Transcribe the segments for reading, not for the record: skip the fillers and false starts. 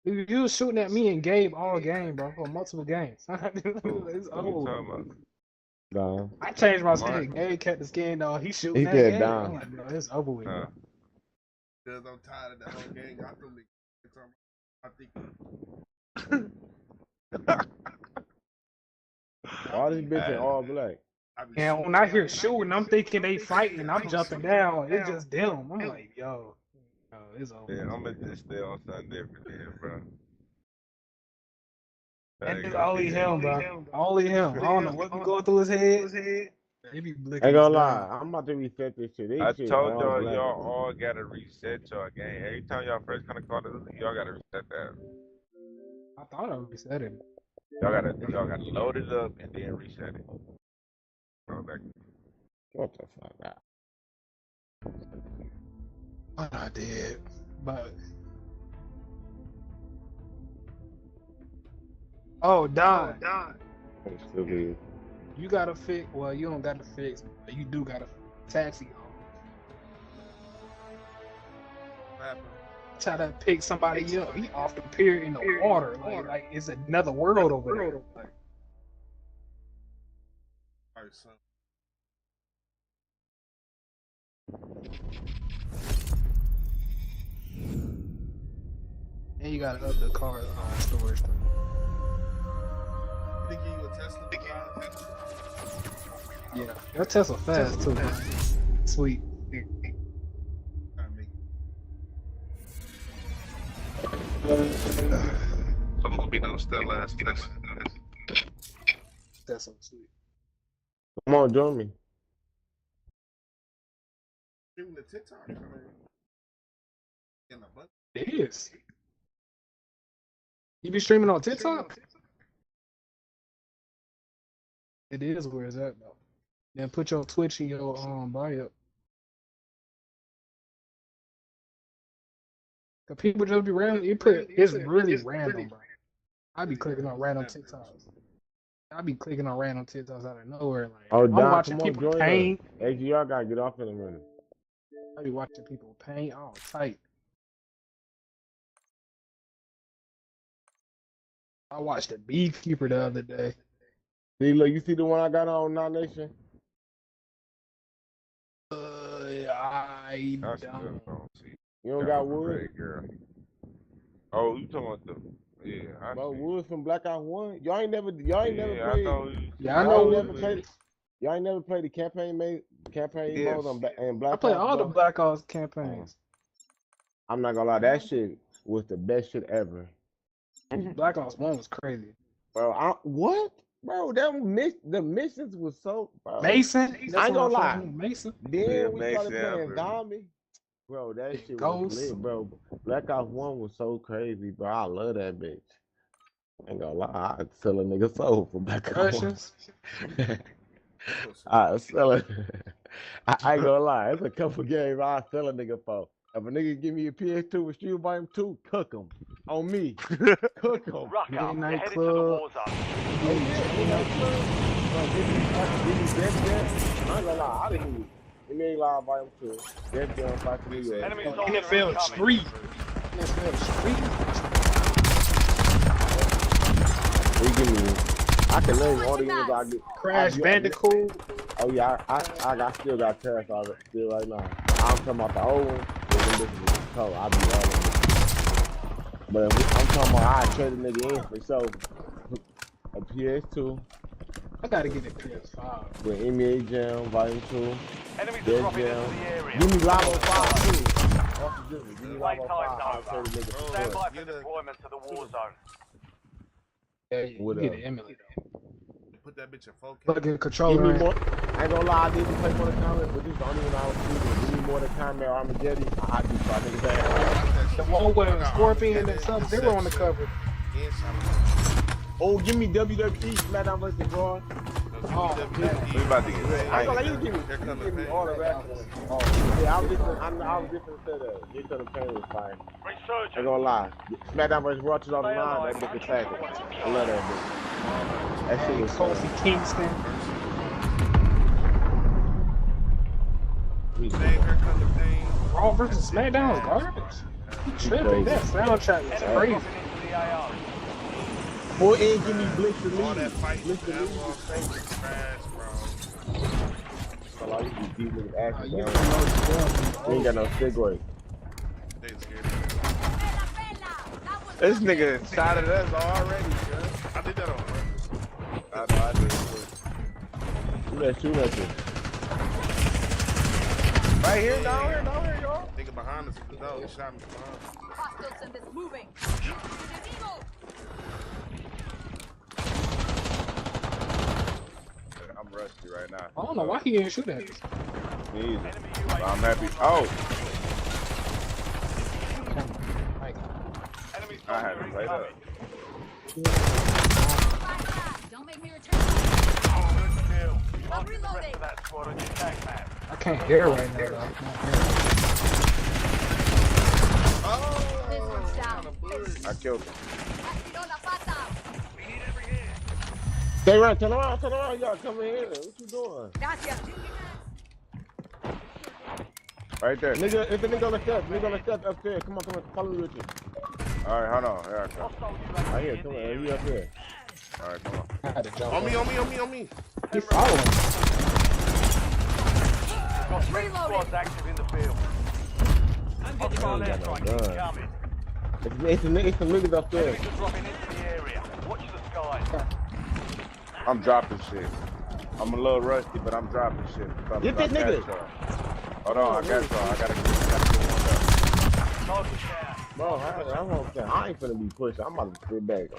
You was shooting at me and Gabe all game, bro, for multiple games. It's What you over. talking about? Done. I changed my Mark? skin. Gabe kept the skin dog. He He shooting at said Gabe. I'm down. like, bro, it's over with. Because I'm tired of the whole gang. I think All this bitch in all black. And when I hear shooting, I'm thinking they fighting. I'm jumping down. It's just them. I'm like, yo, it's over. Yeah, I'm gonna just stay on Sunday every day, bro. And it's only him, bro. Only him. I don't know what be going through his head. He be blicking Ain't his gonna lie, gun. I'm about to reset this shit. This I shit told all y'all, black. y'all all gotta reset your game. Every time y'all first come to Call of Duty, y'all gotta reset that. I thought I reset it. Y'all gotta load it up and then reset it. Go back. What the fuck? What I did, but Don, I'm stupid. you gotta fix. Well, you don't gotta fix, but you do gotta taxi on. Try to pick somebody up. He off the pier in the water. Like it's another world over there. Like, Alright, son. and you gotta up the car storage. They give you a Tesla? Yeah, that Tesla fast too. Sweet. I'm gonna be no still last. That's so sweet. Come on, join me. Streaming the TikTok. In the butt. It is. You be streaming on TikTok? It is where it's at though. Then put your Twitch in your bio. Cause people just be random. It's really random, bro. I be clicking on random TikToks. I be clicking on random TikToks out of nowhere. Like Oh, I'm Don, watching come on, people join paint. us. AGR gotta get off in a minute. I be watching people paint all tight. I watched the Beekeeper the other day. See, look, you see the one I got on Non Nation? I That's don't. good. Don't see. You don't got wood? Great girl. Oh, you talking about the? Yeah, I Bro, see. Wood from Black Ops 1. Y'all ain't never played. I know. Yeah, I know. Y'all ain't never played the campaign mode on Black I play Ops, all the bro? Black Ops campaigns. I'm not gonna lie, that shit was the best shit ever. Black Ops 1 was crazy. Bro, what? Bro, the missions was so. Bro. Mason? I ain't gonna lie. Mason? Then Yeah, we Mason, started playing bro. Zombie. Bro, that shit Ghost. was lit, bro. Black Ops 1 was so crazy, bro. I love that bitch. Ain't gonna lie, I'd sell a nigga soul for Black Ops 1. I sell it. I ain't gonna lie, it's a couple games I sell a nigga for. If a nigga give me a PS2 with Street Volume 2, cook him. On me. Cook him. Midnight Club. I ain't gonna lie, I didn't hear you. It ain't Live Volume 2. Death Jam, Fight for New York. NFL Street. NFL Street. They give me, I can name all the games I get. Crash Bandicoot. Oh yeah, I still got Terrace on it still right now. I'm talking about the old one. I be all of it. But if I'm talking about I trade a nigga in for sure. A PS2 I gotta get a PS5. with NBA Jam Volume 2. Enemies are Dead dropping Jam. into the area. Give me Lavo 5 too. Off the Disney. Give me Wait Lavo time 5. I'll trade a nigga for Stand sure. by for deployment to the war zone. Yeah, you What get else? an emulator. Put that bitch in 4K. Plug in Give me controller in. more. I ain't gonna lie, I didn't play Mortal Kombat, but this is the only one I was shooting. Give me Mortal Kombat Armageddon. I do try niggas that. The one with Scorpion and Sub-Zero on the cover. Oh, give me WWE SmackDown vs. Raw. We about to get I ain't gonna lie, you give me all the rap. Oh, yeah, I was different to that. Get to the pain was fine. I ain't Resurgent. gonna lie. SmackDown vs. Raw 2009, that bitch was classic. I love that bitch. That shit was so. Kofi Kingston. Raw versus SmackDown was garbage. You tripping? That soundtrack was crazy. AO. Boy, ain't give me blitz to All that lead. fighting Blitz for to that lead. long thing is trash, bro. So I used to beat niggas ass You down. don't know the They ain't got no cigarette. They scared. This nigga shot at us already, bro. I did that on purpose. I know I did. Shoot at you. Right here, down here, y'all. Nigga behind us is the dog. He shot me behind us. Hostiles in this moving. I'm rusty right now. I don't know why he didn't shoot at us. Me either. Enemy But UAV. I'm happy. Oh, Like, Enemy I had to play that. Don't make me return. Kill. I'm Mark the rest reloading. of that squad on your tag map. I can't hear right now, though. I can't hear. This one's down. I killed him. Activó la pata. We need every hit. Stay right, turn around, y'all. Come in here. What you doing? Gracias. Right there. Nigga, it's a nigga on the steps. Nigga on the steps upstairs. Come on, follow me with you. All right, hold on. Here I come. Hostile Right UAV here, in come the on. area. You up here. All right, come on. I had to jump. On me. He following. Got three squads active in the field. Hostile I ain't got no airstrike gun. incoming. It's some niggas upstairs. Enemies are dropping into the area. Watch the skies. I'm dropping shit. I'm a little rusty, but I'm dropping shit. Get this nigga. Hold on, I got y'all. I gotta get one Target down. Bro, I ain't finna be pushed. I'm about to sit back.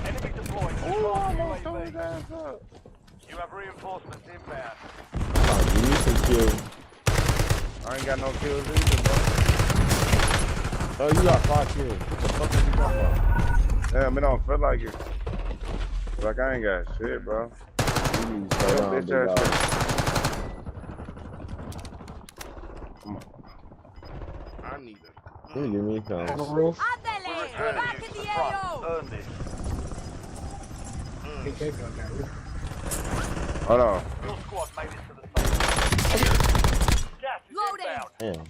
Enemy deployed. Ooh, I almost threw his ass up. You have reinforcements inbound. I'm about to give me some kills. I ain't got no kills either, bro. Oh, you got 5 kills. What the fuck are you talking about? Damn, it don't feel like it. Like I ain't got shit, bro. You need to slow down, Bitch big ass dog. shit. Come on. I need it. You give me some. On the roof. Ándale. Returning Back you in to the the front. AO. Earn this. AK gun got roof. Hold on. Your squad made it to the safe. Gas is Loading. inbound. Damn.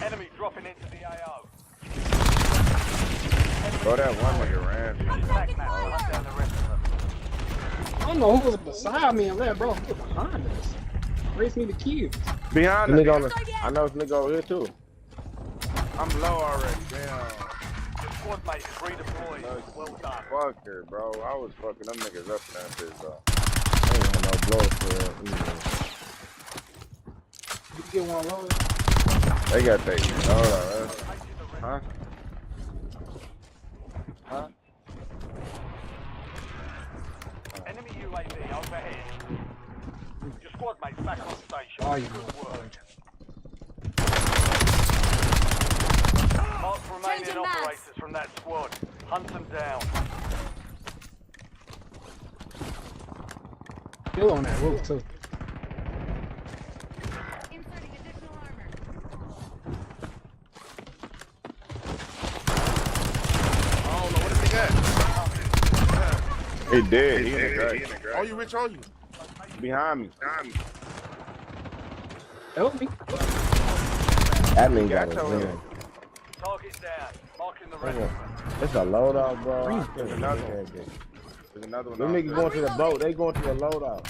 Enemy dropping into the AO. Bro, that one nigga ran. Tag map. Hunt down the rest of them. I don't know who was beside me and let bro get behind us. Race me the cubes. Behind The us. nigga on the, I know this nigga over here too. I'm low already. Damn. Your squad mate is redeployed. Well done. Fuck her, bro. I was fucking them niggas up in that bitch, bro. I ain't had no blow for it. You get one loaded. They got that. Hold on. Huh? Huh? Enemy UAV overhead. Your squad mate's back on station. Oh, you Good know. work. Mark remaining Changing maps. operators from that squad. Hunt them down. Still on that roof too. Inserting additional armor. I don't know what the nigga at. He dead. He in the grave. Oh, you rich on you? Behind me. Help me. That nigga Yeah, I got told a him. gun. Target down. Marking the rest of them. It's a loadout, bro. I There's can't another believe one. that bitch. There's another one. Them niggas going to the boat. They going to the loadout.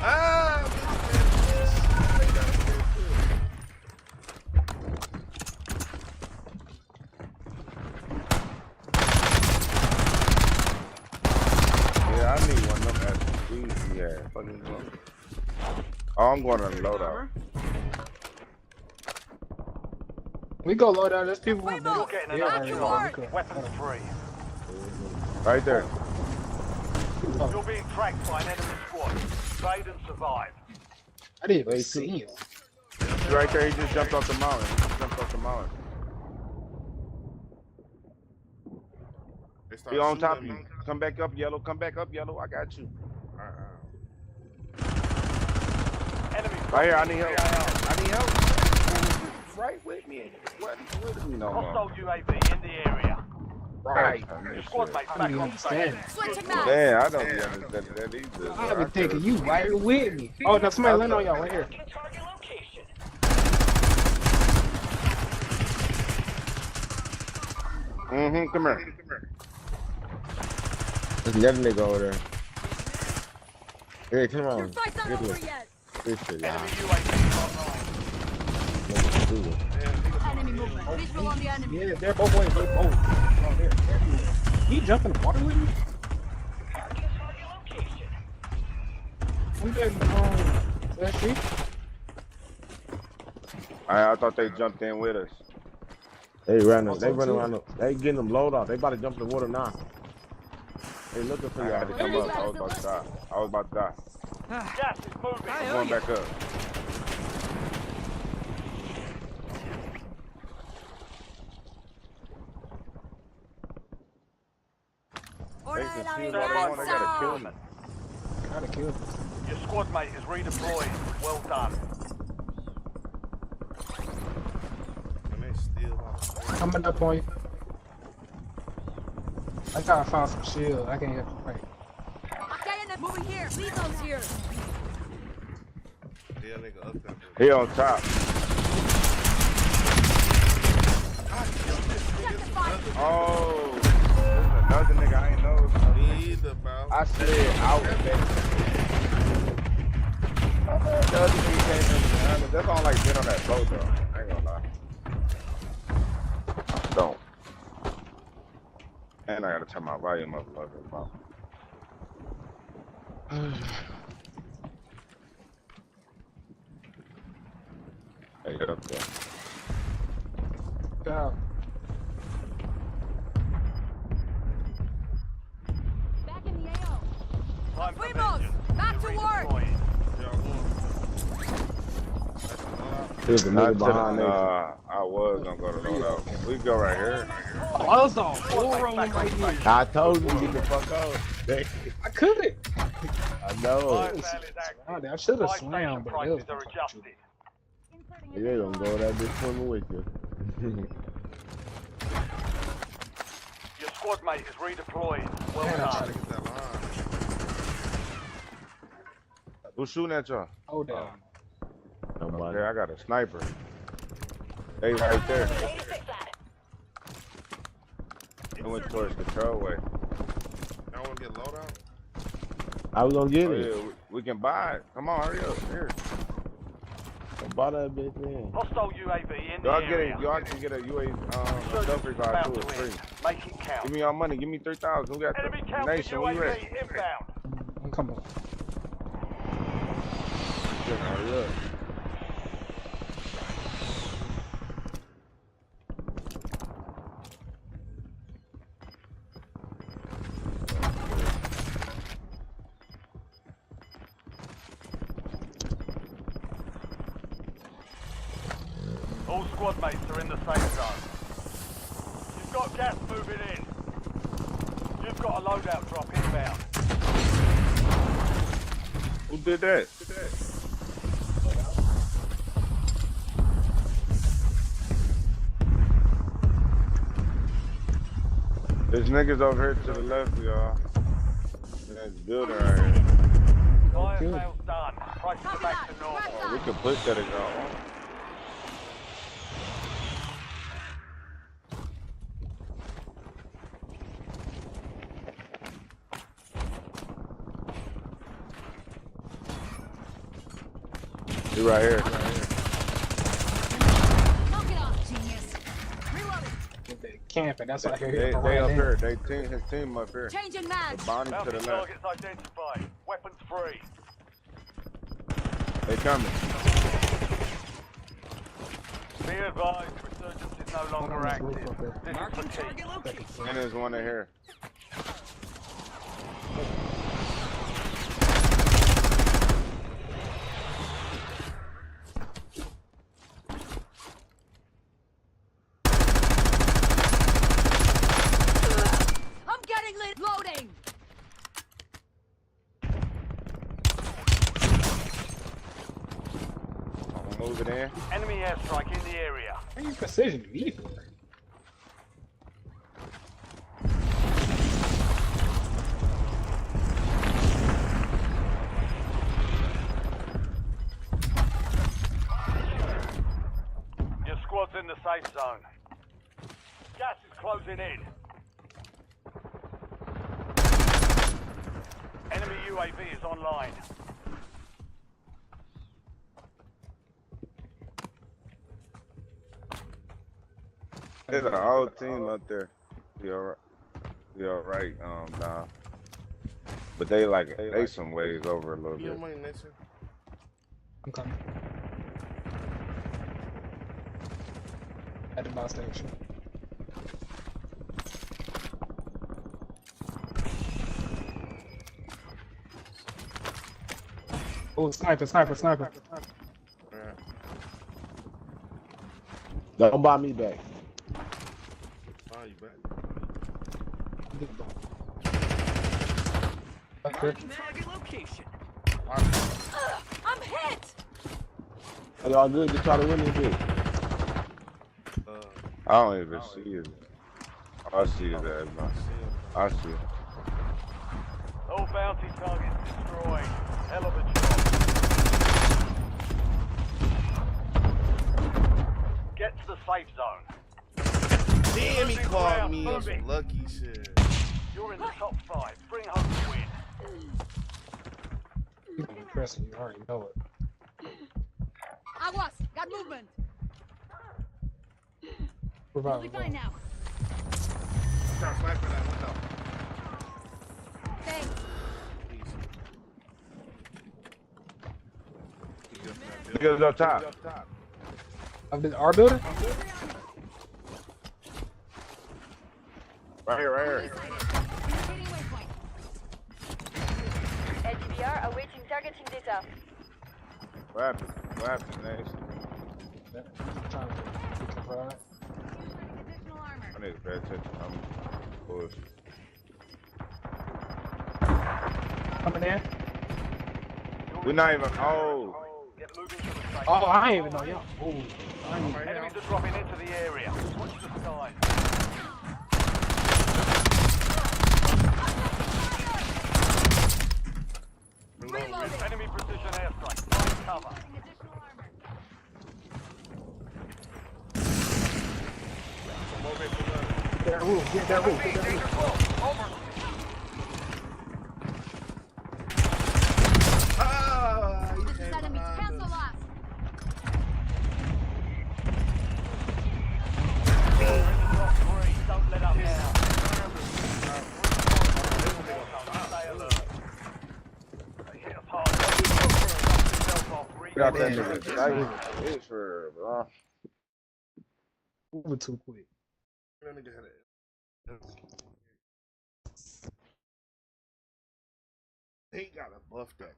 Ah! Yeah, I need one of them SMGs. Yeah, fucking go. Oh, I'm going to the loadout. We go load out. There's people on You're there. getting Yeah, another yeah, charge. we could. Weapons free. Right there. You're being tracked by an enemy squad. Trade and survive. I didn't even Wait, see him. He's right there. He just jumped off the mountain. He just jumped off the mountain. They started He on shooting top at of you. me. Come back up, yellow. Come back up, yellow. I got you. Enemy Right here. I need help. AO. I need help. Right with me. What with me no more? Hostile UAV in the area. Right. Your squad mates I back don't on understand. station. Switching mags. Man, I don't be understanding that either. I've been thinking you right with me. Oh, no, somebody landing on y'all right here. Come here. There's another nigga over there. Hey, come Your on. fight's not Get over this. yet. This shit, y'all. Enemy UAV online. Enemy movement. Visual on the enemy. Yeah, they're both ways. They both. Oh, they're everywhere. He jump in the water with me? I'm getting that street. I thought they jumped in with us. They running around. They getting them load off. They about to jump in the water now. They looking for I had to y'all. come up. I was about to die. I was about to die. Gas is moving. I'm going back up. They can see Order what I want. They gotta kill me. Gotta kill him. Your squad mate is redeployed. Well done. And they still out. Coming up on you. I gotta find some shield. I can't get right. Okay, moving here. Leave those here. Yeah, nigga up there. He on top. Check the fire. Oh, there's another nigga I ain't know. Either, bro. I slid out of that. The other nigga came in behind me. That's all like been on that boat though. I ain't gonna lie. Don't. And I gotta turn my volume up a little bit more. Hey, get up there. God. Back in the AO. Time for Primos, vengeance. back You're to work. redeploying. Y'all going. That's a lot. There's a Not nigga to behind the, there. I was gonna go to loadout. We go right here. Oh, that's all four of them right here. I told you to get the fuck out. I couldn't. I know. Fire sale is active. I should have Buy slammed, station but it prices was are adjusted. They gonna go that bitch swimming with you. Your squad mate is redeployed. Well Man, done. Niggas that behind. Who's shooting at y'all? Hold down. Nobody. Okay, I got a sniper. They right there. They went towards control way. Y'all wanna get load out? I was gonna get Oh, it. yeah, we can buy it. Come on, hurry up. Here. I bought that bitch in. Hostile UAV in the Y'all area. can get a UA Insurgents self revive about too. to It's free. end. Make it count. Give me your money. Give me 3,000. We got Enemy the counter nation. We ready. UAV inbound. Come on. Shit, hurry up. All squad mates are in the safe zone. You've got gas moving in. You've got a loadout drop inbound. Who did that? There's niggas over here to the left, y'all. There's a building right here. Fire good. sales done. Prices are back to normal. Oh, we can push that if y'all want. He right here. Knock it off, genius. Reloading. They camping. That's why I hear They him up right here. His team up here. Changing mags. Bonnie to Bounty the left. targets identified. Weapons free. They coming. Be advised, resurgence is no longer on this roof active. up there. This is fatigue. And there's one in here. I'm getting lit. Loading. I'm moving in. Enemy airstrike in the area. How you precision me for? in the safe zone. Gas is closing in. Enemy UAV is online. There's a whole team up there. Be alright. Be alright, nah. But they some ways over a little You bit. money next year. I'm coming. At the bus station. Oh, sniper. Alright. Don't buy me back. Oh, you back? Okay. Target location. Alright. I'm hit. Are y'all good to try to win this bitch? I don't even see it. I see it as my. I see it. All bounty targets destroyed. Hell of a job. Get to the safe zone. Damn, he Moving called ground, me on moving. some lucky shit. You're in the top 5. Bring home the win. People are pressing you, I already know it. Aguas. Got movement. We'll Revive, be fine now. Start sniping that window. Thanks. Please. Look at it up top. I've been our building? Right here, right here. Indicating waypoint. LTBR awaiting targeting data. What happened? What happened next? I'm trying to provide. Additional armor. I need to pay attention. I'm bullshit. Coming in? We're not even. Oh. Get moving to the safe Oh, zone. I ain't even know y'all. Oh, I ain't even Enemies are dropping into the area. Watch the skies. Reloading. Enemy precision airstrike. Find cover. Additional armor. Get that roof, get that roof. Ah, you This is came enemy. behind Cancel us. us. You're in the top 3. Don't let up now. Stay alert. They hit us hard. Dust yourself off. Got that Man. nigga sniping. It's for, bro. Moving too quick. That nigga had it. He gotta buff that.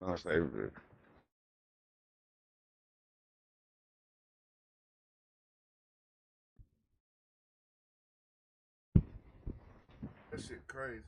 I'll say it. That shit crazy.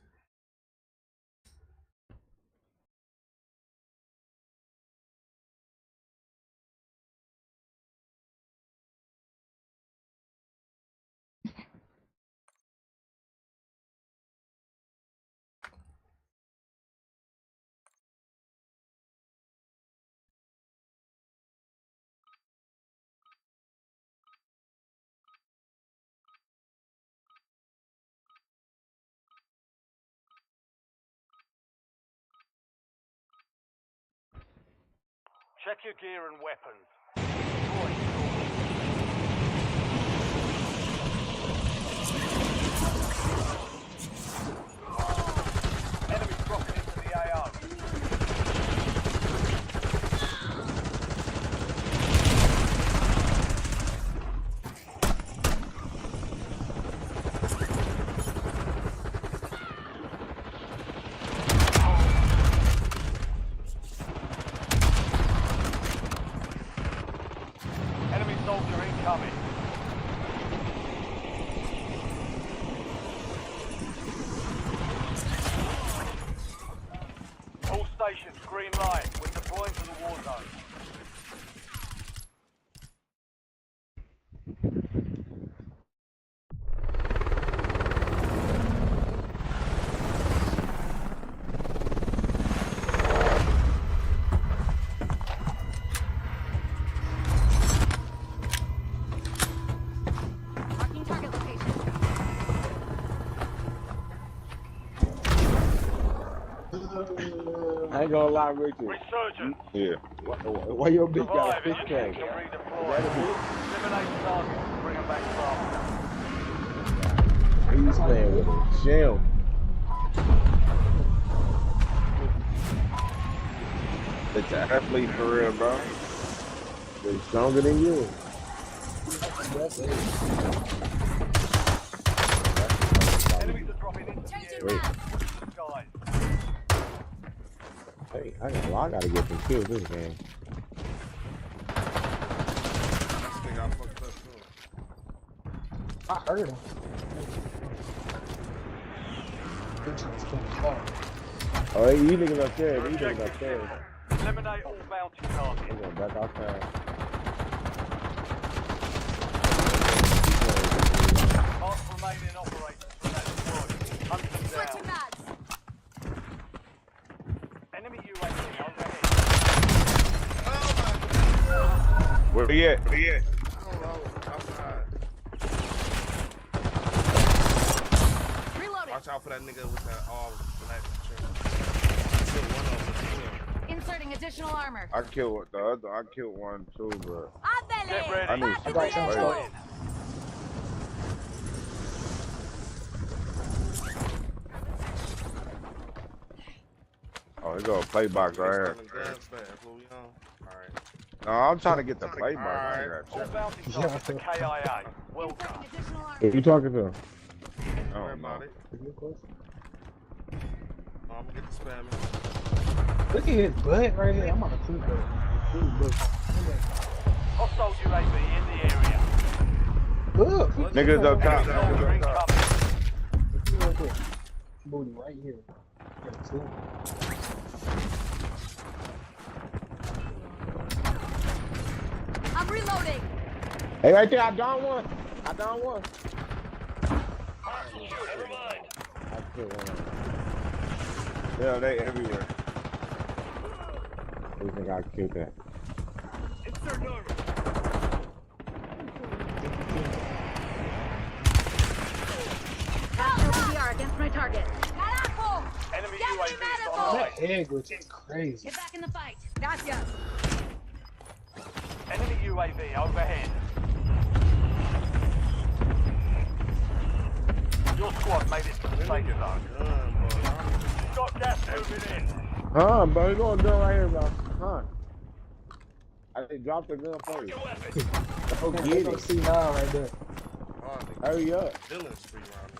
Check your gear and weapons. Destroy stores. Enemies dropping into the AO. Enemy soldier incoming. All stations, green light. We're deploying to the war zone. I ain't gonna lie, Richard. Resurgence. Yeah. Why your bitch got a Survive fish and tank? you can Is redeploy. that a bitch? Eliminate targets and bring them back faster. He's playing with a shell. It's an athlete for real, bro. They're stronger than you. Enemies are dropping into the Changing area. map. Guys. Hey, I gotta get some kills this game. This nigga got fucked up too. I heard him. Richard's getting far. Oh, hey, you niggas upstairs. You niggas upstairs. Eliminate all bounty targets. They're going back outside. Half remaining operators from that squad. Hunt them Switching down. mags. Enemy UAV overhead. Where he at? Where he at? I don't know. Outside. Reloading. Watch out for that nigga with that all black shirt. Kill one of them. Inserting additional armor. I killed the other. I killed one too, but Get ready. I need some got some play. Oh, he go a play box right here. Guns back. That's what we on. Alright. No, I'm trying to get the play box. I ain't got All shit. bounty targets are KIA. Well done. Inserting additional armor. Who you talking to? I Don't worry don't about know. it. I'm gonna get the spamming. Look at his butt right here. I'm on a crew butt. Hostile UAV in the area. Look. Niggas up top. Soldier Niggas up top. incoming. Booty right here. Yeah, two. I'm reloading. Hey, right there, I down one. I down one. I killed one. Yeah, they everywhere. Who think I killed that? LPR against my target. Carajo! Enemy Get UAV me is medical! online. That egg which is crazy. Get back in the fight. Gracias. Enemy UAV overhead. Your squad made it to the safe zone. Gun, boy. You've got gas moving in. Huh, bro, you going gun right here, bro. Huh. I just dropped the gun first. Oh, Get get it. it. See now right there. Oh, nigga. Hurry up. Dylan's free around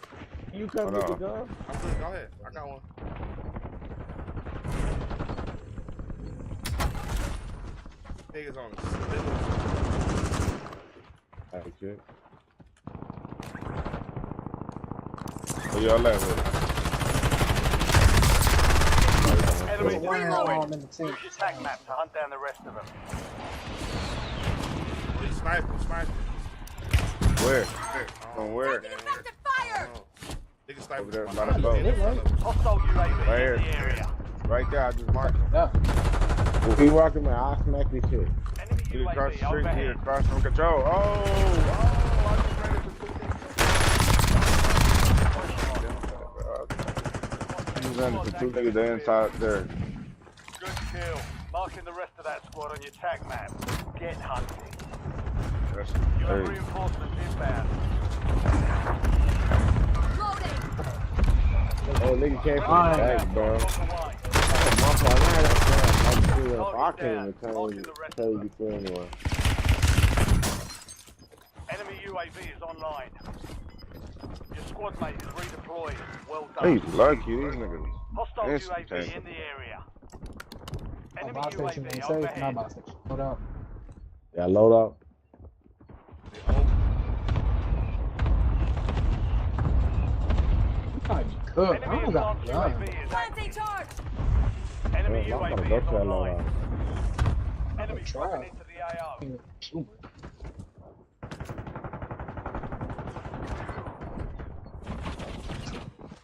here. You come Hold get the on. gun? I'm good. Go ahead. I got one. Niggas on Dylan's. Hey, shit. Where y'all at with it? Enemy There's one Reloading. arm in the team. Use your tag map to hunt down the rest of them. Oh, he's sniping. Where? From From where? Effective fire! Nigga sniping. Over there, from by the behind boat. in front of him. Hostile UAV Right in here. the area. Right there, I just marked him. Yeah. If he walking, man, I'll smack this shit. Enemy He across the UAV street, he overhead. across from control. Oh, I just ran into two niggas. He ran into two niggas, they inside there. Good kill. Marking the rest of that squad on your tag map. Get hunting. That's You have crazy. reinforcements inbound. Loading. Oh, nigga can't Fine. fit back, bro. On the way. My fault. I can't even tell you before anyway. Enemy UAV is online. Your squad mate is redeployed. Well done. He's lucky, these niggas. Hostile This UAV tank. in the area. My Enemy boss station UAV ain't safe. Not overhead. boss station. Hold up. Yeah, load up. You might be cooked. I Enemy don't got advanced a gun. UAV is Planting active. charge. Enemy I'm gonna UAV go is to that load online. up. Enemy try. dropping into the AO.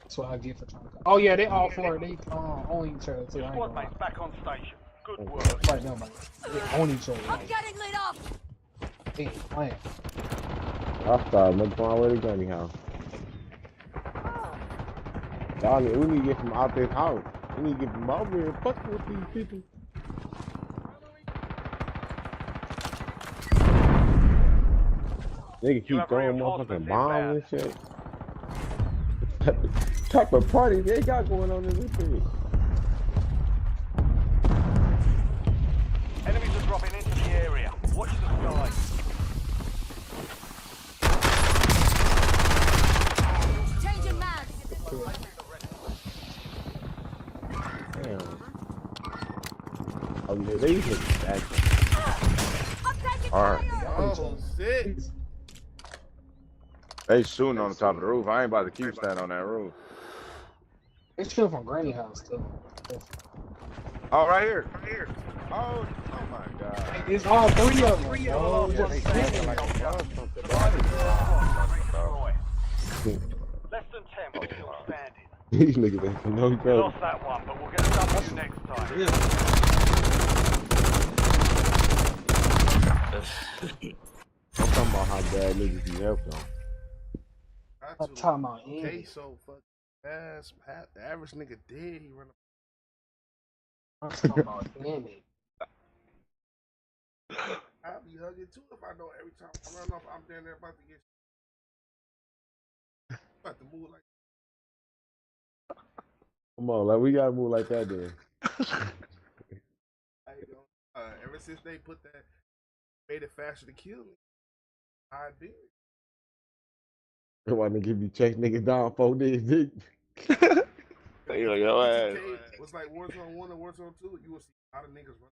That's what I get for trying to. Oh yeah, they all four. They own each other too. I Your ain't squad gonna lie. mate's back on station. Good work. Right now, man. They own each other. I'm Like, getting lit up. they ain't playing. I'll start looking for my way to Gunny house. Y'all, we need to get from out this house. We need to get them over here and fuck with these people. Nigga keep throwing motherfucking bombs and shit. Type of party they got going on in this thing. Enemies are dropping into the area. Watch the sky. Changing mag. Damn. Oh yeah, they usually action. I'm taking Alright. fire. Oh, shit. They shooting on the top of the roof. I ain't about to keep standing on that roof. It's shit from Granny House too. Oh, right here. Oh my God. It's all three of them. Oh, Just they saying. acting like a motherfucker. Less than 10, but still standing. These niggas ain't no We go. lost that one, but we'll get a W next time. I'm talking about how bad niggas be helped on. I'm talking about Okay, Andy. so fuck fast. The average nigga dead. He run up. I'm talking about Andy. I'll be hugging too if I know every time I run off, I'm down there about to get. About to move like. Come on, like we gotta move like that then. I ain't gonna, ever since they put that, made it faster to kill me. I did. They want to give you chase niggas down 4 days, dick. They like, yo, ass. It was like Warzone 1 and Warzone 2. You will see a lot of niggas run.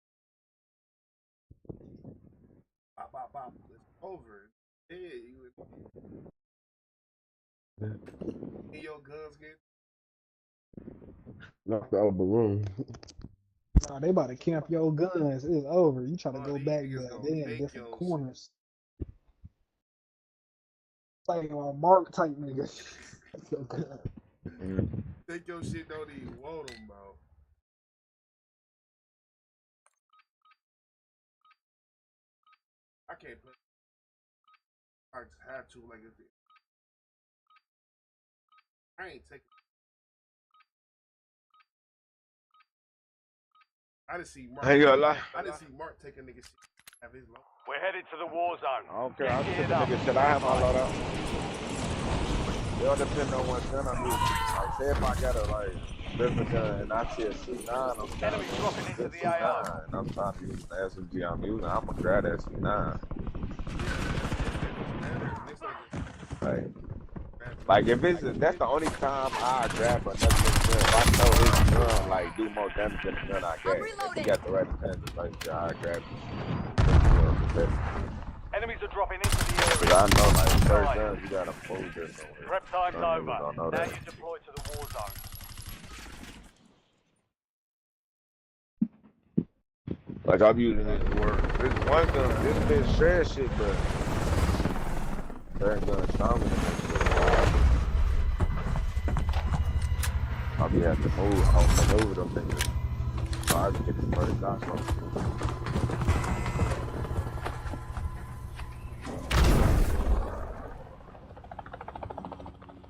Bop, bop, bop. It's over. Yeah, you and your guns get. Knocked out the room. Nah, they about to camp your guns. It's over. You try to go these back niggas there. gonna They in take different your corners. It's like a Mark type nigga. Your gun. Think your shit don't even want them, bro. I can't play. I just have to, like, if it, I ain't taking. I didn't see Mark. I ain't gonna lie. I didn't see Mark take a nigga shit. Have his low. We're headed to the war zone. I don't care. I Get took geared a up. nigga shit. I have my loadout. It all depends on what gun I'm using. Like, say if I got a, like, different gun and I see a C9, I'm trying Enemies to dropping use into this the AO. C9. And I'm trying to use the SMG I'm using. I'm gonna grab that C9. Like if it's that's the only time I grab another gun. If I know this gun like do more damage than the gun I got. If you got the right intent, like yeah, I grab it. Enemies are dropping into the Cause area. I know like certain guns you gotta move this somewhere. Prep time's Some over. niggas don't know Now that. you deploy to the war zone. Like I'm using this word. This one gun, this bitch shred shit, but certain guns stronger than this shit. I'll be having to move. I'll maneuver them niggas. So I can get the first shot from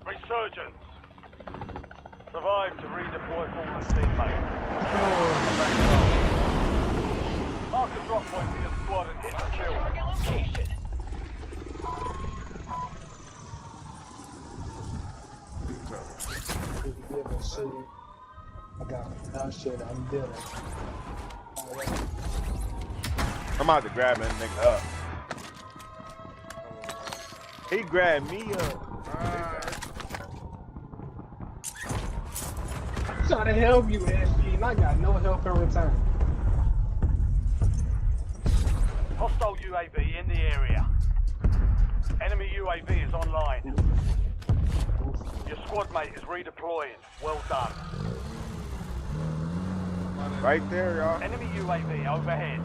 Resurgence. Survive to redeploy fallen teammates. Mark the drop point for your squad and hit the kill. Location. I got that shit. I'm dead. I'm about to grab that nigga up. He grabbed me up. I'm trying to help you, SG, and I got no help in return. Hostile UAV in the area. Enemy UAV is online. Your squad mate is redeploying. Well done. Right there, y'all. Enemy UAV overhead.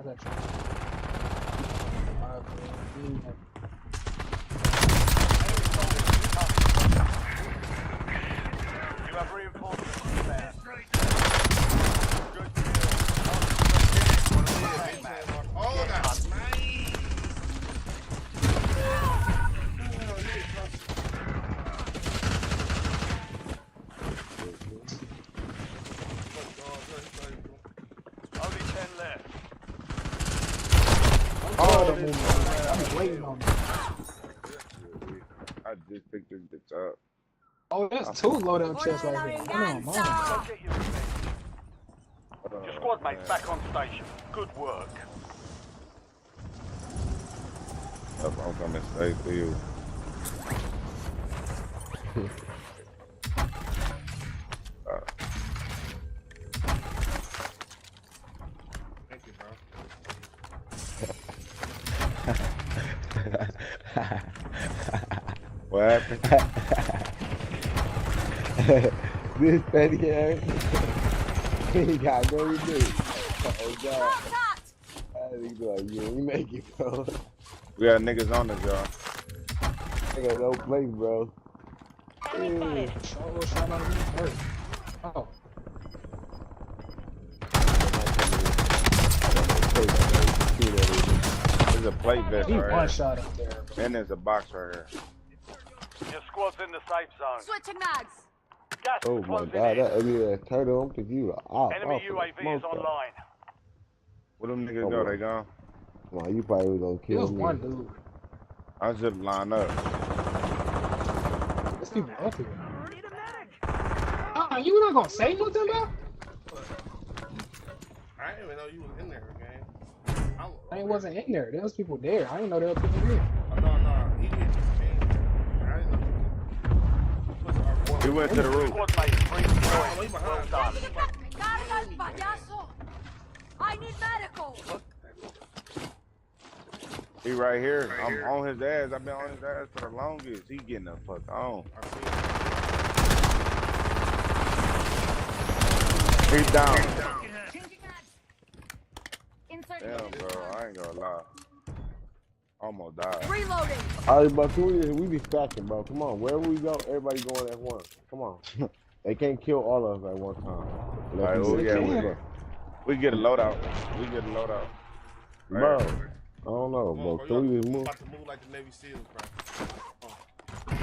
Enemy spotted. You have reinforcements there. Oh, loadout movement. I be waiting on it. I just picked this bitch up. Oh, that's 2 loadout chests right here. Come on, Go man. get your revenge. Your squad mate's back on station. Good work. I'm coming straight to you. Thank you, bro. What happened? This petty ass. He got no do. Oh God. I think like, yeah, you make it, bro. We got niggas on this, y'all. I got no place, bro. Enemy spotted. Oh, shot on me first. Oh, There's a plate vest he right one here. shot up there, bro. And there's a box right here. Your squad's in the safe zone. Switching mags. Gas Oh is my closing God, in. that ugly ass turtle, I'm thinking you off. Enemy UAV is online. Where them niggas go? They gone? Come on, you probably was gonna It kill was me. one dude. I just line up. There's people up here. You not gonna say nothing, bro? I didn't even know you was in there, gang. I wasn't in there. There was people there. I didn't know there were people there. Oh, no, he didn't just came there. I didn't know. He went to the roof. Squad mate, Oh, he redeployed. behind. Well done. Carga el payaso. I need medical. He right here. I'm on his ass. I've been on his ass for the longest. He getting the fuck on. He's down. Changing mags. Insert. Damn, bro. I ain't gonna lie. Almost died. Reloading. All right, but we be stacking, bro. Come on, wherever we go, everybody going at once. Come on. They can't kill all of us at one time. All right, well, Bro, we get a loadout. We get a loadout. I don't know, bro. Can we just move? About to move like the Navy SEALs, bro.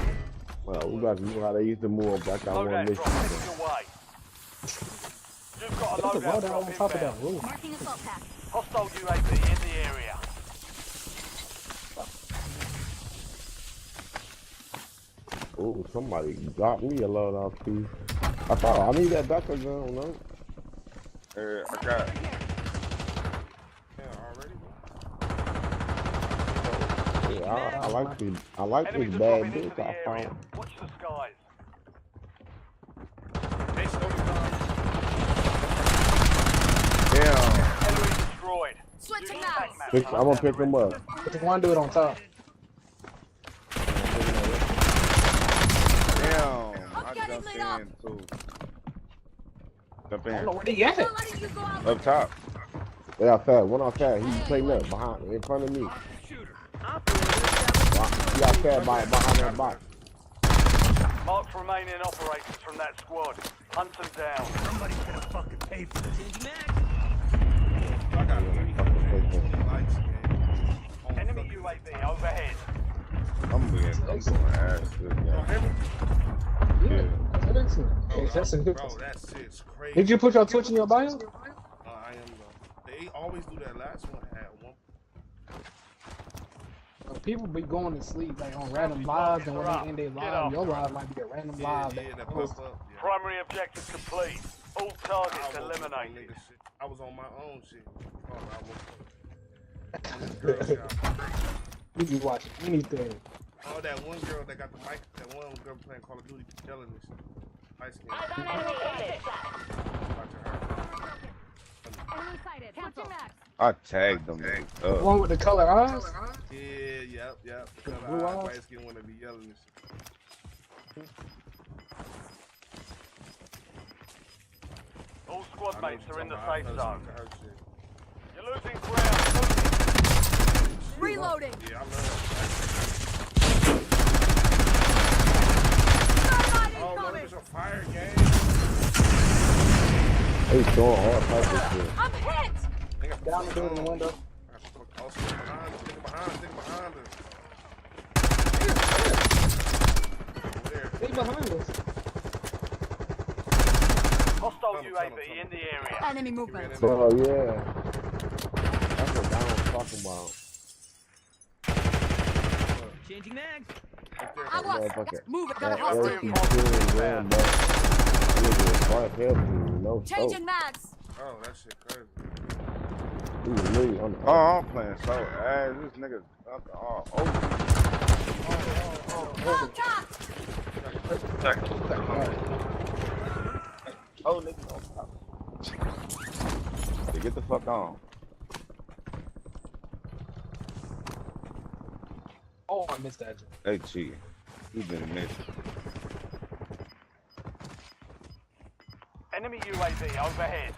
Well, we about to move how they used to move back out one Loadout mission. drop heading your way. You've got a There's a loadout loadout on drop top of inbound. that roof. Marking assault pack. Hostile UAV in the area. Oh, somebody got me a load off too. I thought I need that backup gun, no? I got it. Yeah, already? Yeah, I like Enemies this are bad dropping into bitch the I area. found. Watch the skies. They slowly down. Damn. Enemy destroyed. Switching Attack mags. map. I'm gonna pick him up. There's one dude on top. Damn. I'm I getting jumped lit up. in too. Jump I don't know in. where they at. Not letting you go out. Up top. They outside, one outside. He's playing up behind, in front of me. He outside behind that box. Mark remaining operators from that squad. Hunt them down. Somebody's gonna fucking pay for this. I got 20 likes, gang. Enemy UAV overhead. I'm going ass this You guy. don't hear me? Yeah, that's excellent. Hey, that's a good. Bro, that shit's crazy. Did you put your Twitch in your bio? I am, though. They always do that last one at one. People be going to sleep like on random lives, and when they end their live, your live might be a random live. Yeah, that pop up. Yeah. Primary objective complete. All targets I was on eliminated. nigga shit. I was on my own shit. Oh, I was on this girl shit. You be watching anything. Oh, that one girl that got the mic, that one girl playing Call of Duty, yelling this shit. Light skin. Eyes on enemy spotted. Watching her. Enemy sighted. Switching mags. I tagged them niggas The up. one with the color eyes. Yeah, yep. Blue eyes? Light skin wanna be yelling this shit. All squad mates are in the I safe know zone. her shit. You're losing ground. Reloading. Yeah, I love Thermite that. Oh, no, incoming. it's a fire game. They throwing all types of shit. I'm hit. They got Down the dude in the window. Oh, stick behind us. Over there. They behind us. Hostile Tunnel, UAV in the area. Enemy movement. Oh yeah. That's what I was talking about. Changing mags. Aguas. Motherfucker. Move it. That Got a LT2 hostile. gun, bro. Nigga, smart help me, no scope. Changing mags. Oh, that shit crazy. He was literally on the Oh, I'm playing so ass. This nigga up all over. Contact. Oh, nigga on top. Hey, get the fuck on. Oh, I missed that. They cheating. He been missing. Enemy UAV overhead.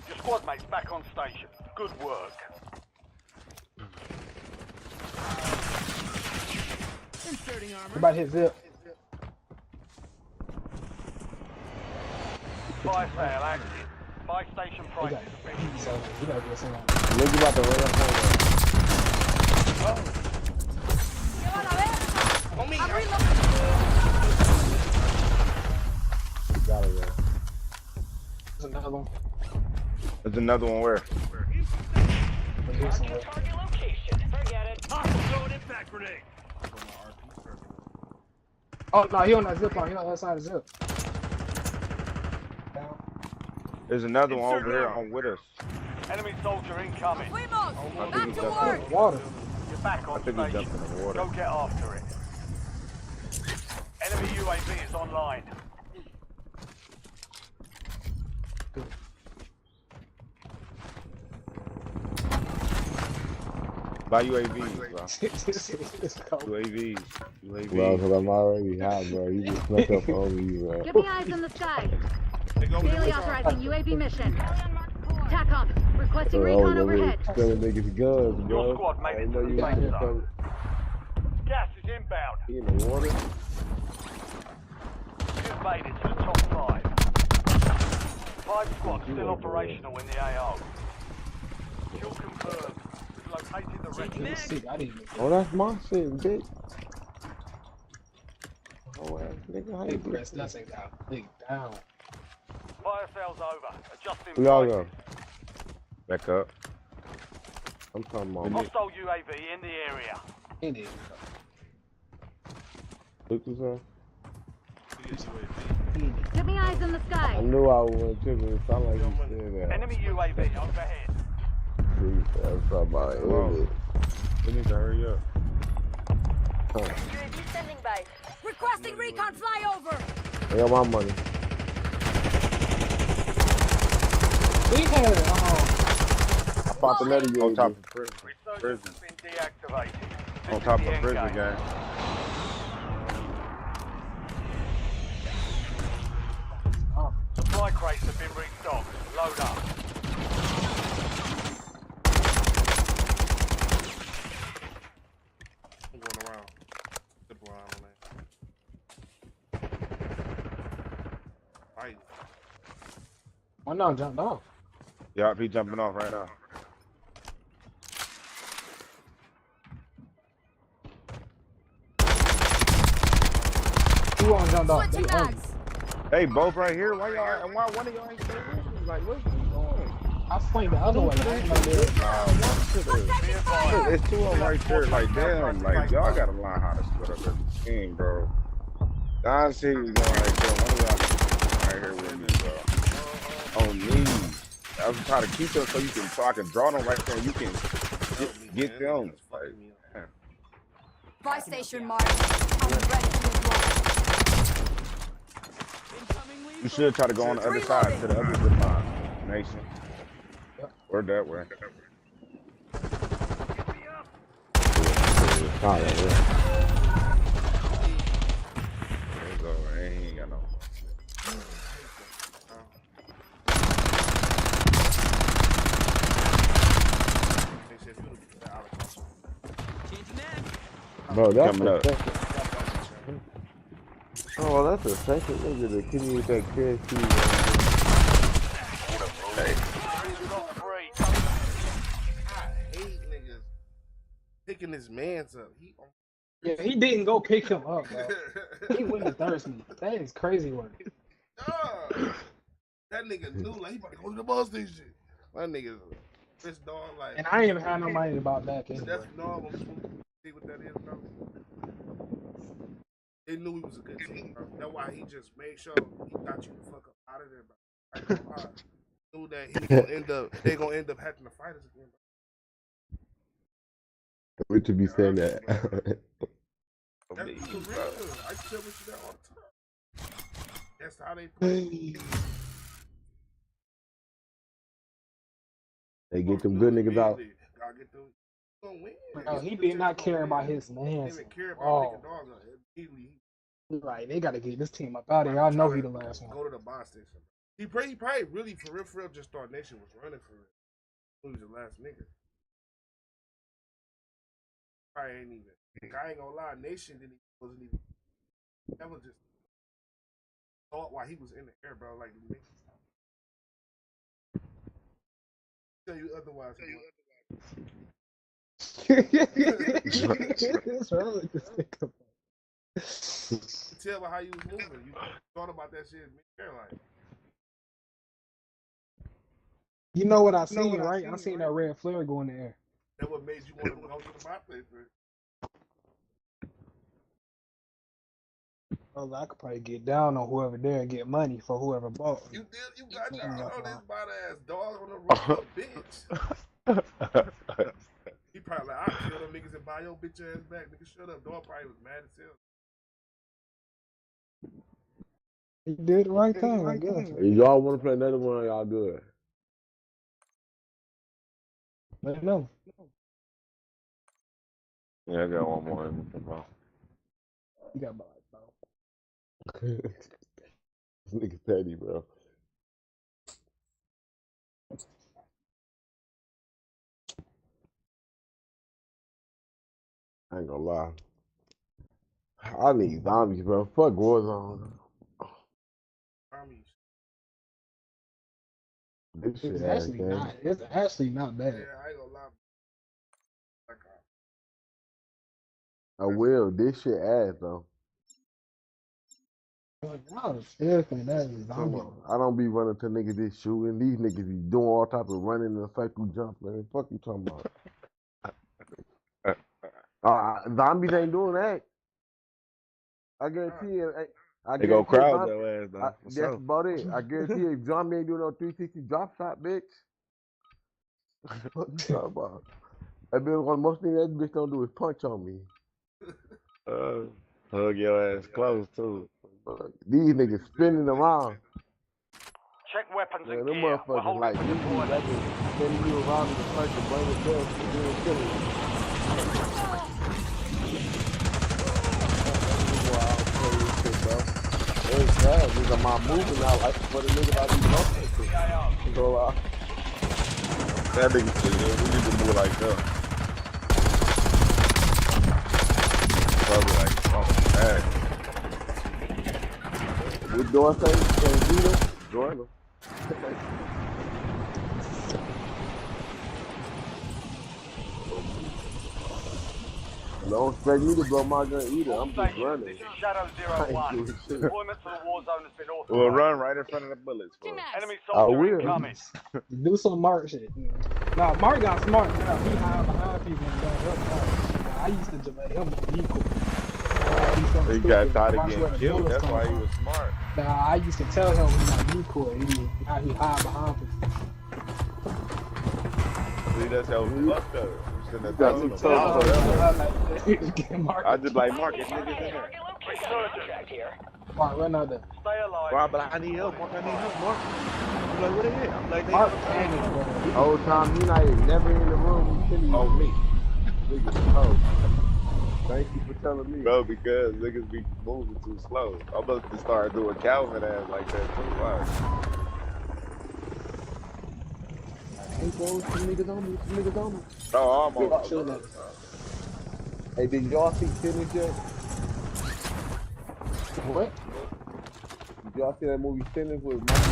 Your squad mates back on station. Good work. Inserting armor. About to hit zip. Fire sale active. Buy station He prices got have been so he gotta get some. Nigga about to run up on him. ¿Qué van a ver? Homie, I'm reloading. Got it, bro. There's another one. There's another one where? But here's some. Target location. Forget it. Hostile throwing impact grenade. Oh no, he on that zip line. He on the other side of the zip. Down. There's another one over here on with us. enemy soldier incoming. Fuimos. Back he's to up work. Water. You're back I on think he station. jumped in the water. Go get after it. Enemy UAV is online. Buy UAVs, bro. It's cold. UAVs. Bro, UAVs. cause I'm already hot, bro. You just snuck up on me, bro. Give me eyes in the sky. They go with Daily the authorizing UAV mission. TACOM, requesting recon overhead. Selling niggas guns, bro. Your squad I made it didn't know to you the was safe gonna zone. come. Gas is inbound. He in the water. You've made it to the top 5. 5 squads still operational in the AO. Kill confirmed. We've located the Changing wreck. mags. Sick. I didn't even. Oh, that's my shit, bitch. Oh, ass nigga, how Hey, you do press that? that thing down. Dig down. Fire sales over. Adjusting We all go. prices. Back up. I'm talking about. Hostile UAV in the area. He did. Look this up. Give me eyes in the I sky. knew I wouldn't trip. It sounded like you said that. Enemy UAV overhead. See, that's about it. We need to hurry up. UAV standing by. Requesting recon flyover. I got my money. We had I popped another On UAV. top of prison. Resurgence has been deactivated. On This top is the of end prison, game. gang. Supply crates have been restocked. Load up. I'm going around. Zip line on that. Fight. one down, jumped off. Yup, he jumping off right now. Who on jumped off? Switching They on mags. Hey, both right here. Why y'all? And why one of y'all ain't stay with me? Like, what's going on? I flanked the other way. I ain't know there. Taking fire. It's two of them right there. Like, damn, like y'all gotta learn how to split up as a team, bro. I see you going right there. One of y'all right here with me, bro. On me. I was trying to keep them so you can, so I can draw them right there. And you can get them. Like, man. Buy station marked. I'm ready to deploy. You should try to go on the other side to the other zip line, nation. Or that way. Oh, yeah. There you go. He ain't got no. They said if you would have out of control. Changing mags. Bro, that's Coming the up. second. Oh, that's the second nigga that hit me with that KST. Hey. Got 3. I hate niggas picking his mans up. He Yeah, he didn't go pick him up, bro. He went to Thursday. That is crazy work. that nigga knew like he about to go to the bus station. My nigga's this dog like And I ain't even had no money to buy back anyway. that's normal. See what that is, bro? They knew he was a good team, bro. That's why he just made sure he got you the fuck up out of there, bro. I knew that he was gonna end up. They gonna end up having to fight us again, bro. We should be saying that. That's for real. I tell you that all the time. That's how they play. They get them good niggas out. Gotta get them. Gonna win. Bro, he did not care about his man. He didn't care about making dogs out. Immediately, Right, they gotta get this team up out of here. I know he the last one. go to the buy station. He probably really for real just thought Nation was running for it. He was the last nigga. Probably ain't even. I ain't gonna lie, Nation wasn't even. That was just thought while he was in the air, bro. Like tell you otherwise. What's wrong with this nigga? Tell by how you was moving. You thought about that shit mid-air, like. You know what I seen, right? I seen that red flare go in the air. That what made you want to go to the my place, man. Oh, I could probably get down on whoever there and get money for whoever bought. You got down on this body ass dog on the roof, bitch. He probably like, I kill them niggas and buy your bitch ass back. Nigga, shut up. Dog probably was mad as hell. He did the right thing, I guess. If y'all want to play another one, y'all good. Let me know. Yeah, I got one more in tomorrow. You got about This nigga petty, bro. I ain't gonna lie. I need zombies, bro. Fuck Warzone. This shit ass, man. It's actually not bad. Yeah, I ain't gonna lie. I will. This shit ass, though. I don't be running to niggas just shooting. These niggas be doing all type of running and cycle jump, man. Fuck you talking about? Zombies ain't doing that. I guarantee you. They go crowd their ass, though. That's about it. I guarantee you, if zombie ain't doing no 360 drop shot, bitch. What you talking about? I mean, most thing that bitch don't do is punch on me. Hug your ass close, too. These niggas spinning around. Check weapons Man, and them gear. We're motherfuckers holding like for you, deployment. that just spinning you around in the front and bring it down and then kill you. It's bad, nigga. My moving out like for the nigga I be talking to. So, that nigga said, yeah, we need to move like that. Probably like, oh, bad. What door say? Can you do this? Join them. Don't expect me to blow my gun either. I'm just running. This is Shadow 01. Deployment to the war zone has been authorized. We'll run right in front of the bullets. Enemy I soldier will. incoming. Do some Mark shit. Nah, Mark got smart now. He hide behind people and got help. I used to just let him be cool. He got tired of getting killed. That's why he was smart. Nah, I used to tell him when I be cool. He hide behind people. See, that's how we fucked up. Shouldn't have Got told some him. I just like, Mark, it's niggas in there. Mark, run out there. Stay alive. Mark, but I need help. Mark, I need help, Mark. I'm like, what they at? I'm like, they Mark panic, bro. Whole time he like never in the room. He's Oh, me. oh. Thank you for telling me. Bro, because niggas be moving too slow. I'm about to start doing Calvin ass like that too. Like, Hey, bro, some niggas on me. Some niggas on me. oh, I'm on. Chill out. Hey, did y'all see Tennis yet? What? Did y'all see that movie Tennis with Michael?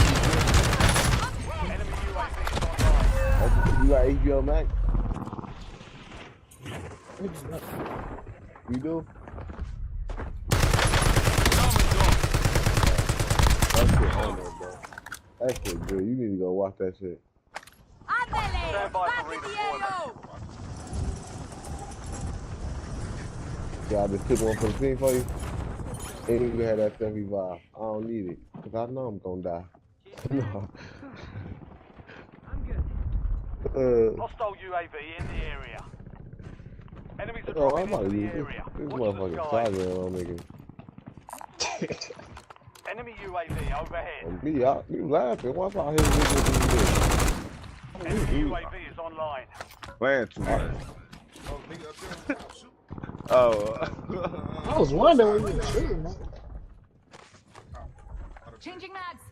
Enemy UAV online. You got HBO Max? You do? That shit on there, bro. That shit good. You need to go watch that shit. Stand by for redeployment. I just took one for the team for you. And you had that 75. I don't need it. Cause I know I'm gonna die. No. Hostile UAV in the area. Enemies are Oh, I'm dropping about to into the use area. this Watch the motherfucking skies. shotgun on nigga. Enemy UAV overhead. Me out, you laughing. What's out here with Enemy UAV is online. Playing too much. Oh, nigga up there, shoot. Oh. I was wondering when you were shooting, man. Changing mags.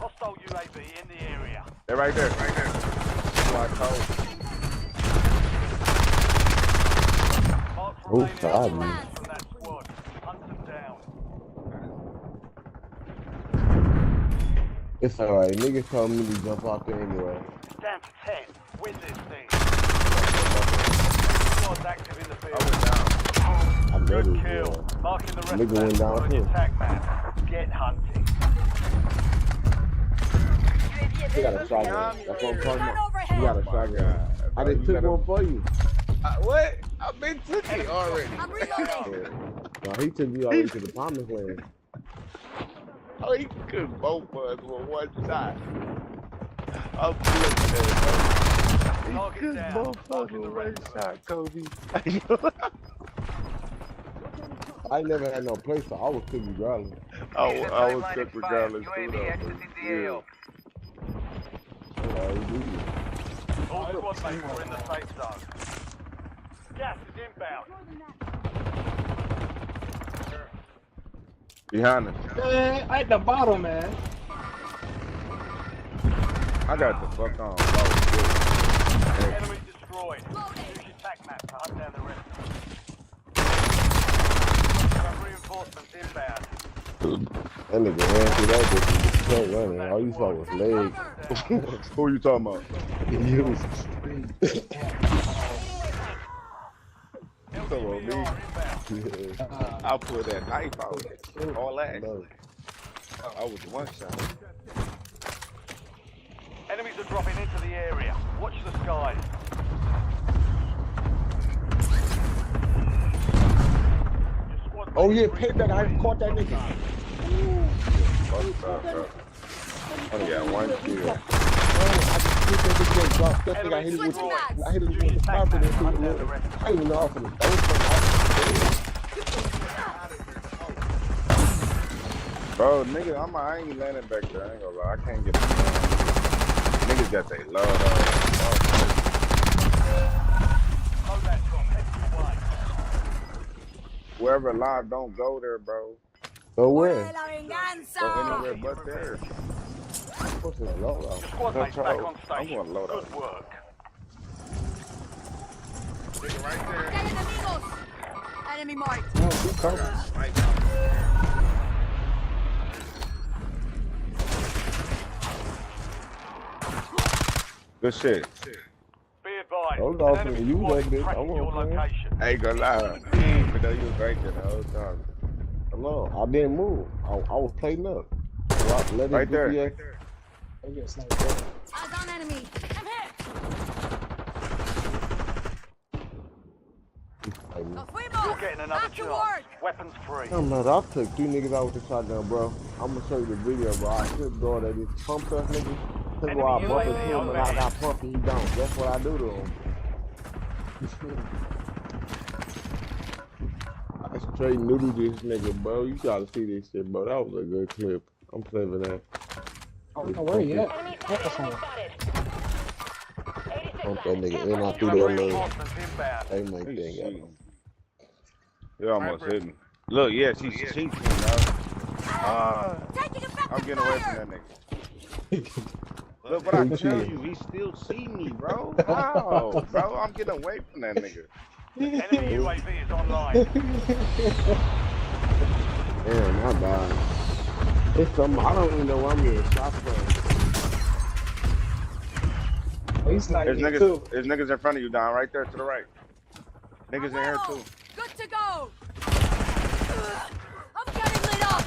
Hostile UAV in the area. They're right there. Like cold. Mark Oh, remaining sorry. enemies from that squad. Hunt them down. It's alright. Niggas told me to jump out there anyway. Down to 10. Win this thing. Squad's active in the field. I know Good this kill. boy. Marking the rest Nigga of that went down squad on your too. tag map. Get hunting. You got a shotgun. That's what I'm talking about. overhead. You got a shotgun. I just took one for you. What? I've been took it already. I'm reloading. No, he took you already to the promised land. Oh, he could both of us with one shot. I'm flipping that. He Target could down. both of us Marking the with one rest of shot, Kobe. I never had no place, so I was cooked regardless. I was cooked regardless too, though. Yeah. All squad mates are in the safe zone. Gas is inbound. Behind us. Man, at the bottom, man. I got the fuck on. Enemy destroyed. Use your tac map to hunt down the rest. Got reinforcements inbound. That nigga ran through that bitch and just kept running. All you saw was legs. Who you talking about? You. You talking about me? I pulled that knife out. All that. No. I was one shot. Enemies are dropping into the area. Watch the skies. Your squad Oh yeah, mates payback. I caught that nigga. Fuck up, bro. Only got one kill. I just hit that bitch drop. That thing I hit it with. I hit it with the sniper. I didn't even know off of it. Bro, nigga, I ain't landing back there. I ain't gonna lie. I can't get the niggas got they load up. Hold that drop. Head your way. Whoever live, don't go there, bro. But where? La venganza. Go anywhere but there. What's this low Your squad mates back on I'm station. gonna load up. Good work. Nigga right there. Hay enemigos. Enemy marked. No, keep coming. Right. Good shit. Be advised. Hold an on, enemy you squad that is bitch. tracking I'm your on, man. location. I ain't gonna lie. He ain't even know you was right there the whole time. No, I didn't move. I was plating up. Let Right there. They get sniped. I down enemy. I'm hit. Nos You're fuimos. getting another Back to chance. work. Weapons free. I'm not. I took 3 niggas out with the shotgun, bro. I'm gonna show you the video, bro. I took door that just pumped us, nigga. That's why I bump into him and I got pumped and he don't. That's what I do to him. I straight noodle this nigga, bro. You gotta see this shit, bro. That was a good clip. I'm saving that. Oh, where you at? Enemy That's enemy on. spotted. 86 Pump that nigga in. I You threw got that little. reinforcements inbound. Hey, my thing at him. You almost hit me. Look, yeah, she's cheating, you know. Taking effective I'm getting away from fire. that nigga. Look what I tell you, he still see me, bro. How? Bro, I'm getting away from that nigga. Enemy UAV is online. Damn, my bad. It's some. I don't even know where I'm getting shot from. Oh, he's sniping There's too. niggas, there's niggas in front of you, down right there to the right. Niggas in here too. Good to go. I'm getting lit up.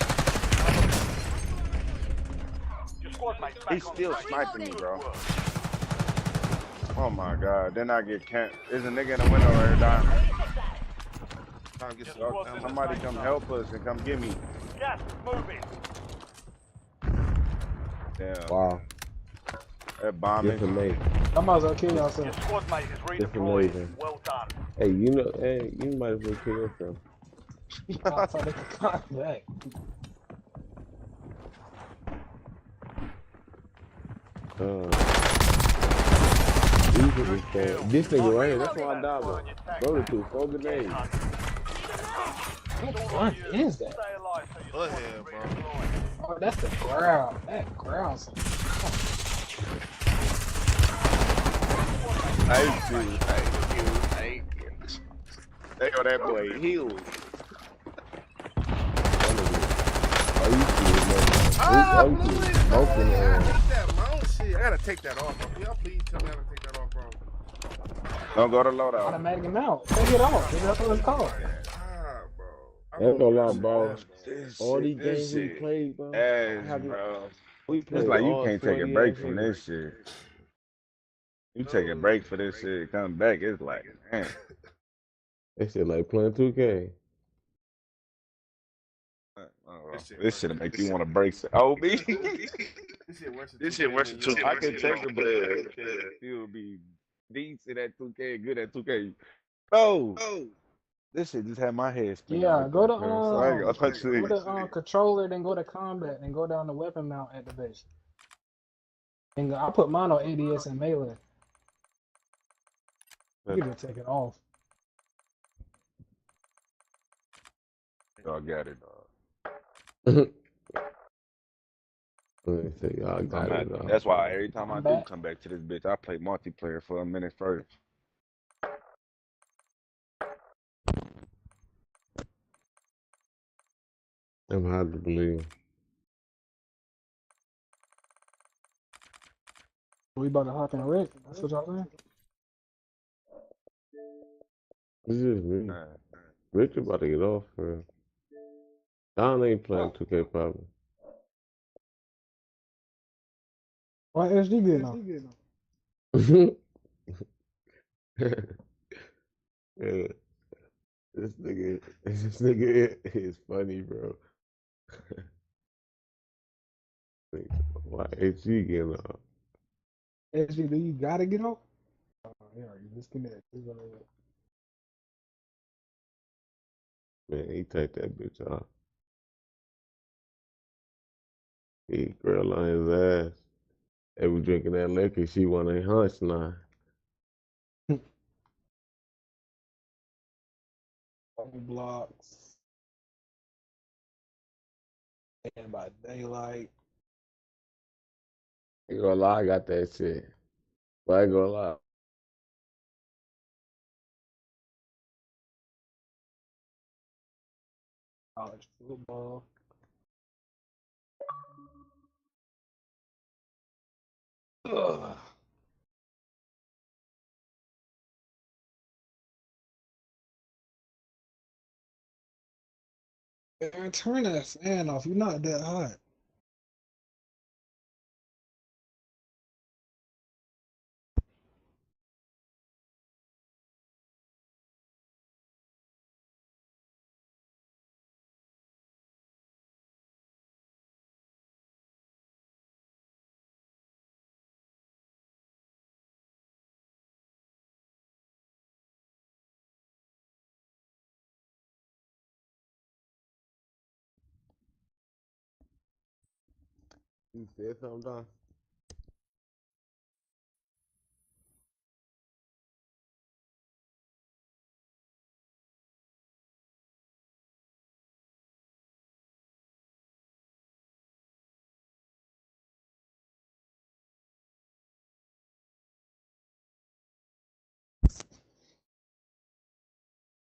Your squad mates back He's on still station. sniping me, Good bro. work. Oh my god. Then I get camped. There's a nigga in the window right here dying. Trying to get Your stuck. squad's in the Somebody safe come zone. help us and come get me. Gas is moving. Damn. Wow, That bombing. it's amazing. I might as well kill Your yourself. squad mate is It's redeploying. amazing. Well done. Hey, you might as well kill yourself. I thought they could come back. These niggas saying, this nigga right here, that's Marking why I died, bro. on your tac Bro, map. through 4 grenades. What gun is that? Stay alive so Go your squad ahead, is bro. redeployed. Oh, that's the growl. That growls. Thank you. Thank you. They go that boy healed. Oh, you see it, man. Ah, Oh, you blew see it, it. bro. Smoking I ass. hate that mount shit. I gotta take that off, bro. Can y'all please tell me how to take that off, bro? Don't go to loadout. Automatic amount. Take it off. That's what it's called. Ah, bro. I That's don't a lot, know bro. that, All these This games we shit. played, bro. Ass, bro. We It's played like you all can't take a 20 break ass from niggas. this shit. You take a break for this shit, come back, it's like, man. That shit like playing 2K. This shit make you want to break. Oh, me. This shit worse than 2K. I can take a break. Still be decent at 2K, good at 2K. No. This shit just had my head spinning. Yeah, like go that, to cuz. So I ain't gonna touch go this. to controller, then go to combat, then go down to weapon mount activation. And I put mine on ADS and melee. You can just take it off. Y'all got it, dog. Let me see, y'all got it. That's why every time I I'm do back. come back to this bitch, I play multiplayer for a minute first. I'm hard to believe. We about to hop in Rick. That's what y'all saying? It's just me. Richard about to get off for real. Don ain't playing 2K probably. Why SG getting off? Yeah, this nigga is funny, bro. Why HG getting off? SG, do you gotta get off? Oh, yeah, you disconnect. Man, he take that bitch off. He grill on his ass. They was drinking that liquor. She wanna hunch now. Blocks. And by daylight. Ain't gonna lie, I got that shit. But I ain't gonna lie. College football. Ugh. Man, turn that fan off. You're not that hot. You said something, Don?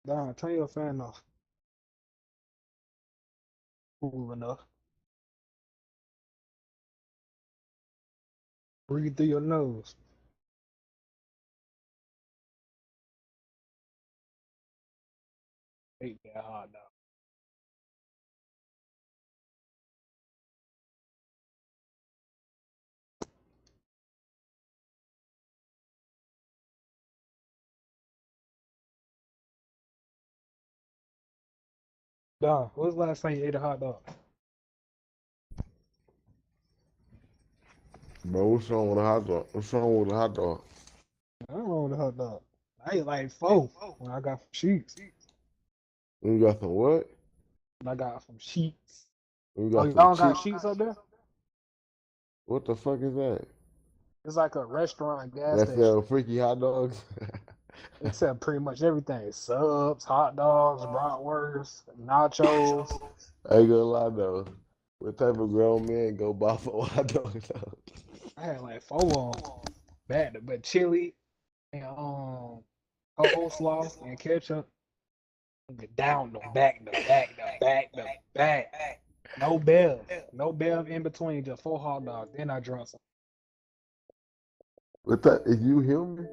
Don, turn your fan off. Cool enough. Breathe through your nose. Ain't that hot now. Dog, when was the last time you ate a hot dog? Bro, what's wrong with a hot dog? What's wrong with a hot dog? I don't know the hot dog. I ate like 4 when I got from Sheets. You got some what? When I got from Sheets. You Oh, got y'all some got cheap. Sheets up there? What the fuck is that? It's like a restaurant, gas That station. sell freaky hot dogs? They sell pretty much everything. Subs, hot dogs, bratwurst, nachos. I ain't gonna lie though. What type of grown man go buy for hot dogs though? I had like 4 of them. Bad, but chili and coleslaw and ketchup. Down the back, the back, the back, the back. No bev. No bev in between, just 4 hot dogs. Then I drunk some. What that? Is you human?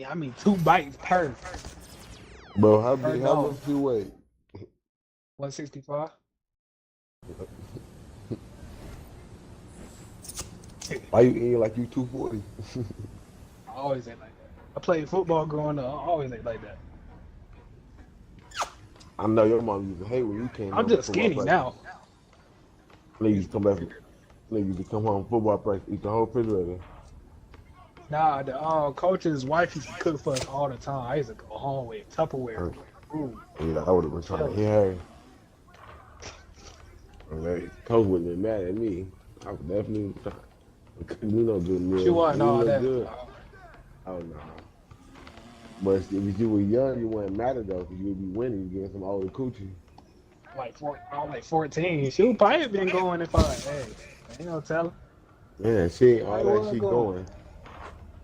I mean 2 bites per. Bro, how Per big? How dog. much you weigh? 165. Why you eating like you 240? I always ate like that. I played football growing up. I always ate like that. I know your mom used to hate when you came I'm home just from football skinny practice. now. Niggas come back. Niggas to come home from football practice, eat the whole refrigerator. Nah, the coach's wife used to cook for us all the time. I used to go home with Tupperware. Ooh. Yeah, I would have been trying to hit her. And that coach would have been mad at me. I would definitely try. You know, good meal. She wasn't all that. Good. Oh no. But if you were young, you wouldn't matter though, because you'd be winning. You getting some older coochie. I was like 14. She would probably have been going if hey, ain't no telling. Yeah, she ain't I all was that. She going.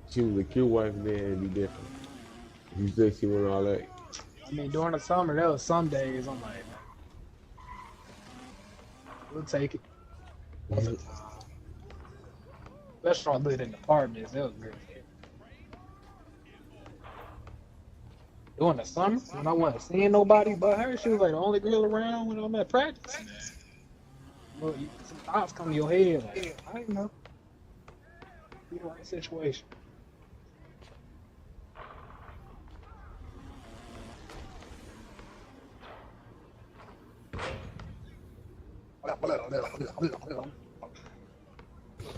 She was a cute wife, then it'd be different. If you said she went all that. I mean, during the summer, there was some days I'm like, we'll take it. Most of the time. Especially when I lived in apartments, that was great. During the summer, when I wasn't seeing nobody but her, she was like the only girl around when I'm at practice. Well, some thoughts come to your head, like, I don't know. Be the right situation.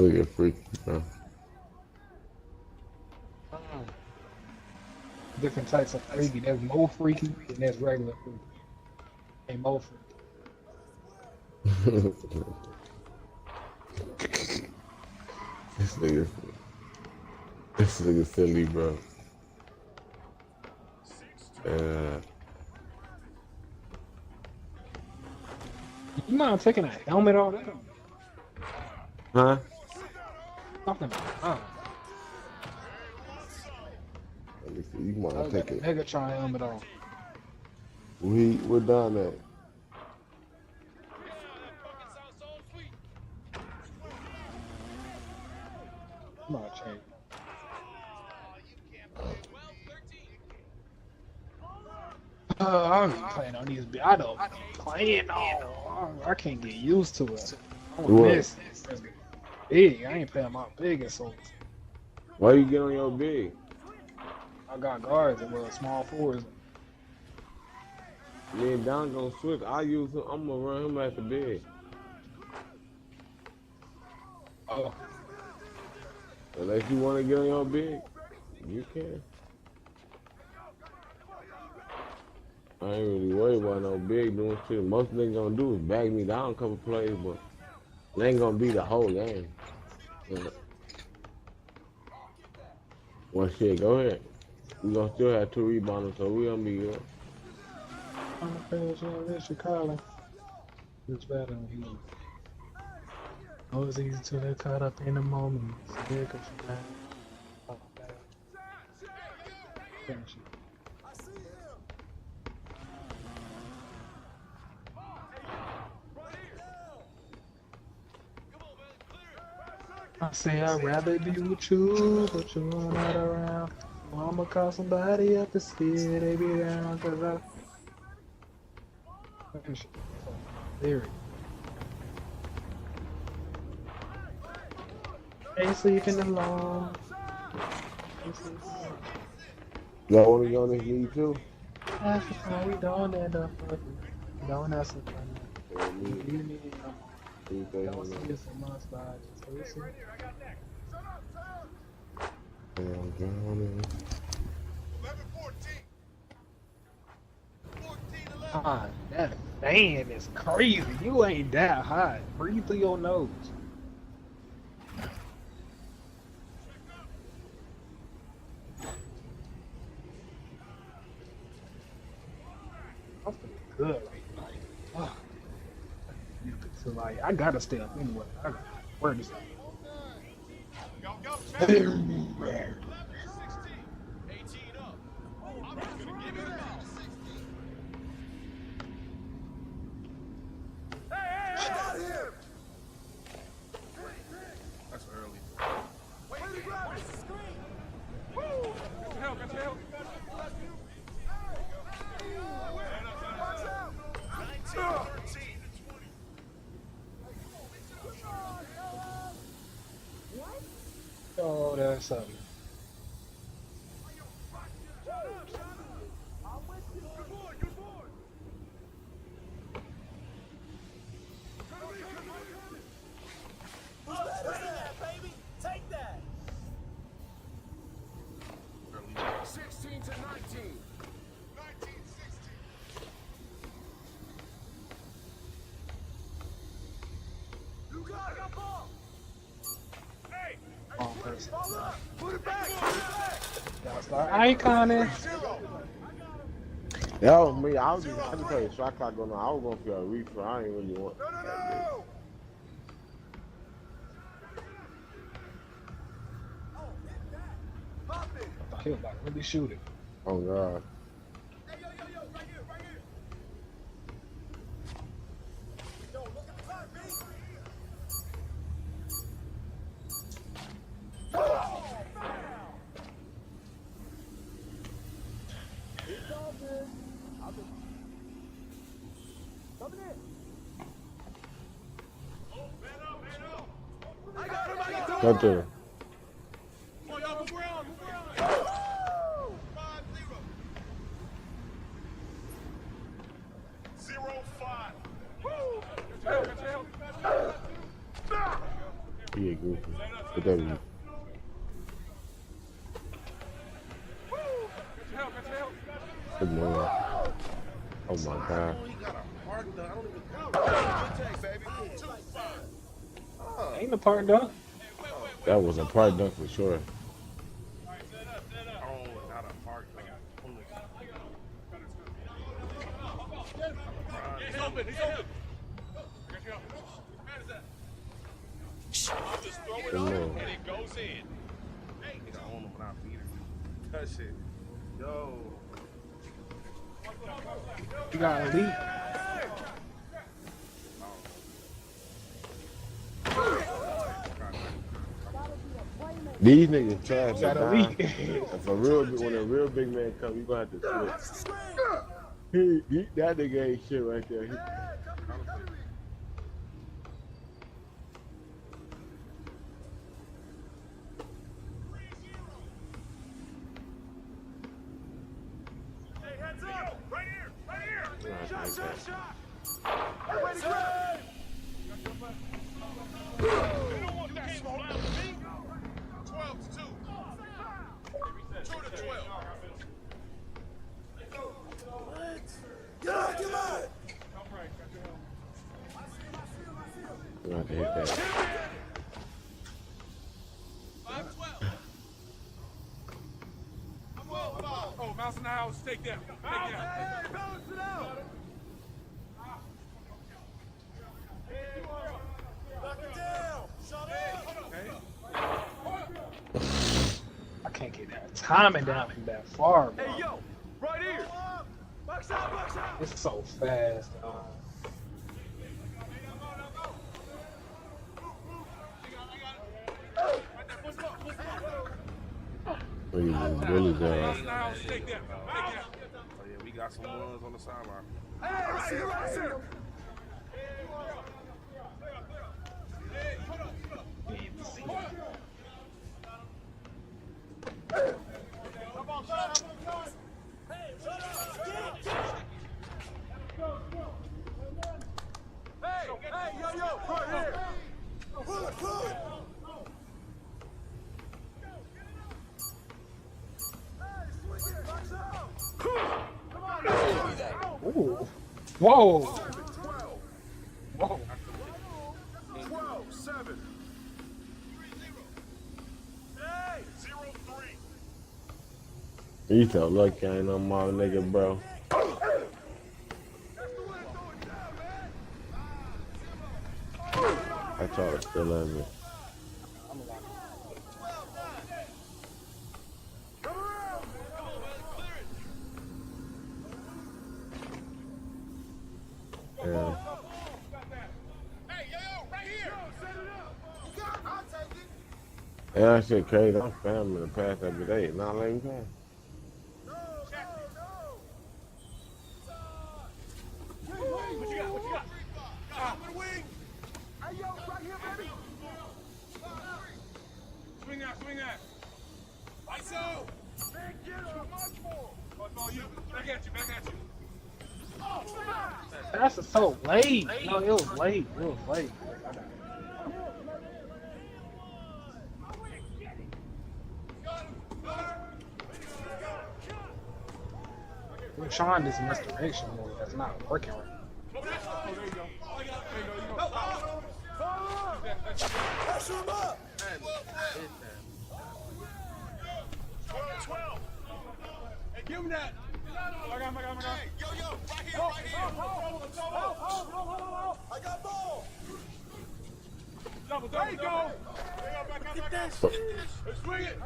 Oh, you're freaky, bro. Different types of freaky. There's more freaky and there's regular freaky. And more freaky. This nigga silly, bro. You mind taking a helmet off? Huh? Something. Let me see. You might I got take a it. Megatron helmet on. We're done at. I'm not changing. I don't be playing on these. I don't be playing on. I can't get used to it. I want What? this. Big. I ain't playing my biggest souls. Why you get on your big? I got guards and small fours. Me and Don gonna switch. I'm gonna run him at the big. Oh. Unless you wanna get on your big, you can. I ain't really worried about no big doing shit. Most they gonna do is bag me down a couple plays, but it ain't gonna be the whole game. Yeah. Well, shit, go ahead. We gonna still have 2 rebounders, so we gonna be good. I'm gonna finish this Chicago. It's better than he. Oh, it's easy to get caught up in the moment. I say I'd rather be with you, but you're not around. Well, I'ma call somebody up to see it, they be down, cause I... Lyric. Ain't sleeping alone. Y'all wanna go on this league too? That's the fun. We doing that though. Doing that some fun. Yeah, me. You need Everything don't on see us in months by just listen. I'm drowning. 11-14. God, that fan is crazy. You ain't that hot. Breathe through your nose. I'm feeling good. Like, so like, I gotta stay up anyway. I gotta work this out. Go, go, 11-16. 18 up. I'm just gonna give it about 16. Hey! Out of here! That's early. Wait, where's the screen? Woo! Got your help, got your help. Watch out! 19-13. Oh, that's something. Baby, take that. 16 to 19. 19-16. You got ball. Hey, Wrong person. put it back. Y'all start iconing. Yo, me, I was just had to play a shot clock going on. I was going for a refill. I ain't really want that. No. Pop it. I thought he was about to really shoot it. Oh, God. Hey, yo, right here, right here. Yo, look at the clock, B. It's all good. Coming in. Man up. I got him. Come to him. Come on, y'all, move around. 5-0. 0-5. Woo! He a goofy. But that was good morning. Oh, my God. Ain't the part done. That was a part dunk for sure. He's open. I'll just throw it up and it goes in. Hey, I don't know when I beat her. Touch it. Yo. You got a lead. These niggas trash. Got a sometimes. lead. When a real big man come, you gonna have to switch. That nigga ain't shit right there. Hey, heads up! Right here! Shot! Ready, grab! You don't want that smoke. 12 to 2. 2 to 12. Get out! You gonna have to hit that. 5-12. Oh, mouse in the house. Take that. Hey, balance it out. Knock it down. Shut up. I can't get that timing down from that far, bro. Hey, yo. Right here. Box out. It's so fast. Really down. Oh, yeah, we got some ones on the sideline. Hey, right here. Come on, shut up. Hey, shut up. Ooh. Whoa. 12. Whoa. 12, 7. Hey, 0-3. You so lucky I ain't no more nigga, bro. I try to still love me. Yeah. Yeah, that shit crazy. I'm spamming the pass every day. Not letting me pass. What you got? What you got? Swing out, swing out. ISO! Back at you, back at you. That's so late. No, it was late. It was late. I'm trying this misdirection move. That's not working right. Oh, there you go. Oh, there you go. Pressure him up. 12. Hey, give me that. I got him. Hey, yo, right here, right here. I got ball. Double, there you go. Get that Swing it.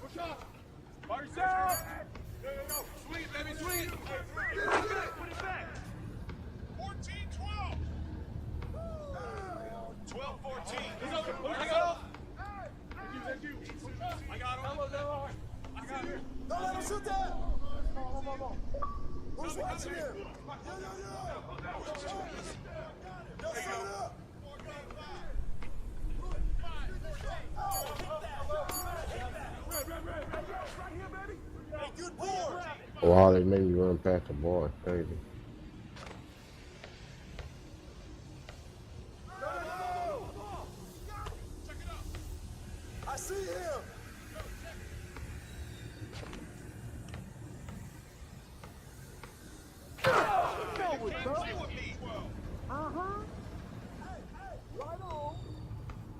Push up. By yourself. There you go. Swing it, baby, swing it. Put it back. 14-12. 12-14. He's open. I got him. Thank you. I got him. I got him. Don't let him shoot that. Who's watching him? Yo, set it up. Hey, good board. Wow, they made me run past the ball. It's crazy. I see him. Uh-huh.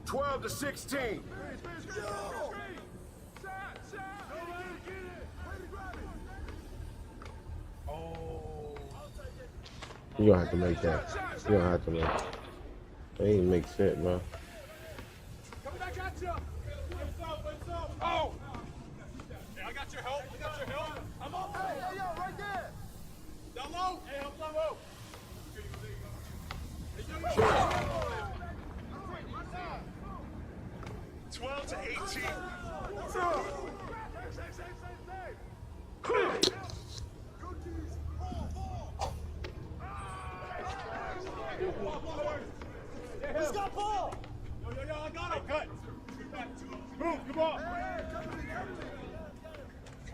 12-16. You don't have to make that. You don't have to make it. They ain't make shit, bro. Coming back at you. Oh. Hey, I got your help. I'm up. Hey, yo, right there. Down low. Hey, help down low. 12-18. Who's got ball? Yo, I got it. Cut. Move, come on.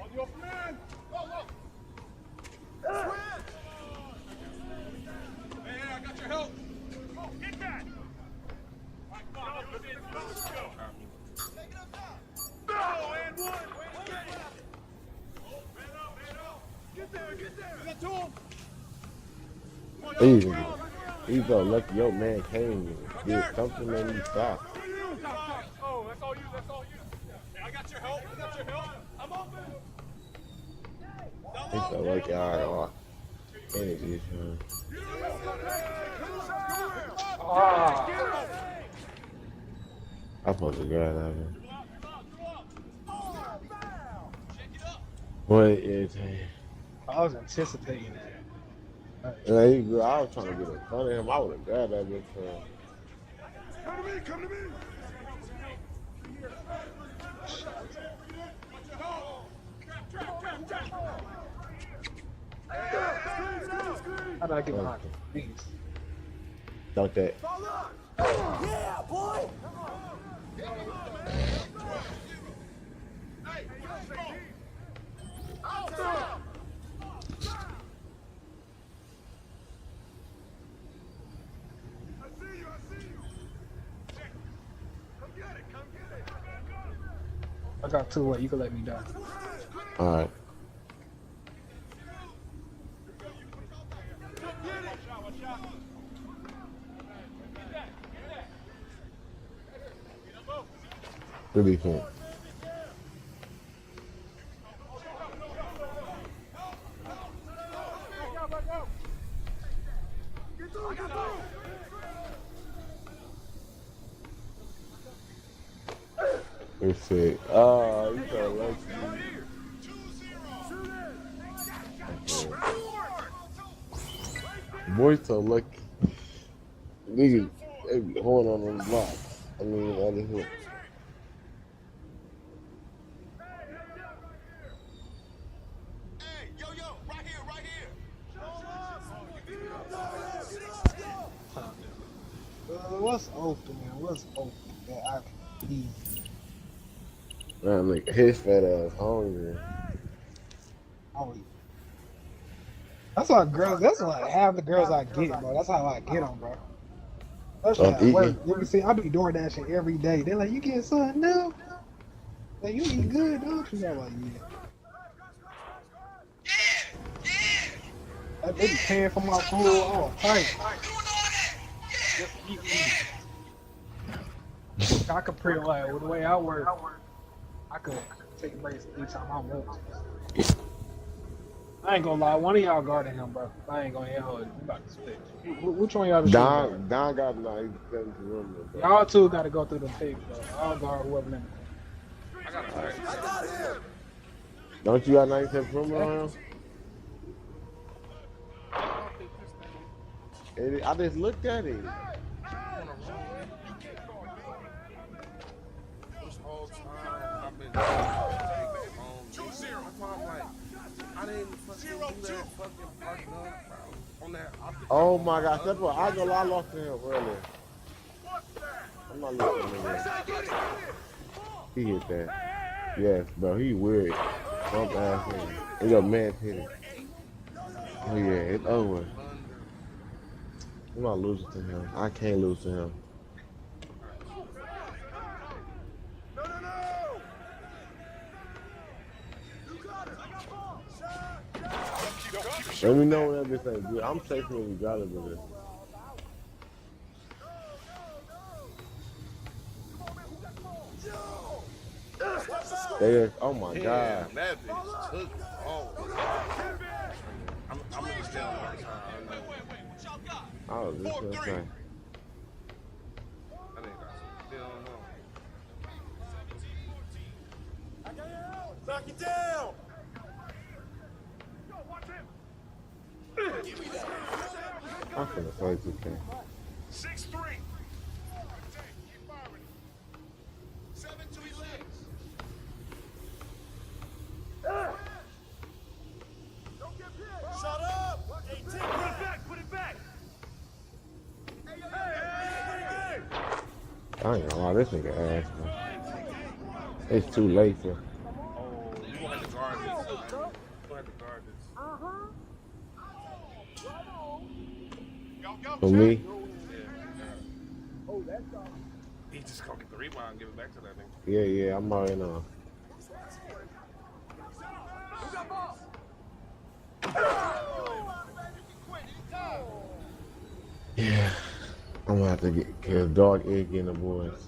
On the open man. Hey, I got your help. Hit that. All right, come on. Let's go. Oh, and one. Get there. Get that to him. Easy. He's so lucky your man came and did something made me stop. Oh, that's all you. Hey, I got your help. I'm open. He's so lucky I energy, man. I'm supposed to grab that, man. What is it? I was anticipating that. Yeah, he good. I was trying to get in front of him. I would have grabbed that bitch for him. Come to me. How did I get behind him? Please. Dunk that. Yeah, boy. I got two way. You can let me down. All right. Good defense. It's sick. Oh, you so lucky. Boy, so lucky. Niggas, they be horn on them blocks. I mean, other hooks. What's open, man? What's open that I can eat? Man, like his fat ass hungry. I'll eat. That's why girls. That's why half the girls I get, bro. That's how I get them, bro. That's how I work. You can see, I be doing that shit every day. They're like, "You get something new? Like, you eat good, don't you?" I'm like, "Yeah." They be paying for my food all tight. Just eat me. I could pretty like with the way I work. I could take breaks anytime I want. I ain't gonna lie, one of y'all guarding him, bro. I ain't gonna hold it. We about to switch. Which one y'all? Don got 97 room. Y'all two gotta go through the tape, bro. I'll guard whoever in I got him. Don't you got 97 room on him? I just looked at it. This whole time I've been I didn't fucking do that fucking parking on that. Oh my God, I go lie, I lost to him earlier. I'm not looking at him. He hit that. Yes, bro, he weird. Bump ass him. He got man hit it. Oh yeah, it's over. I'm not losing to him. I can't lose to him. Let me know when everything's good. I'm taking it regardless of this. Oh my God. That bitch took it. I'm gonna just tell him. Oh, this is okay. I think I still don't know. Knock it down! I'm finna play 2K. 6-3. Keep firing. 7 to 11. Don't get hit. Shut up. 18. Put it back. Put it back. Hey. I ain't gonna lie, this nigga ass, man. It's too late for. Oh, you gonna have to guard this. You gonna have to guard this. For me? Yeah. He just gonna get the rebound and give it back to that nigga. Yeah, I'm already know. Yeah, I'm gonna have to get a dog egg in the boys.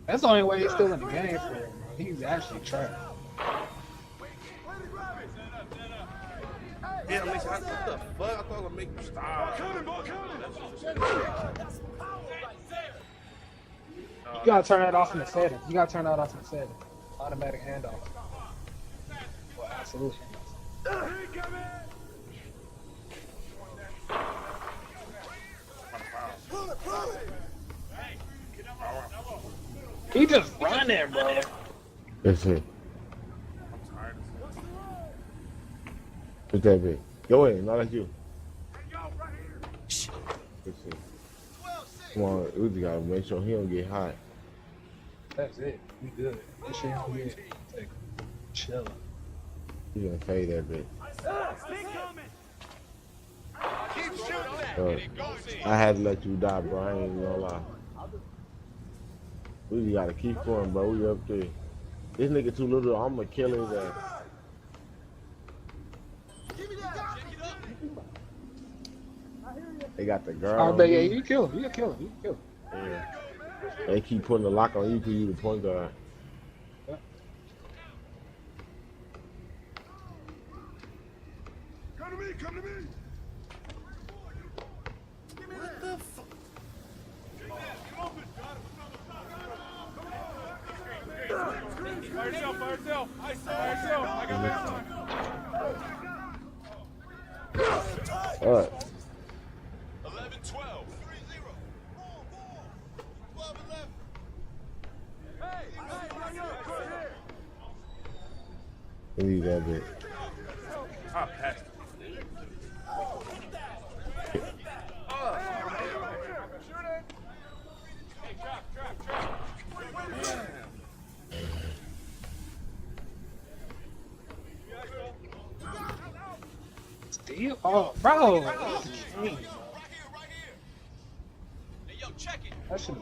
That's the only way he's still in the game for him. He's actually trying. Yeah, what the fuck? I thought I'd make you stop. You gotta turn that off in the settings. Automatic handoff. Well, absolutely. He just running, bro. That's it. I'm tired of this. What's that big? Go ahead, no, that's you. That's it. Come on, Uzi gotta make sure he don't get hot. That's it. We good. This shit don't get chillin'. He gonna fade that bitch. I had to let you die, bro. I ain't even gonna lie. We gotta keep going, bro. We up there. This nigga too little. I'm gonna kill his ass. They got the girl. Oh, but yeah, you kill him. You kill him. Yeah. They keep putting the lock on you because you the point guard. Come to me, come to me. What the fuck? Fire yourself, fire yourself. Fire yourself. I got that. All right. 11-12. 3-0. Leave that bit. I passed it. Steal? Oh, bro. That should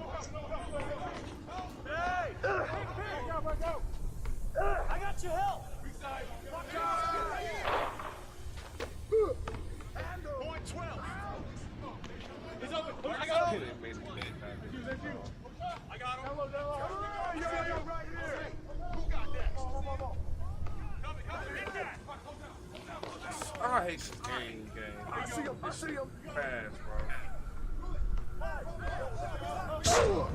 I got your help. Point 12. He's open. I got him. I got him. Right here. Who got that? Hit that. I hate this game. I see him. Fast, bro.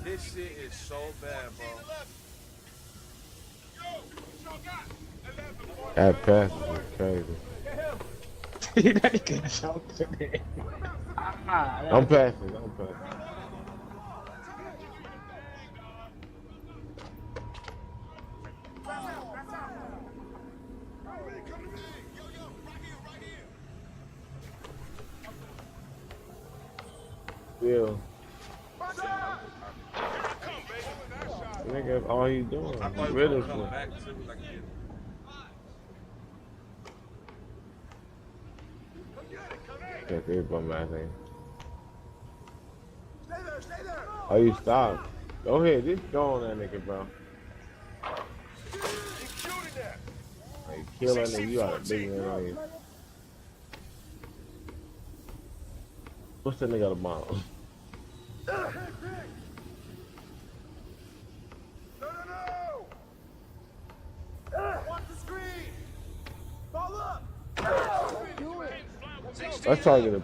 This shit is so bad, bro. That pass is crazy. that nigga choked to me. I'm passing. Yeah. Nigga, that's all he doing. I thought he Rid was of gonna come him. back too, like he did. That's it, bum ass thing. Oh, you stop. Go ahead, just go on that nigga, bro. Hey, kill that nigga, you got a big man on you. What's that nigga at the bottom? Let's try to get a.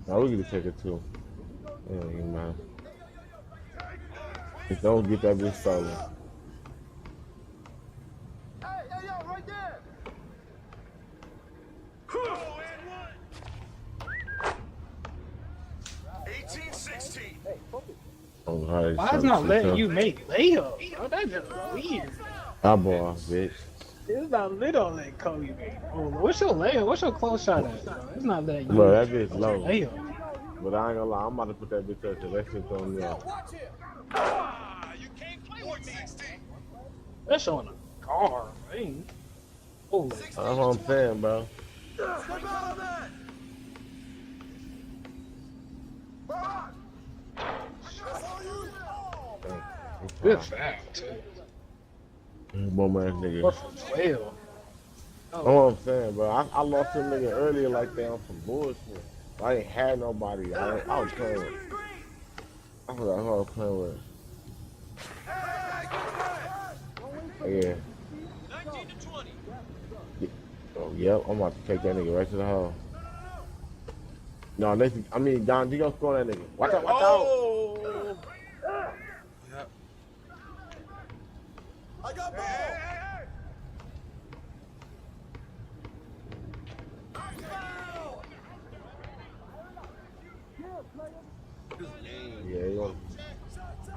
No, we can take it too. It don't even matter. Just don't get that bitch stolen. Hey, yo, right there. Why is not letting you make layups? Oh, that's just weird. Eyeball, bitch. It's not lit on that Kobe, man. Oh, what's your layup? What's your close shot at? Bro? It's not letting you. Bro, that bitch low. Layup. But I ain't gonna lie, I'm about to put that bitch up there. That shit's on me off. You can't play with me. That's showing a car, man. Holy. That's what I'm saying, bro. Good foul, too. Bum ass nigga. What for 12? That's what I'm saying, bro. I lost him nigga earlier like that on some bullshit. I ain't had nobody. I was playing with. I forgot who I was playing with. Yeah. 19-20. Oh, yep. I'm about to take that nigga right to the hole. No, I mean, Don, you gonna score that nigga. Watch out, watch out. Yep. I got ball. Yeah, you gonna.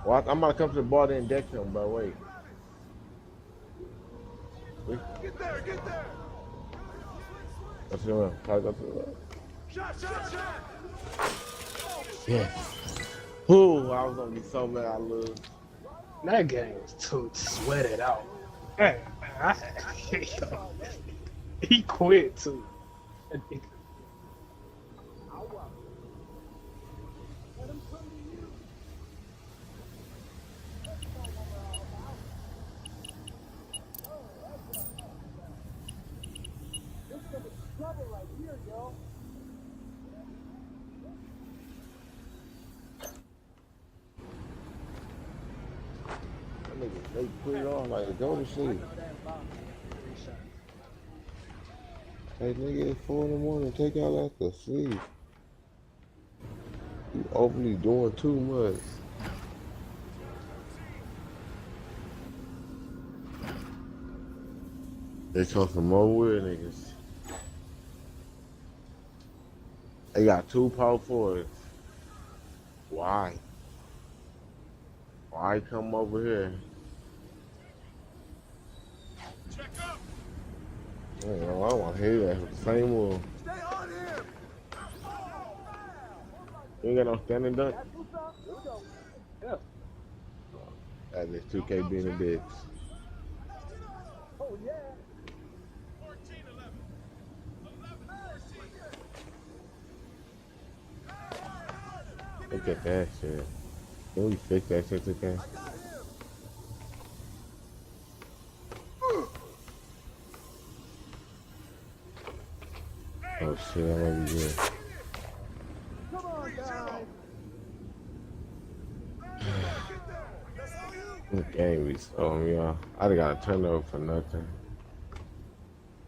Well, I'm about to come to the ball and deck him, bro. Wait. Get there. Let's go. Try to go to the left. Shot. Yes. Ooh, I was gonna be so mad I lose. That game was too sweated out. Hey, man, he quit too. niggas, they put it on like go to sleep. Hey nigga, it's 4 in the morning, take y'all out to sleep. You overly doing too much. They come from more weird niggas. They got 2 power forwards. Why? Why come over here? Check up. I don't want to hear that. Same move. Stay on him. You ain't got no standing dunk? Yeah. That is 2K being a bitch. Oh yeah. 14-11. Look at that shit. Can we fix that shit again? Oh shit, I might be good. Come on, guys. This game be so y'all. I done got a turnover for nothing.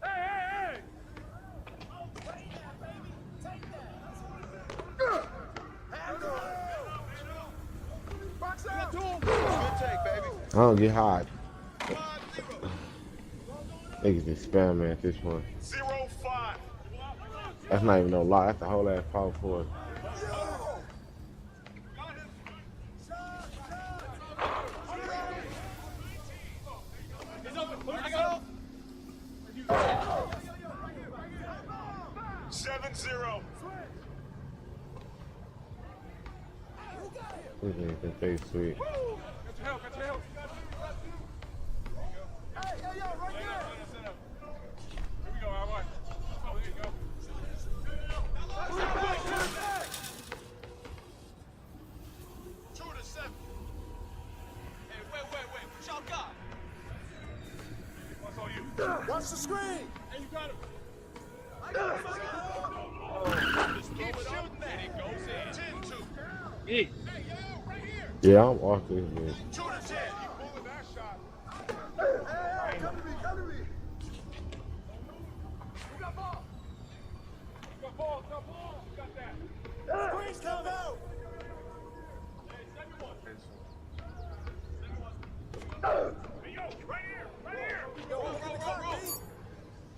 Hey! Box out. Good take, baby. I don't get hot. Niggas is spamming at this point. 0-5. That's not even no lie. That's a whole ass power forward. He's open. I go. 7-0. This nigga can stay sweet. Got your help. Hey, yo, right there. Here we go, all right. Oh, there you go. Two to 7. Hey, wait. What y'all got? What's on you? Watch the screen. Hey, you got him. I got him. Just keep shooting that. It goes in. 10-2. Hey. Hey, yo, right here. Yeah, I'm off this bitch. 2 to 10. You pulling that shot. Hey, come to me. You got ball. You got that. Screen's coming out. Hey, second one. Hey, yo, right here. Yo, go.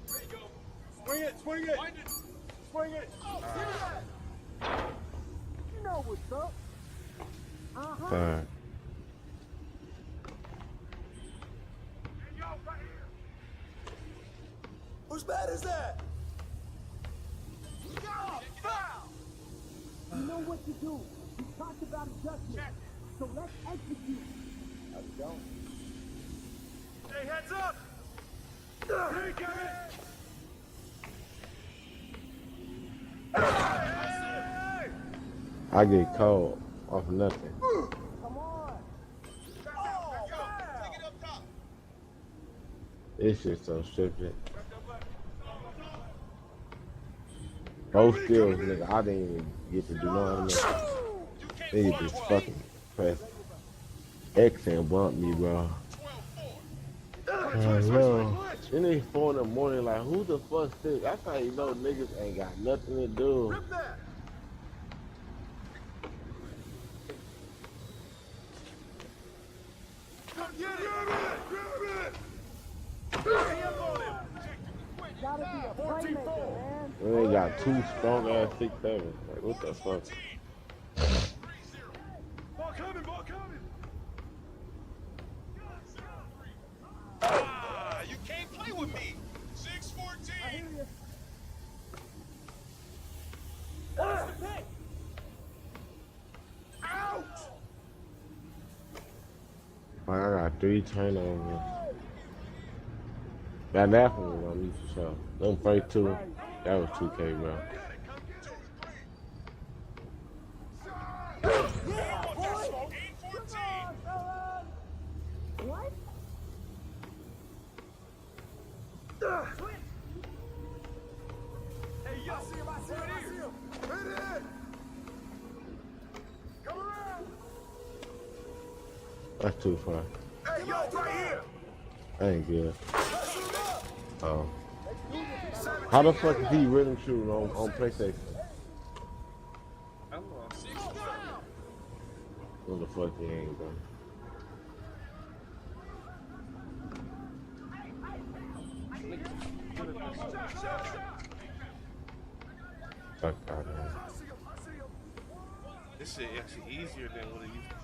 There you go. Swing it. Find it. Swing it. Oh, you know what's up. Fine. Hey, yo, right here. Whose bat is that? Foul! You know what to do. We talked about adjustment. So let's execute. Hey, heads up! Hey, Kevin! Hey! I get cold off of nothing. Come on. Take it up top. This shit so stupid. Both skills, nigga. I didn't even get to do nothing. Nigga just fucking press X and bump me, bro. No. Then they 4 in the morning, like, who the fuck sick? That's how you know niggas ain't got nothing to do. Rip that! Come get it! Grab it! Gotta be a playmaker, man. And they got 2 strong ass 6'7". Like, what the fuck? Ball coming! You can't play with me! 6-14! What's the pick? Out! Like, I got 3 turnovers. That one was on me for sure. Them first 2, that was 2K, bro. What? Hey, yo, I see him. Hit it! Come around! That's too far. Hey, I ain't good. Oh. How the fuck is he rhythm shooting on PlayStation? What the fuck he ain't, bro? Fuck out of here. This shit actually easier than what it used to be.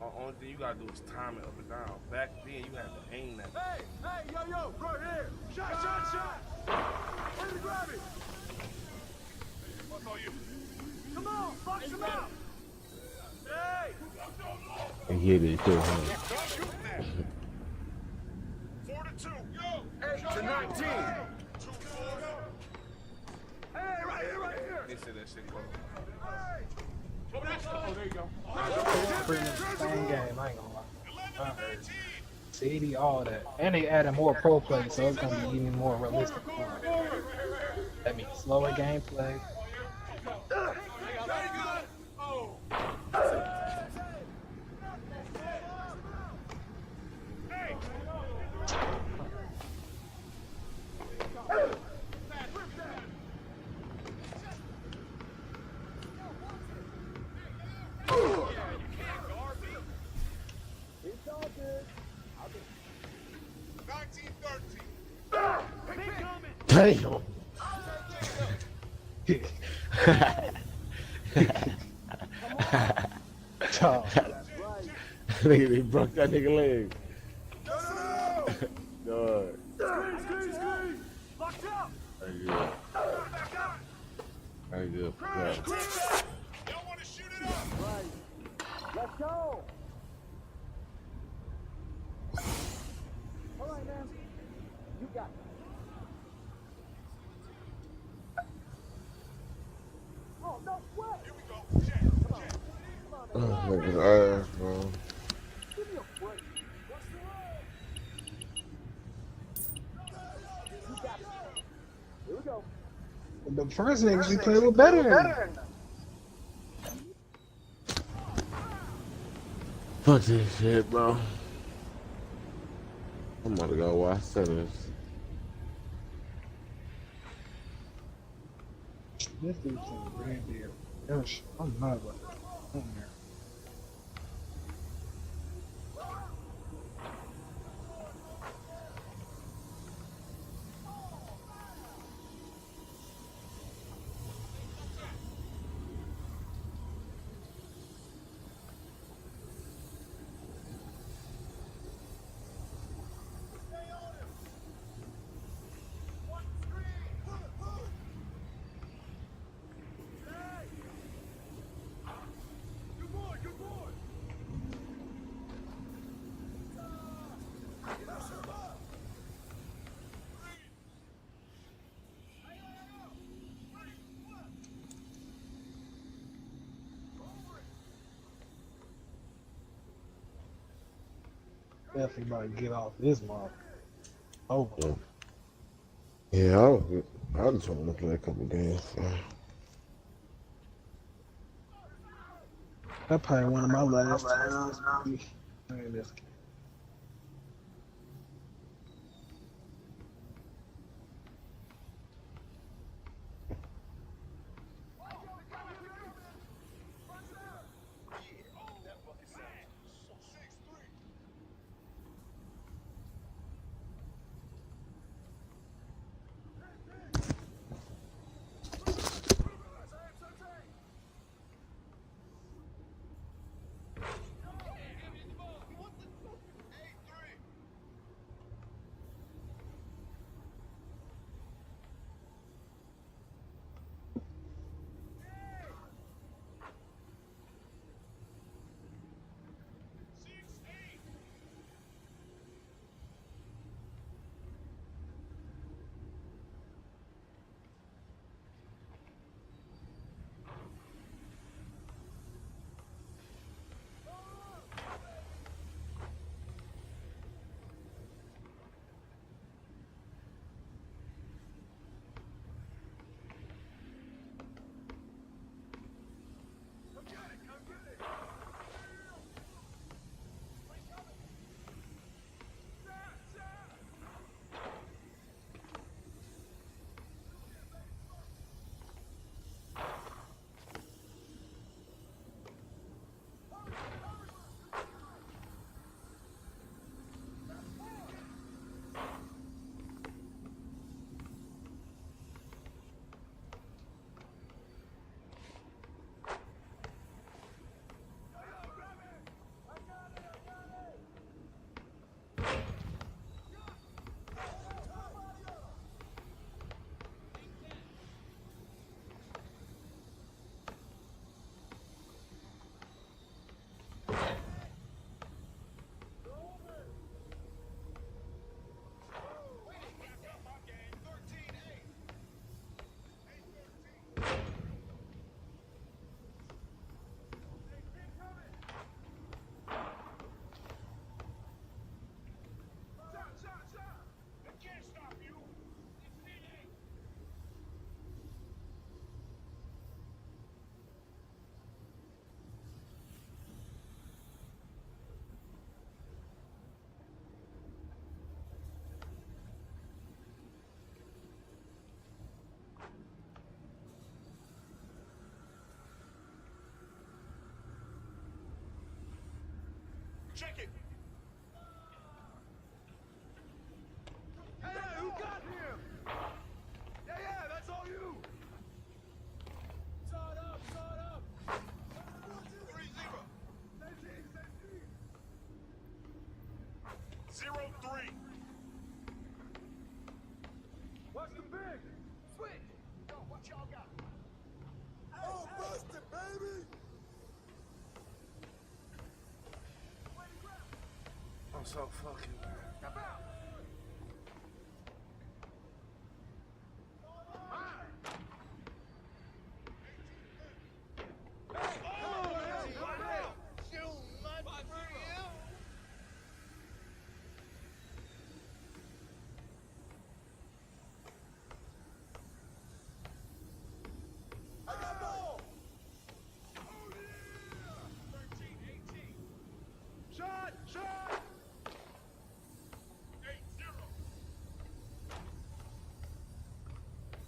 The only thing you gotta do is time it up and down. Back then, you had to aim that. Hey, yo, right here. Shot. Where to grab it? What's all you? Come on, box him out. Hey. And he hit it too, huh? 4 to 2. 8 to 19. Hey, right here. They said that shit go. Oh, there you go. Pretty much the same game, I ain't gonna lie. CD, all that. And they added more pro play, so it's gonna be even more realistic. That means slower gameplay. Damn. They broke that nigga leg. Dog. Squeeze. Locked up. Very good. Very good. Y'all want to shoot it up? Right. Let's go. All right, man. You got it. Oh, no sweat. Here we go. Check. Oh, nigga's ass, bro. Give me a break. What's the You got it. Here we go. The first niggas we played were better than them. Fuck this shit, bro. I'm about to go watch tennis. This dude's some brand deal. Gosh, I'm not about that. I'm there. Definitely about to get off this mark. Over. Yeah, I just want to play a couple games. That's probably one of my last times playing this game. Check it. Hey, who got him? Yeah, that's all you. Shut up, shut up. 3-0. 0-3. What's the big? Switch. Yo, what y'all got? Oh, busted, baby. I'm so fucking mad. Step out. I got ball! Oh yeah! 13, 18. Shot! 8-0.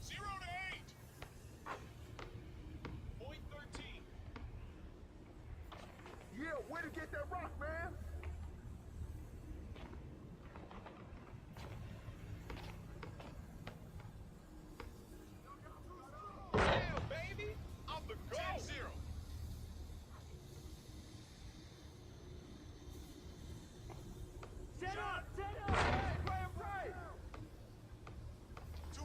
0-8. Point 13. Yeah, way to get that rock, man! Damn, baby! I'm the goal! 10-0. Set up! Hey, play! 2-10.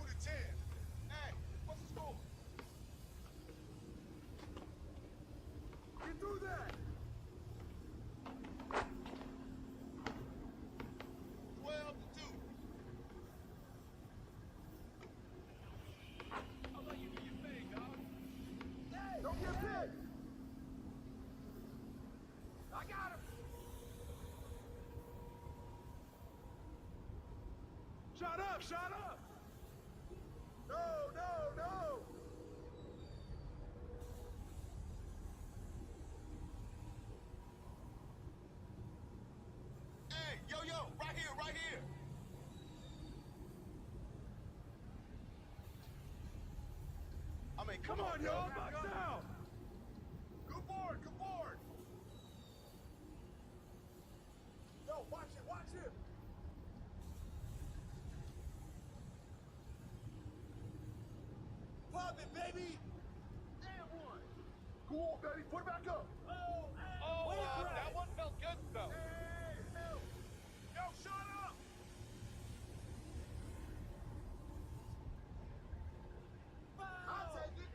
Hey, what's the score? You do that! 12-2. I'll let you do your thing, dog. Hey, don't get hit! I got him! Shut up! Shut up! No! Hey, yo, right here! I mean, come on, y'all, box down! Good board! Yo, watch it! Pop it, baby! And one! Go on, baby, put it back up! That one felt good, though. Hey, help! Yo, shut up! I'll take it!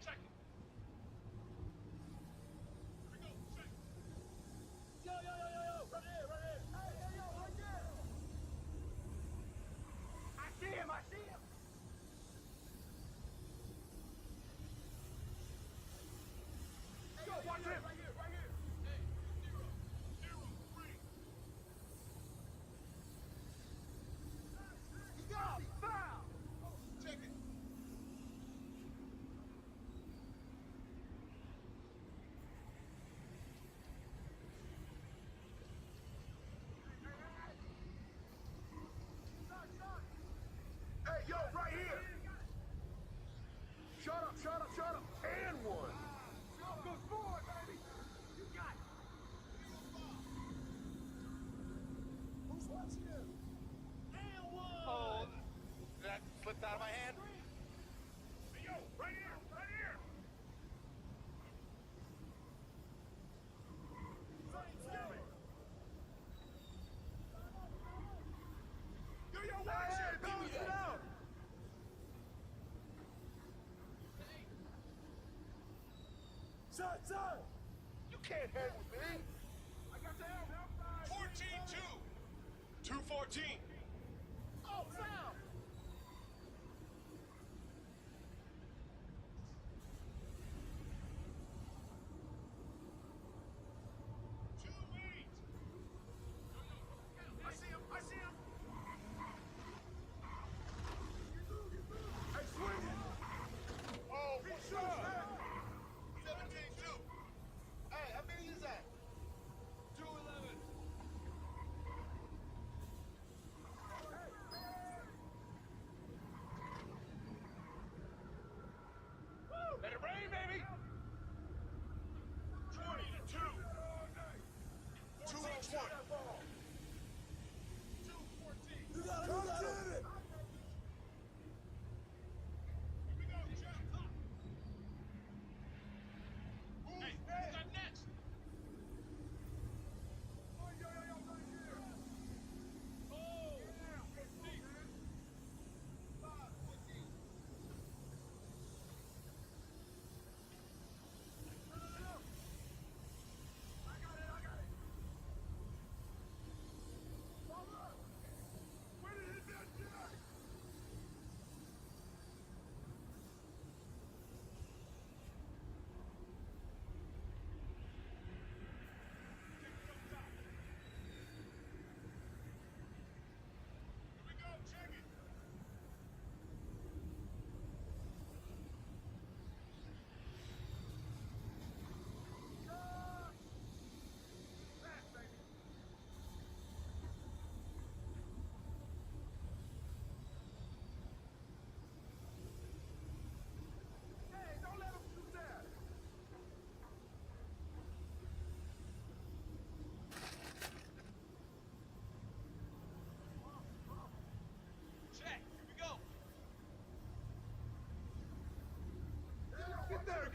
Check it! Here we go, check it! Yo! Right here! Hey, yo, right there! I see him! Yo, watch him! Right here! Hey, 0-3. He got me! Foul! Check it! Hey, yo, right here! Shut up! And one! Good boy, baby! You got it! Who's watching him? And one! Oh, that slipped out of my hand. Hey, yo, right here! Yo, watch it! Bounce it out! Son! You can't hang with me! I got the help! 14-2! 2-14! Oh, foul! I see him! Hey, swing it! Oh, what's up? 17-2. Hey, how many is that? 2-11.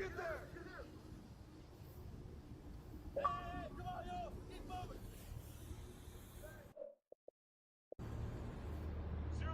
get there! Hey, come on, yo! Keep moving! 0-2.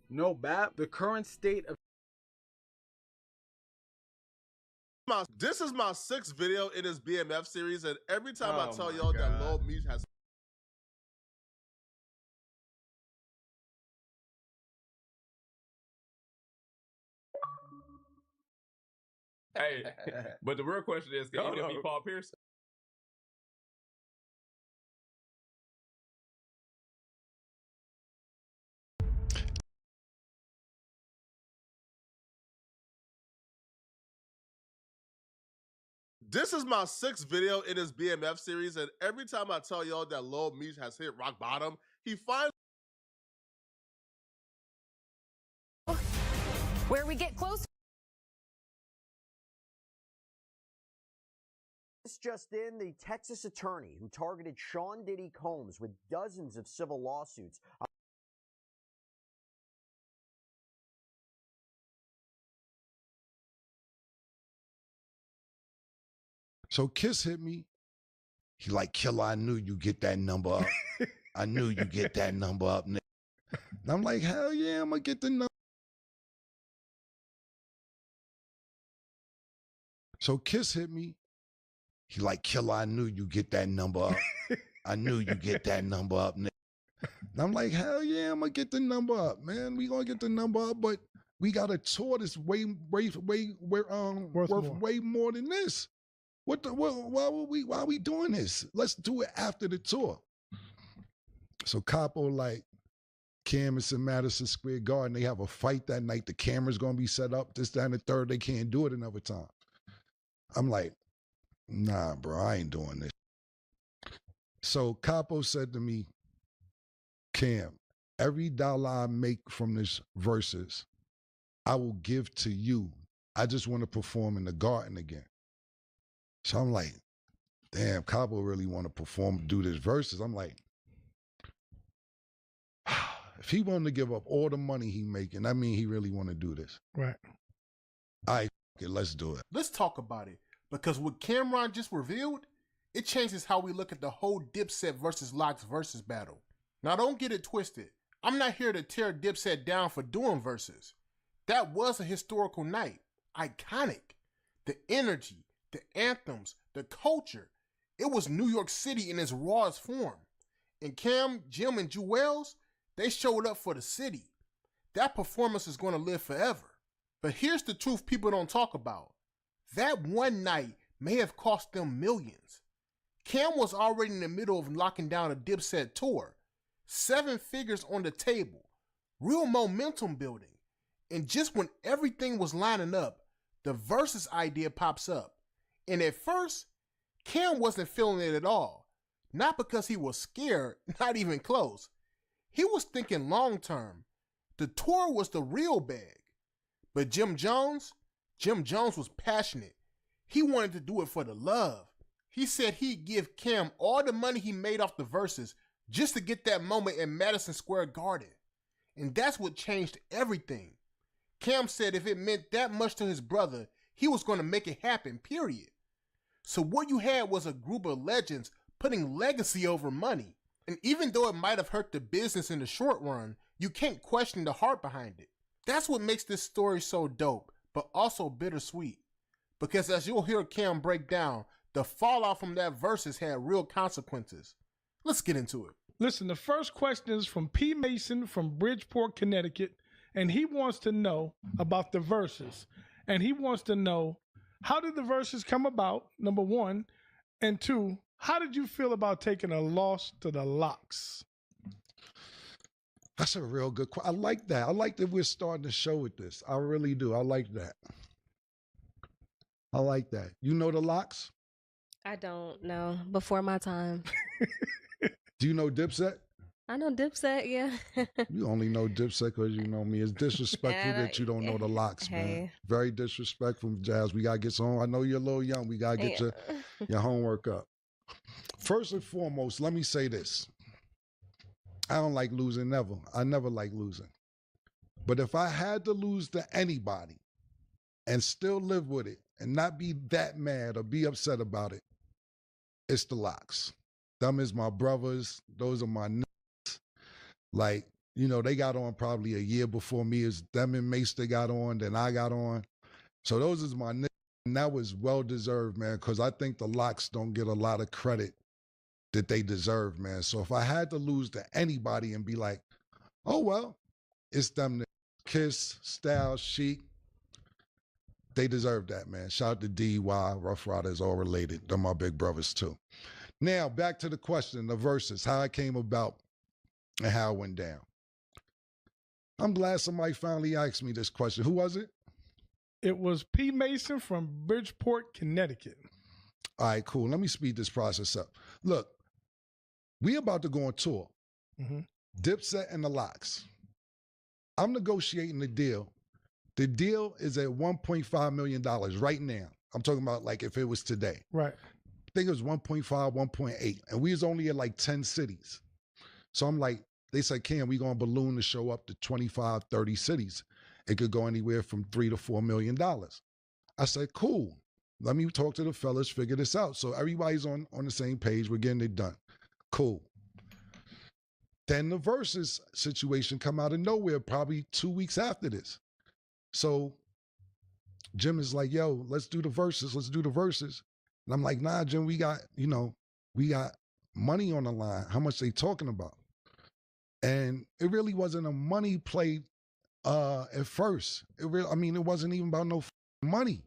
No, Bap, the current state of This is my 6th video in this BMF series, and every time I Oh tell my y'all that God. Lil Meech has Hey, but the real question is, can even be Paul Pierce? This is my 6th video in this BMF series, and every time I tell y'all that Lil Meech has hit rock bottom, he finally Where we get close. This just in, the Texas attorney who targeted Sean Diddy Combs with dozens of civil lawsuits. So Kiss hit me. He like, Killer, I knew you get that number up. I knew you get that number up, nigga. And I'm like, hell yeah, I'm gonna get the number. So Kiss hit me. He like, Killer, I knew you get that number up. I knew you get that number up, nigga. And I'm like, hell yeah, I'm gonna get the number up, man. We gonna get the number up, but we got a tour that's worth way more than this. Why are we doing this? Let's do it after the tour. So Capo like, Cam is in Madison Square Garden. They have a fight that night. The camera's gonna be set up. This, that, and the third. They can't do it another time. I'm like, nah, bro, I ain't doing this. So Capo said to me, Cam, every dollar I make from this verses, I will give to you. I just want to perform in the Garden again. So I'm like, damn, Capo really want to perform, do this verses. I'm like, if he wanted to give up all the money he making, that mean he really want to do this. Right. All right, okay, let's do it. Let's talk about it, because what Cameron just revealed, it changes how we look at the whole Dipset versus Locks versus battle. Now don't get it twisted. I'm not here to tear Dipset down for doing verses. That was a historical night. Iconic. The energy, the anthems, the culture. It was New York City in its rawest form. And Cam, Jim, and Jewels, they showed up for the city. That performance is going to live forever. But here's the truth people don't talk about. That one night may have cost them millions. Cam was already in the middle of locking down a Dipset tour. 7 figures on the table. Real momentum building. And just when everything was lining up, the versus idea pops up. And at first, Cam wasn't feeling it at all. Not because he was scared, not even close. He was thinking long term. The tour was the real bag. But Jim Jones, Jim Jones was passionate. He wanted to do it for the love. He said he'd give Cam all the money he made off the verses just to get that moment in Madison Square Garden. And that's what changed everything. Cam said if it meant that much to his brother, he was going to make it happen, period. So what you had was a group of legends putting legacy over money. And even though it might have hurt the business in the short run, you can't question the heart behind it. That's what makes this story so dope, but also bittersweet. Because as you'll hear Cam break down, the fallout from that versus had real consequences. Let's get into it. Listen, the first question is from P. Mason from Bridgeport, Connecticut, and he wants to know about the verses. And he wants to know, how did the verses come about, number one? And two, how did you feel about taking a loss to the Locks? That's a real good question. I like that. I like that we're starting the show with this. I really do. I like that. I like that. You know the Locks? I don't know. Before my time. Do you know Dipset? I know Dipset, yeah. You only know Dipset because you know me. It's disrespectful that you don't know the Locks, man. Very disrespectful, Jazz. We got to get some. I know you're a little young. We got to get your homework up. First and foremost, let me say this. I don't like losing, never. I never like losing. But if I had to lose to anybody and still live with it and not be that mad or be upset about it, it's the Locks. Them is my brothers. Those are my niggas. Like, you know, they got on probably a year before me. It's them and Mace they got on, then I got on. So those is my niggas. And that was well-deserved, man, because I think the Locks don't get a lot of credit that they deserve, man. So if I had to lose to anybody and be like, oh, well, it's them niggas. Kiss, Styles, Chic. They deserve that, man. Shout out to DY, Rough Riders, all related. They're my big brothers, too. Now, back to the question, the verses, how it came about and how it went down. I'm glad somebody finally asked me this question. Who was it? It was P. Mason from Bridgeport, Connecticut. All right, cool. Let me speed this process up. Look, we about to go on tour. Mm-hmm. Dipset and the Locks. I'm negotiating the deal. The deal is at $1.5 million right now. I'm talking about like if it was today. Right. I think it was 1.5, 1.8. And we was only at like 10 cities. So I'm like, they said, Cam, we going to balloon the show up to 25, 30 cities. It could go anywhere from $3 to $4 million. I said, cool. Let me talk to the fellas, figure this out. So everybody's on the same page. We're getting it done. Cool. Then the versus situation come out of nowhere, probably 2 weeks after this. So Jim is like, yo, let's do the verses. Let's do the verses. And I'm like, nah, Jim, we got money on the line. How much they talking about? And it really wasn't a money play at first. It wasn't even about no money.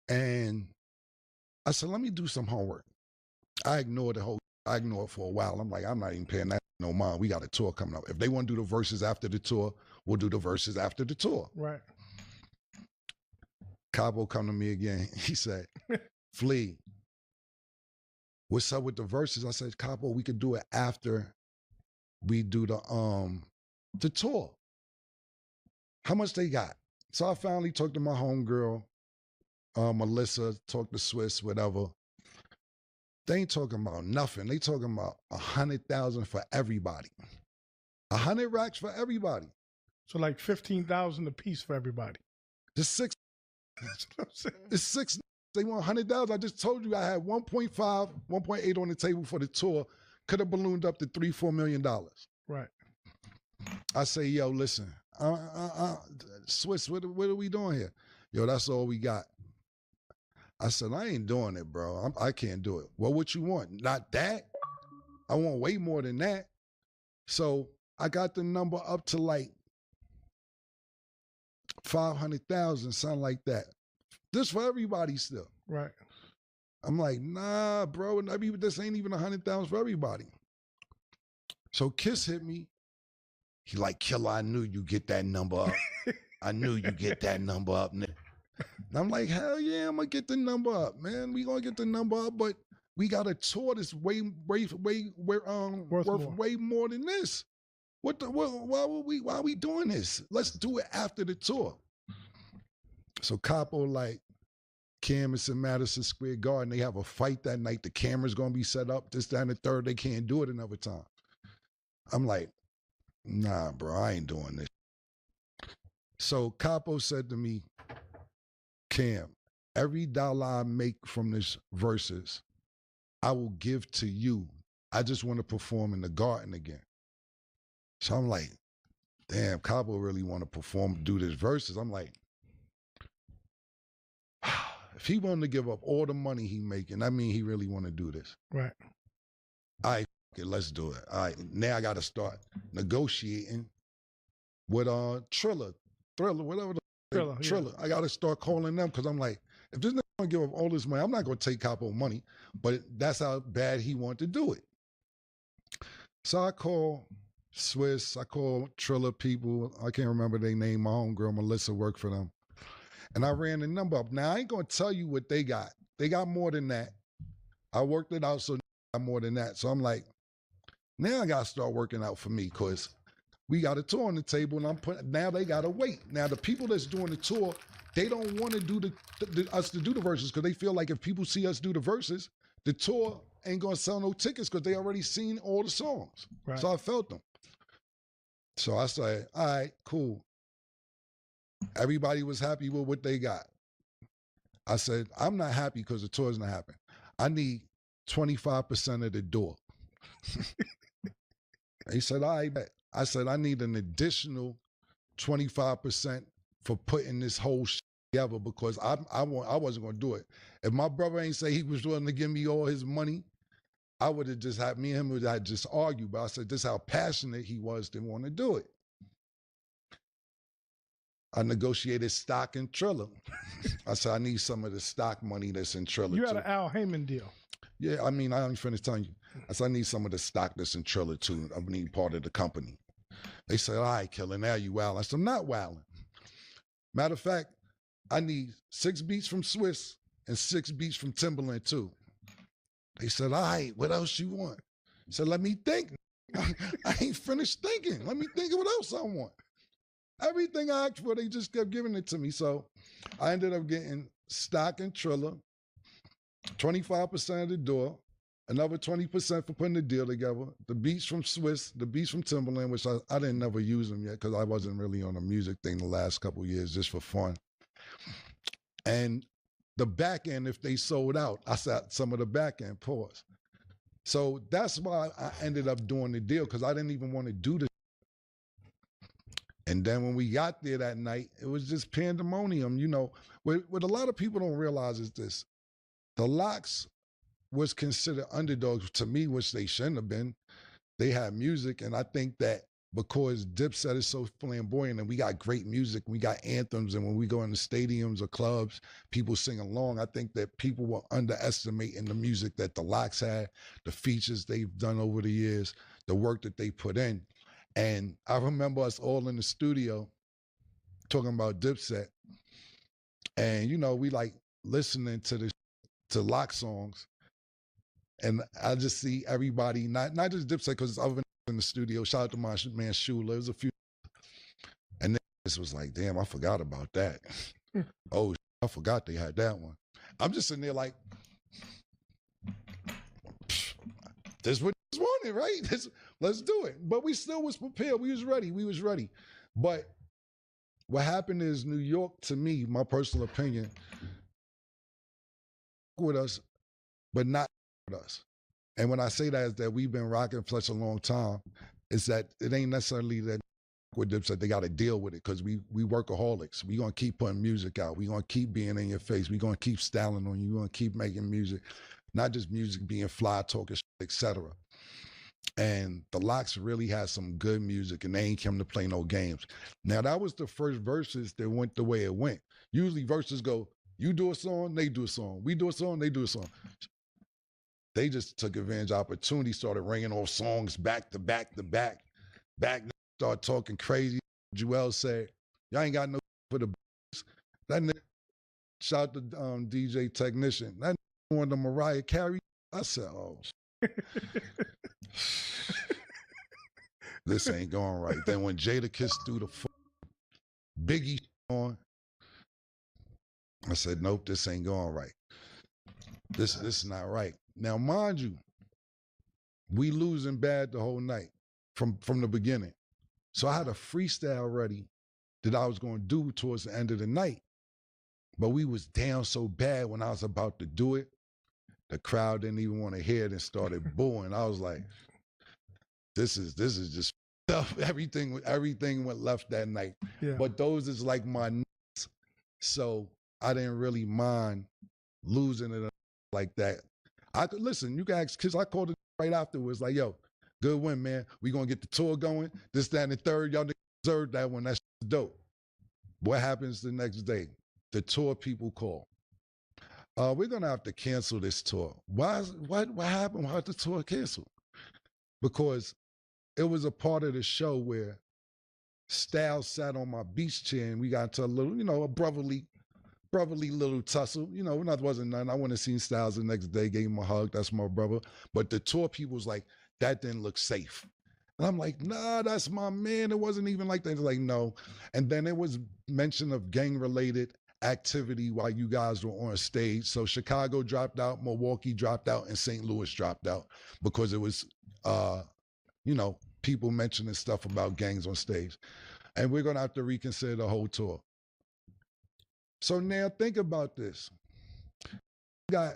And I said, let me do some homework. I ignored it for a while. I'm like, I'm not even paying that no mind. We got a tour coming up. If they want to do the verses after the tour, we'll do the verses after the tour. Right. Cabo come to me again. He said, Flea, what's up with the verses? I said, Cabo, we could do it after we do the tour. How much they got? So I finally talked to my homegirl, Melissa, talked to Swiss, whatever. They ain't talking about nothing. They talking about 100,000 for everybody. 100 racks for everybody. So like 15,000 a piece for everybody. Just six. It's six. They want 100,000. I just told you I had 1.5, 1.8 on the table for the tour. Could have ballooned up to $3-4 million. Right. I say, yo, listen, Swiss, what are we doing here? Yo, that's all we got. I said, I ain't doing it, bro. I can't do it. Well, what you want? Not that. I want way more than that. So I got the number up to like 500,000, something like that. This for everybody still. Right. I'm like, nah, bro. This ain't even 100,000 for everybody. So Kiss hit me. He like, Killer, I knew you get that number up. I knew you get that number up, nigga. And I'm like, hell yeah, I'm gonna get the number up, man. We gonna get the number up, but we got a tour that's worth way more than this. Why are we doing this? Let's do it after the tour. So Capo like Camus in Madison Square Garden, they have a fight that night. The camera's gonna be set up, this, that, and the third. They can't do it another time. I'm like, nah, bro, I ain't doing this. So Capo said to me, Cam, every dollar I make from this verses, I will give to you. I just want to perform in the garden again. So I'm like, damn, Capo really want to perform, do this verses. I'm like, if he wanted to give up all the money he making, that mean he really want to do this. Right. All right, okay, let's do it. All right, now I got to start negotiating with Thriller, whatever the Triller. Yeah. I got to start calling them because I'm like, if this nigga want to give up all this money, I'm not going to take Capo money, but that's how bad he want to do it. So I call Swiss, I call Triller people. I can't remember their name. My homegirl, Melissa, worked for them. And I ran the number up. Now, I ain't going to tell you what they got. They got more than that. I worked it out, so I got more than that. So I'm like, now I got to start working out for me because we got a tour on the table, and now they got to wait. Now, the people that's doing the tour, they don't want to do us to do the verses because they feel like if people see us do the verses, the tour ain't going to sell no tickets because they already seen all the songs. Right. So I felt them. So I said, all right, cool. Everybody was happy with what they got. I said, I'm not happy because the tour's not happening. I need 25% of the door. He said, all right, bet. I said, I need an additional 25% for putting this whole shit together because I wasn't going to do it. If my brother ain't say he was willing to give me all his money, I would have just had, me and him would have just argued. But I said, this is how passionate he was to want to do it. I negotiated stock in Triller. I said, I need some of the stock money that's in Triller. You had an Al Heyman deal. Yeah, I mean, I ain't finished telling you. I said, I need some of the stock that's in Triller too. I need part of the company. They said, all right, Killer, now you wilding. I said, I'm not wilding. Matter of fact, I need 6 beats from Swiss and 6 beats from Timberland too. They said, all right, what else you want? I said, let me think. I ain't finished thinking. Let me think of what else I want. Everything I asked for, they just kept giving it to me. So I ended up getting stock in Triller, 25% of the door, another 20% for putting the deal together, the beats from Swiss, the beats from Timberland, which I didn't never use them yet because I wasn't really on a music thing the last couple of years, just for fun. And the back end, if they sold out, I sat some of the back end, pause. So that's why I ended up doing the deal because I didn't even want to do this. And then when we got there that night, it was just pandemonium. You know, what a lot of people don't realize is this. The Lox was considered underdogs to me, which they shouldn't have been. They had music, and I think that because Dipset is so flamboyant and we got great music, we got anthems, and when we go into stadiums or clubs, people sing along, I think that people were underestimating the music that the Lox had, the features they've done over the years, the work that they put in. And I remember us all in the studio talking about Dipset. And, you know, we like listening to Lox songs. And I just see everybody, not just Dipset, because it's other in the studio. Shout out to my man Shula. There's a few. And then this was like, damn, I forgot about that. Oh, I forgot they had that one. I'm just sitting there like, this is what this wanted, right? Let's do it. But we still was prepared. We was ready. But what happened is New York, to me, my personal opinion, with us, but not with us. And when I say that is that we've been rocking for such a long time, is that it ain't necessarily that with Dipset, they got to deal with it because we workaholics. We gonna keep putting music out. We gonna keep being in your face. We gonna keep styling on you. We gonna keep making music, not just music being fly, talking, etc. And the Lox really has some good music, and they ain't come to play no games. Now that was the first verses that went the way it went. Usually verses go, you do a song, they do a song. We do a song, they do a song. They just took advantage of opportunity, started ringing off songs back to back to back. Start talking crazy. Joel said, y'all ain't got no for the beats. That nigga, shout out to DJ Technician. That nigga wanted the Mariah Carey. I said, oh, this ain't going right. Then when Jada Kiss threw the Biggie on, I said, nope, this ain't going right. This is not right. Now, mind you, we losing bad the whole night from the beginning. So I had a freestyle ready that I was going to do towards the end of the night. But we was down so bad when I was about to do it, the crowd didn't even want to hear it and started booing. I was like, this is just stuff. Everything went left that night. Yeah. But those is like my nuts. So I didn't really mind losing it like that. I could listen, you guys, because I called it right afterwards, like, yo, good win, man. We gonna get the tour going. This, that, and the third. Y'all deserve that one. That's dope. What happens the next day? The tour people call. We're gonna have to cancel this tour. What happened? Why did the tour cancel? Because it was a part of the show where Styles sat on my beach chair and we got into a little, a brotherly little tussle. That wasn't nothing. I went and seen Styles the next day, gave him a hug. That's my brother. But the tour people was like, that didn't look safe. And I'm like, nah, that's my man. It wasn't even like that. They're like, no. And then it was mention of gang-related activity while you guys were on stage. So Chicago dropped out, Milwaukee dropped out, and St. Louis dropped out because it was, people mentioning stuff about gangs on stage. And we're going to have to reconsider the whole tour. So now think about this. I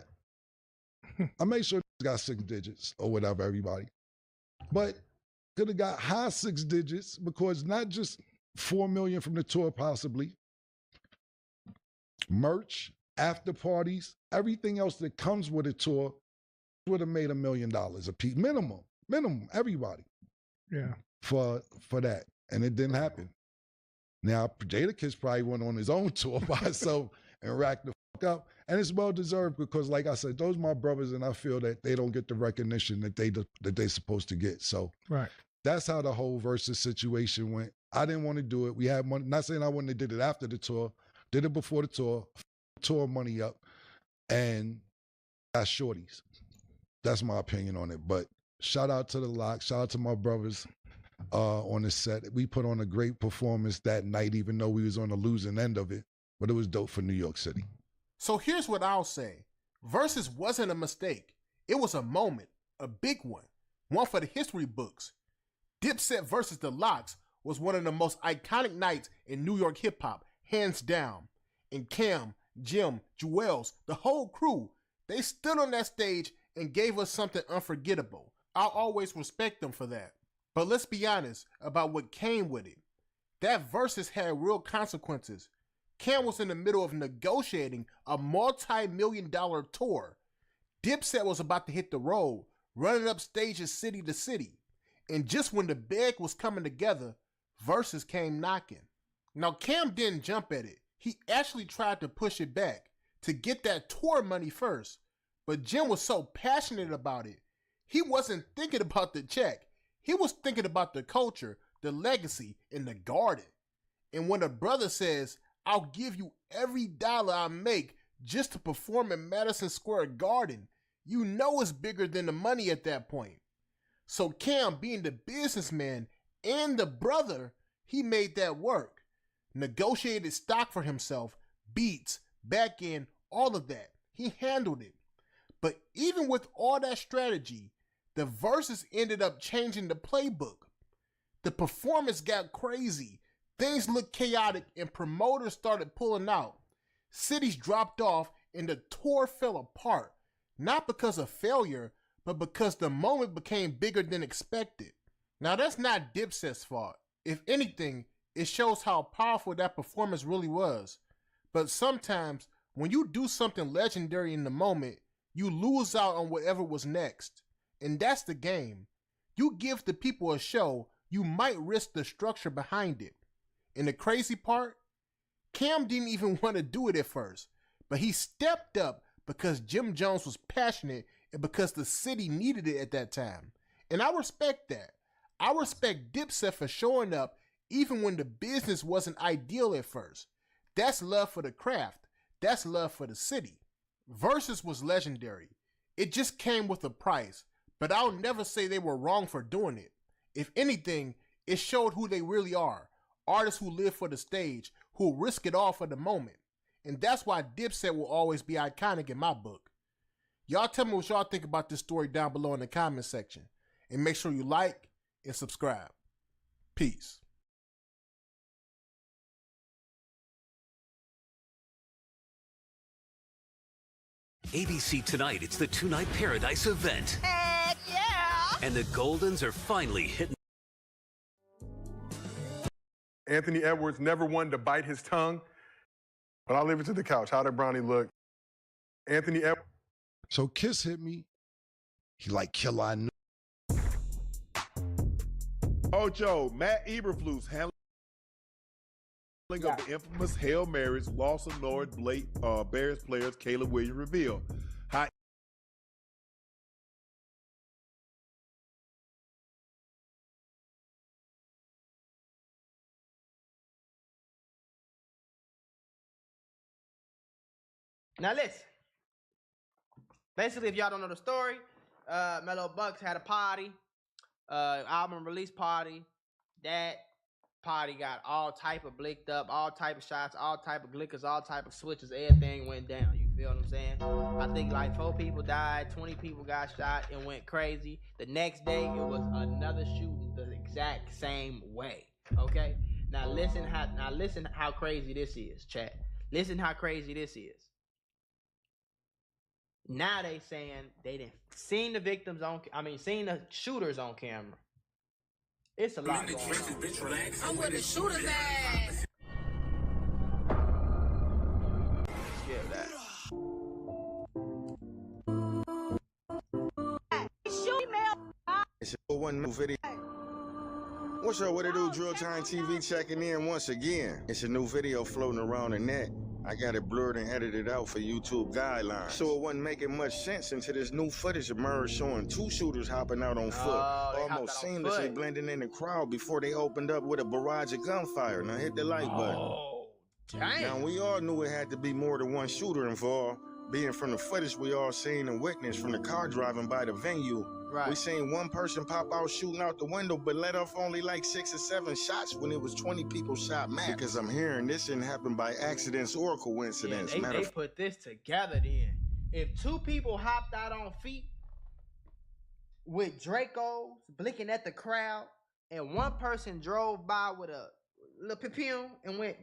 made sure it got 6 digits or whatever, everybody. But could have got high 6 digits because not just 4 million from the tour, possibly. Merch, after parties, everything else that comes with a tour would have made $1 million a piece. Minimum, everybody. Yeah. For that. And it didn't happen. Now, Jadakiss probably went on his own tour by himself and racked the fuck up. And it's well deserved because, like I said, those are my brothers, and I feel that they don't get the recognition that they're supposed to get. So right. That's how the whole versus situation went. I didn't want to do it. We had money. Not saying I wouldn't have did it after the tour. Did it before the tour money up, and got shorties. That's my opinion on it. But shout out to the Lock. Shout out to my brothers on the set. We put on a great performance that night, even though we was on the losing end of it. But it was dope for New York City. So here's what I'll say. Versus wasn't a mistake. It was a moment, a big one for the history books. Dipset versus the Lox was one of the most iconic nights in New York hip-hop, hands down. And Cam, Jim, Jewels, the whole crew, they stood on that stage and gave us something unforgettable. I'll always respect them for that. But let's be honest about what came with it. That versus had real consequences. Cam was in the middle of negotiating a multi-million-dollar tour. Dipset was about to hit the road, running up stages city to city. And just when the bag was coming together, versus came knocking. Now Cam didn't jump at it. He actually tried to push it back to get that tour money first. But Jim was so passionate about it, he wasn't thinking about the check. He was thinking about the culture, the legacy, and the garden. And when a brother says, I'll give you every dollar I make just to perform in Madison Square Garden, you know it's bigger than the money at that point. So Cam, being the businessman and the brother, he made that work. Negotiated stock for himself, beats, back end, all of that. He handled it. But even with all that strategy, the verses ended up changing the playbook. The performance got crazy. Things looked chaotic and promoters started pulling out. Cities dropped off and the tour fell apart. Not because of failure, but because the moment became bigger than expected. Now that's not Dipset's fault. If anything, it shows how powerful that performance really was. But sometimes, when you do something legendary in the moment, you lose out on whatever was next. And that's the game. You give the people a show, you might risk the structure behind it. And the crazy part? Cam didn't even want to do it at first, but he stepped up because Jim Jones was passionate and because the city needed it at that time. And I respect that. I respect Dipset for showing up even when the business wasn't ideal at first. That's love for the craft. That's love for the city. Versus was legendary. It just came with a price, but I'll never say they were wrong for doing it. If anything, it showed who they really are. Artists who live for the stage, who risk it all for the moment. And that's why Dipset will always be iconic in my book. Y'all tell me what y'all think about this story down below in the comment section. And make sure you like and subscribe. Peace. ABC tonight, it's the Two-Night Paradise event. Heck yeah! And the Goldens are finally hitting. Anthony Edwards never wanted to bite his tongue, but I'll leave it to the couch. How did Brownie look? Anthony Edwards. So Kiss hit me. He like, Killer, I knew. Ocho, Matt Eberflus handling of the infamous Hail Marys loss of Lord Bears players Caleb Williams revealed. How Now listen. Basically, if y'all don't know the story, Mellow Bucks had a party, album release party. That party got all type of blicked up, all type of shots, all type of glickers, all type of switches. Everything went down. You feel what I'm saying? I think like 4 people died, 20 people got shot and went crazy. The next day, it was another shooting the exact same way. Okay? Now listen how crazy this is, chat. Listen how crazy this is. Now they saying they didn't seen the victims seen the shooters on camera. It's a lot going on. I'm with the shooter's ass. Yeah, that. It's a one new video. What's up, what it do? Drill Time TV checking in once again. It's a new video floating around the net. I got it blurred and edited out for YouTube guidelines. So it wasn't making much sense until this new footage emerged showing 2 shooters hopping out on foot, almost seamlessly blending in the crowd before they opened up with a barrage of gunfire. Now hit the like button. Dang. Now we all knew it had to be more than one shooter involved. Being from the footage we all seen and witnessed from the car driving by the venue. Right. We seen one person pop out shooting out the window, but let off only like 6 or 7 shots when it was 20 people shot max. Because I'm hearing this didn't happen by accidents or coincidence. Yeah, they put this together then. If 2 people hopped out on feet with Dracos blinking at the crowd, and one person drove by with a little pew and went,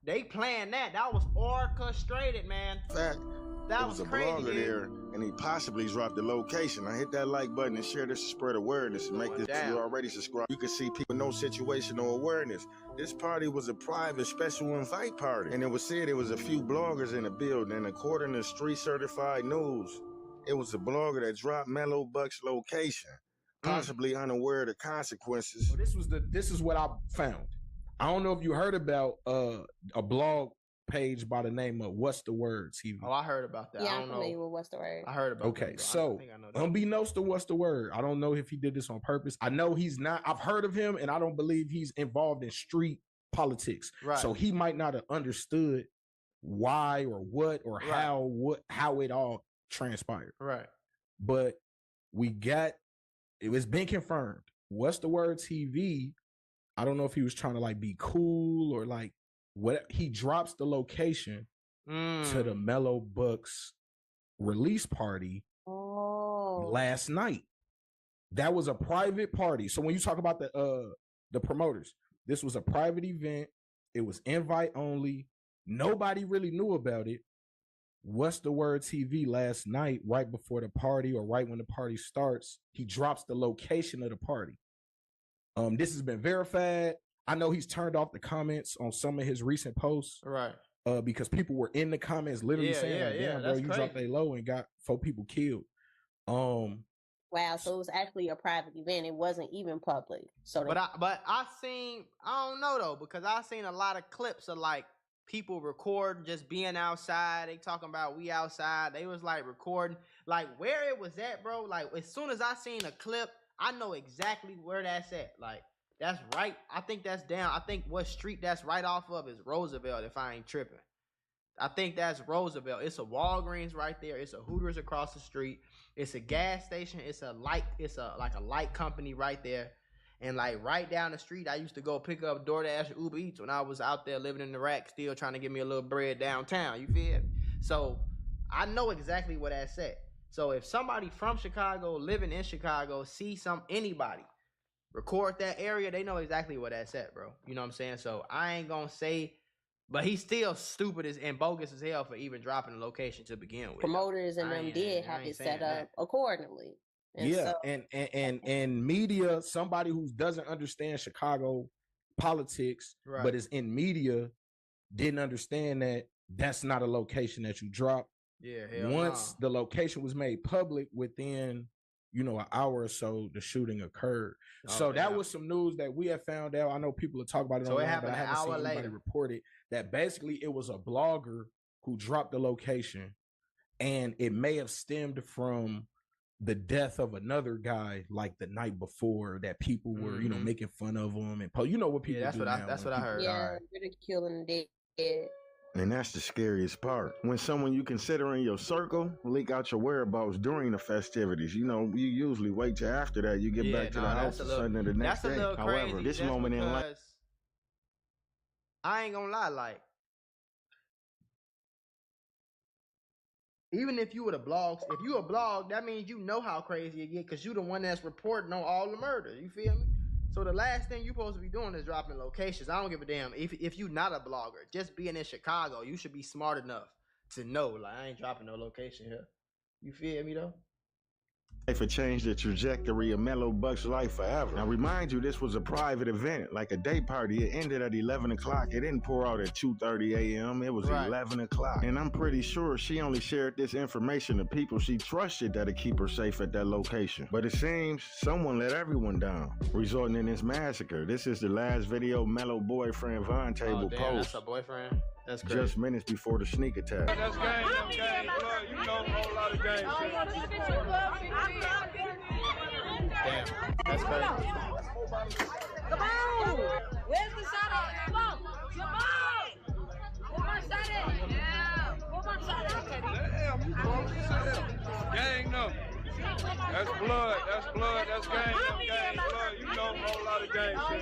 they planned that. That was orchestrated, man. Fact. That was was a crazy, blogger dude. there, and he possibly dropped the location. I hit that like button and share this to spread awareness and make this. If you're already subscribed, you can see people with no situational awareness. This party was a private special invite party, and it was said there was a few bloggers in the building. And according to Street Certified News, it was a blogger that dropped Mellow Buck's location, possibly unaware of the consequences. So this is what I found. I don't know if you heard about a blog page by the name of What's the Word TV. Oh, I heard about that. Yeah, I don't know. familiar with What's the Word. I heard about that. Okay, so unbeknownst to What's the Word, I don't know if he did this on purpose. I know he's not. I've heard of him, and I don't believe he's involved in street politics. Right. So he might not have understood why or what or how it all transpired. Right. But it was been confirmed. What's the Word TV? I don't know if he was trying to like be cool or like what. He drops the location to the Mellow Bucks release party last night. That was a private party. So when you talk about the promoters, this was a private event. It was invite only. Nobody really knew about it. What's the Word TV last night, right before the party or right when the party starts, he drops the location of the party. This has been verified. I know he's turned off the comments on some of his recent posts. Right. Because people were in the comments literally saying, like, damn, bro, you dropped a low and got 4 people killed. Wow, so it was actually a private event. It wasn't even public. So But I don't know though, because I seen a lot of clips of like people recording just being outside. They talking about we outside. They was like recording like where it was at, bro. Like as soon as I seen a clip, I know exactly where that's at. Like that's right. I think that's down. I think what street that's right off of is Roosevelt, if I ain't tripping. I think that's Roosevelt. It's a Walgreens right there. It's a Hooters across the street. It's a gas station. It's a light. It's a like a light company right there. And like right down the street, I used to go pick up DoorDash and Uber Eats when I was out there living in the rack, still trying to get me a little bread downtown. You feel me? So I know exactly where that's at. So if somebody from Chicago, living in Chicago, see anybody record that area, they know exactly where that's at, bro. You know what I'm saying? So I ain't gonna say, but he's still stupid and bogus as hell for even dropping the location to begin with. Promoters and them did have it set up accordingly. And yeah, so, and media, somebody who doesn't understand Chicago politics, but is in media, didn't understand that that's not a location that you drop. Yeah, hell Once the location was made public, within an hour or so, the shooting occurred. So that was some news that we have found out. I know people are talking about it online, but I haven't seen anybody report it. That basically it was a blogger who dropped the location, and it may have stemmed from the death of another guy like the night before, that people were making fun of him and what people do now. That's what I heard. Yeah, ridiculing the dead. And that's the scariest part. When someone you consider in your circle leak out your whereabouts during the festivities, you usually wait till after that. You get back to the house or something the next day. However, this moment in life, I ain't gonna lie, like, even if you were the blogs, if you a blog, that means you know how crazy it get, because you the one that's reporting on all the murder. You feel me? So the last thing you're supposed to be doing is dropping locations. I don't give a damn if you not a blogger. Just being in Chicago, you should be smart enough to know, like, I ain't dropping no location here. You feel me though? for changed the trajectory of Mellow Buck's life forever. Now, remind you, this was a private event, like a day party. It ended at 11 o'clock. It didn't pour out at 2:30 a.m. It was 11 o'clock. And I'm pretty sure she only shared this information to people she trusted that'll keep her safe at that location. But it seems someone let everyone down, resulting in this massacre. This is the last video Mellow boyfriend Vontae will post. That's a boyfriend? That's crazy. Just minutes before the sneak attack. That's game, blood. You know a whole lot of game shit. Damn, that's crazy. Come on! Where's the shot at? Come on! Come on! Where's my shot at? Yeah! Where's my shot at? Damn, you close as hell. Gang no. That's blood. That's blood. That's game. Gang blood. You know a whole lot of game shit.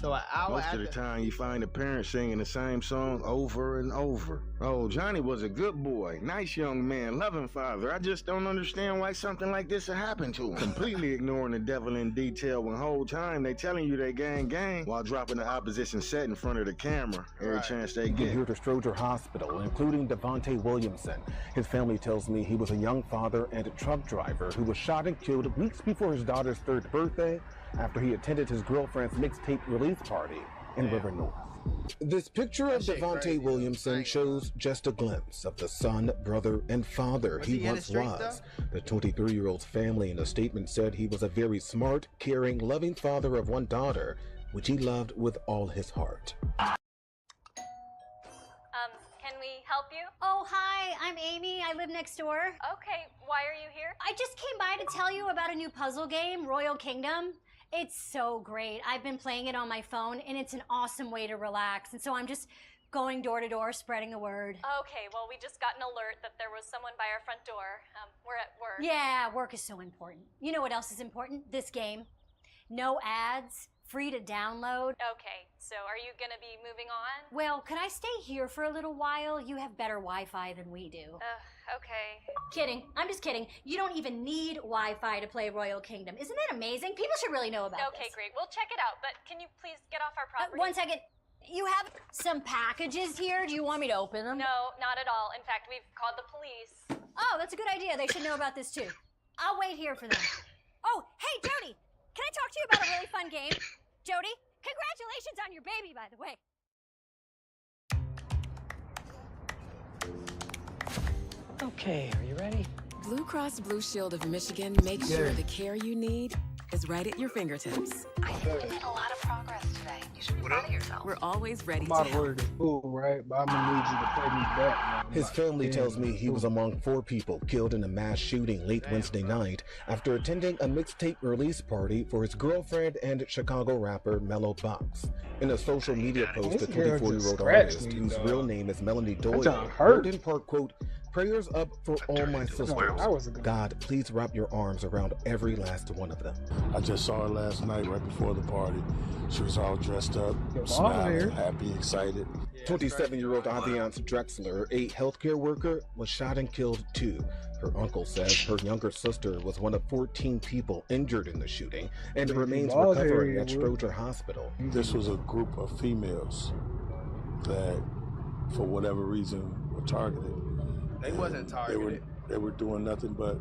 So an hour Most of the time, you find the parents singing the same song over and over. Oh, Johnny was a good boy, nice young man, loving father. I just don't understand why something like this would happen to him. Completely ignoring the devil in detail when whole time they telling you they gang while dropping the opposition set in front of the camera every chance they get. Here to Stroger Hospital, including Devontae Williamson. His family tells me he was a young father and a truck driver who was shot and killed weeks before his daughter's 3rd birthday, after he attended his girlfriend's mixtape release party in River North. This picture of Devontae Williamson shows just a glimpse of the son, brother, and father he once was. The 23-year-old's family in a statement said he was a very smart, caring, loving father of one daughter, which he loved with all his heart. Can we help you? Oh, hi, I'm Amy. I live next door. Okay, why are you here? I just came by to tell you about a new puzzle game, Royal Kingdom. It's so great. I've been playing it on my phone, and it's an awesome way to relax. And so I'm just going door to door, spreading the word. Okay, well, we just got an alert that there was someone by our front door. We're at work. Yeah, work is so important. You know what else is important? This game. No ads, free to download. Okay, so are you gonna be moving on? Well, could I stay here for a little while? You have better Wi-Fi than we do. Okay. Kidding. I'm just kidding. You don't even need Wi-Fi to play Royal Kingdom. Isn't that amazing? People should really know about this. Okay, great. We'll check it out, but can you please get off our property? One second. You have some packages here. Do you want me to open them? No, not at all. In fact, we've called the police. Oh, that's a good idea. They should know about this too. I'll wait here for them. Oh, hey, Jody. Can I talk to you about a really fun game? Jody, congratulations on your baby, by the way. Okay, are you ready? Blue Cross Blue Shield of Michigan makes sure the care you need is right at your fingertips. I think we made a lot of progress today. You should be proud of yourself. We're always ready I'm to about to help. order this food, right? But I'm gonna need you to pay me back, man. His family tells me he was among 4 people killed in a mass shooting late Wednesday night after attending a mixtape release party for his girlfriend and Chicago rapper Mellow Box. In a social media post, the 24-year-old artist, whose real name is Melanie Doyle, wrote in part, quote, "Prayers up for all my sisters. God, please wrap your arms around every last one of them." I just saw her last night right before the party. She was all dressed up, smiling, happy, excited. 27-year-old Aviance Drexler, a healthcare worker, was shot and killed too. Her uncle says her younger sister was one of 14 people injured in the shooting and remains recovering at Stroger Hospital. This was a group of females that, for whatever reason, were targeted. They wasn't targeted. They were doing nothing but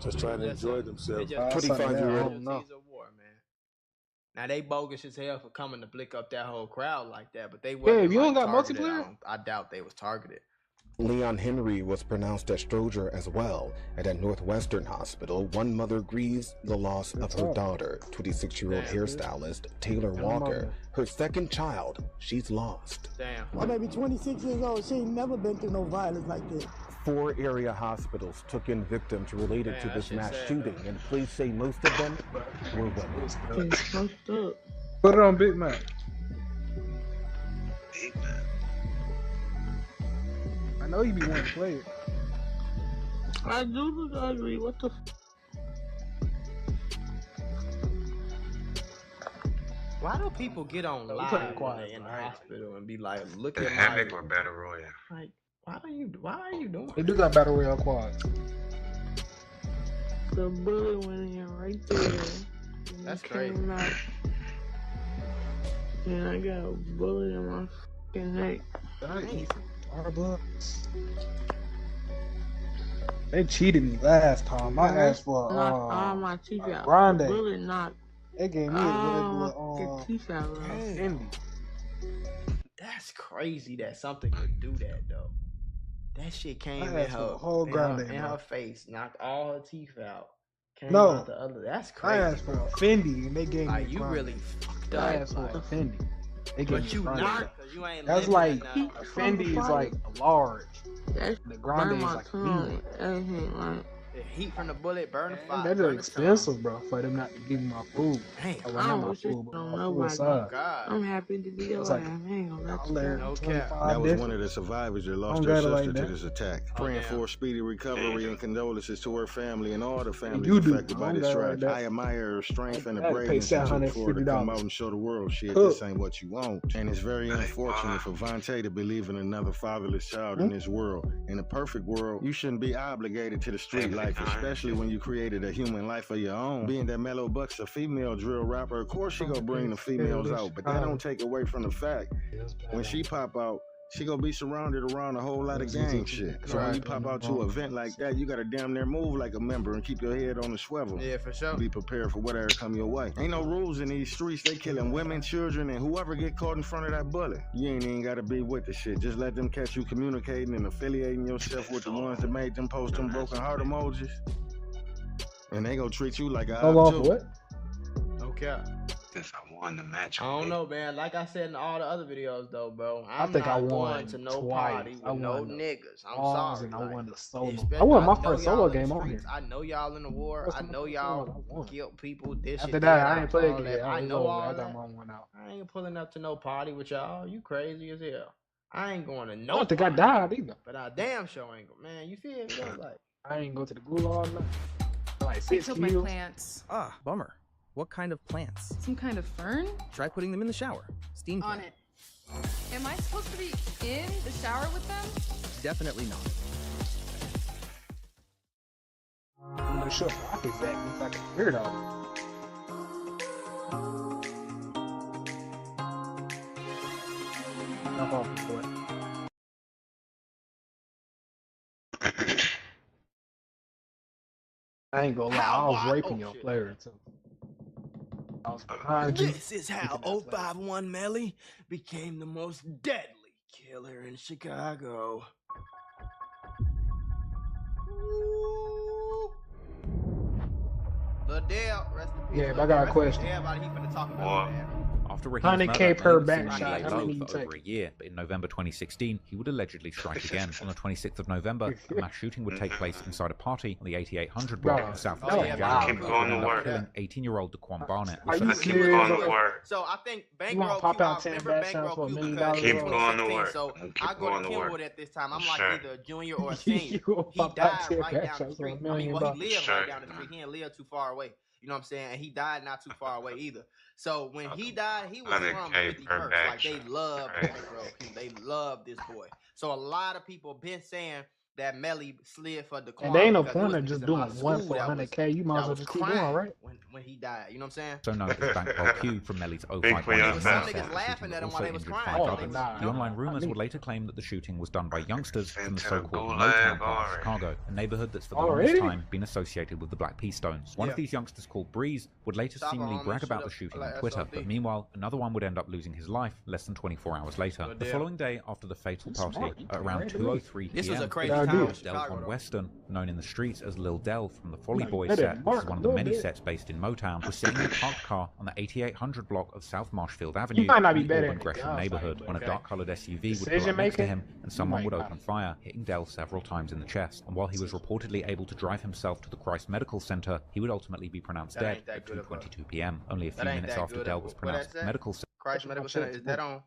just trying to enjoy themselves. 25-year-old. Now they bogus as hell for coming to blick up that whole crowd like that, but they Yeah, wasn't. if you don't got targeted. multiplayer? I doubt they was targeted. Leon Henry was pronounced at Stroger as well, and at Northwestern Hospital, one mother grieves the loss of her daughter, 26-year-old hairstylist Taylor Walker. Her second child, she's lost. Damn. My baby 26 years old. She ain't never been through no violence like this. 4 area hospitals took in victims related to this mass shooting, and police say most of them were women. Put it on Big Mac. Big Mac. I know you be wanting to play it. I do look ugly. What the Why do people get on live when they in the hospital and be like, look at Havoc or Battle Royale? Like, why are you doing? They do got Battle Royale quad. The bullet went in right there. That's crazy. And I got a bullet in my fucking neck. They cheated me last time. I asked for all my teeth out. Grande. The bullet knocked They gave me the teeth out. Fendi. That's crazy that something could do that though. That shit came in her whole her face, knocked all her teeth out. Came No. out the other. That's crazy. I asked for a Fendi and they gave me Like a you Grande. really fucked I up. asked for a Like, Fendi. They gave but me you a Grande. not, cause you ain't. That's living like in a Fendi is like large. The Grande is my like tongue. medium. the heat from the bullet burn the fire. That's burn the expensive, bro, for them not to give me my food. Damn. Well, I not don't my wish it food, but on my food nobody. side. God. I'm happy to be It's alive. like I ain't gonna let you $1, know. No cap. That was $25. one of the survivors that I lost don't their got it sister like to that. this attack. Oh, Praying damn. for a speedy recovery and condolences to her family and all the families You do. affected I by don't this got it like tragedy. that. I admire her strength and the I had to pay braveness she took for her to come $750. out and show the world, shit, Cook. this ain't what you want. And it's very unfortunate for Vontae to believe in another fatherless child in this world. In a perfect world, you shouldn't be obligated to the street life, especially when you created a human life of your own. Being that Mellow Buck's a female drill rapper, of course she gonna bring the females out, but that don't take away from the fact when she pop out, she gonna be surrounded around a whole lot of gang shit. So when you pop out to an event like that, you gotta damn near move like a member and keep your head on the swivel. Yeah, for sure. Be prepared for whatever come your way. Ain't no rules in these streets. They killing women, children, and whoever get caught in front of that bullet. You ain't even gotta be with the shit. Just let them catch you communicating and affiliating yourself with the ones that made them post them broken heart emojis. And they gonna treat you like a How long for too. what? No cap. Since I won the match. I don't know, man. Like I said in all the other videos, though, bro. I I'm think I not won going to no twice. party with I no won the niggas. I'm Balls sorry. and I like, won the solo. especially- I won my know first y'all solo in the game on streets. here. I know y'all in the war. What's I my know first y'all solo? I won. killed people. This After shit, that, I ain't played all it that. yet. I was know over. all I that. got my one out. I ain't pulling up to no party with y'all. You crazy as hell. I ain't going to I no don't think I party. died either. But I damn sure ain't go. Man, you feel me? Though? Like, I ain't go to the gulag. Like I 6 killed my kills. plants. Ah, bummer. What kind of plants? Some kind of fern? Try putting them in the shower. Steam On can. it. Am I supposed to be in the shower with them? Definitely not. I'm gonna show rock exactly like a weirdo. Jump off the foot. I ain't gonna lie, I was raping your player too. I was behind you. this is how 051 Melly became the most deadly killer in Chicago. Dale, rest in peace. Yeah, but I got a question. Everybody he finna talk about, man. After Raheem's 100K murder, per Melly back would shot. seemingly How lay many low you for over take? a year, but in November 2016, he would allegedly strike again. On the 26th of November, a mass shooting would take place inside a party on the 8800 block of South Oh, St. wow. James, killing 18-year-old Daquan Barnett. Are you serious? So I think You want to Bankroll pop Q, out I 10 remember back shots Bankroll for $1 Q million? because Keep it's going to 2016, work. so I go to Kenwood at this time. I'm like either a junior or a You senior. gonna He pop out died 10 right back down the shots for street. $1 I mean, million? well, he lived right down the street. He didn't live too far away. You know what I'm saying? And he died not too far away either. So when he died, he was from 51st. Like they loved Bankroll Q. They loved this boy. So a lot of people been saying that Melly slid for Daquan. And there ain't no because it point was of just niggas in doing my one school for that was 100K. You might as well was just keep going, crying right? when he died. You know what I'm saying? So known as Bankroll Q from Melly's 051 There was some set, niggas the laughing shooting at him also while they was injured crying. 5 Oh, others. nah. The online rumors would later claim that the shooting was done by youngsters from the so-called Motown part of Chicago, a neighborhood that's for the longest time been associated with the Black P Stones. One of these youngsters, called Breeze, would later seemingly brag about the shooting on Twitter, but meanwhile, another one would end up losing his life less than 24 hours later. The following day, after the fatal party, at around 2:03 p.m., This was a crazy Del time in Von Chicago, Weston, known in the streets as Lil Del from the Folly Yeah, Boys let it set, which mark is one a of the little many bit. sets based in Motown, was sitting in a parked car on the 8800 block of South Marshfield Avenue might not be in the better Auburn than Gresham God's neighborhood like, when a okay. dark-colored SUV would pull up Decision next to making? him and someone might would not. open fire, hitting Del several times in the chest. And while he was reportedly able to drive himself to the Christ Medical Center, he would ultimately be pronounced That dead ain't that at good of a- 2:22 p.m. Only a That few ain't minutes that after good Del of a- was what pronounced that say? medical Christ Medical Center, is that on?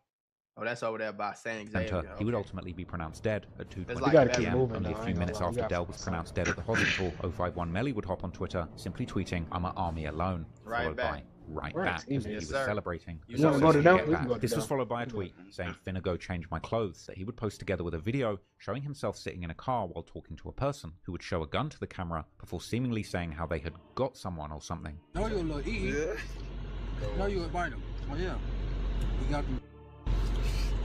Oh, that's over there by San Xavier. center, he would Okay. ultimately be pronounced dead at It's 2:20 like p.m. moving, Only though. a I few ain't minutes gonna lie. after You Del got was pronounced dead at the hospital, 051 Melly would hop on Twitter, simply tweeting, "I'm an army alone," Right followed back. by "right Right, back," as if he yes, was sir. celebrating. You the wanna go to success them? he'd get We can back. go to This was them. followed by a tweet saying, "Finna go change my clothes," that he would post together with a video showing himself sitting in a car while talking to a person who would show a gun to the camera before seemingly saying how they had got someone or something. No, you a little EE. No, you a Barnum. Oh, yeah. We got them.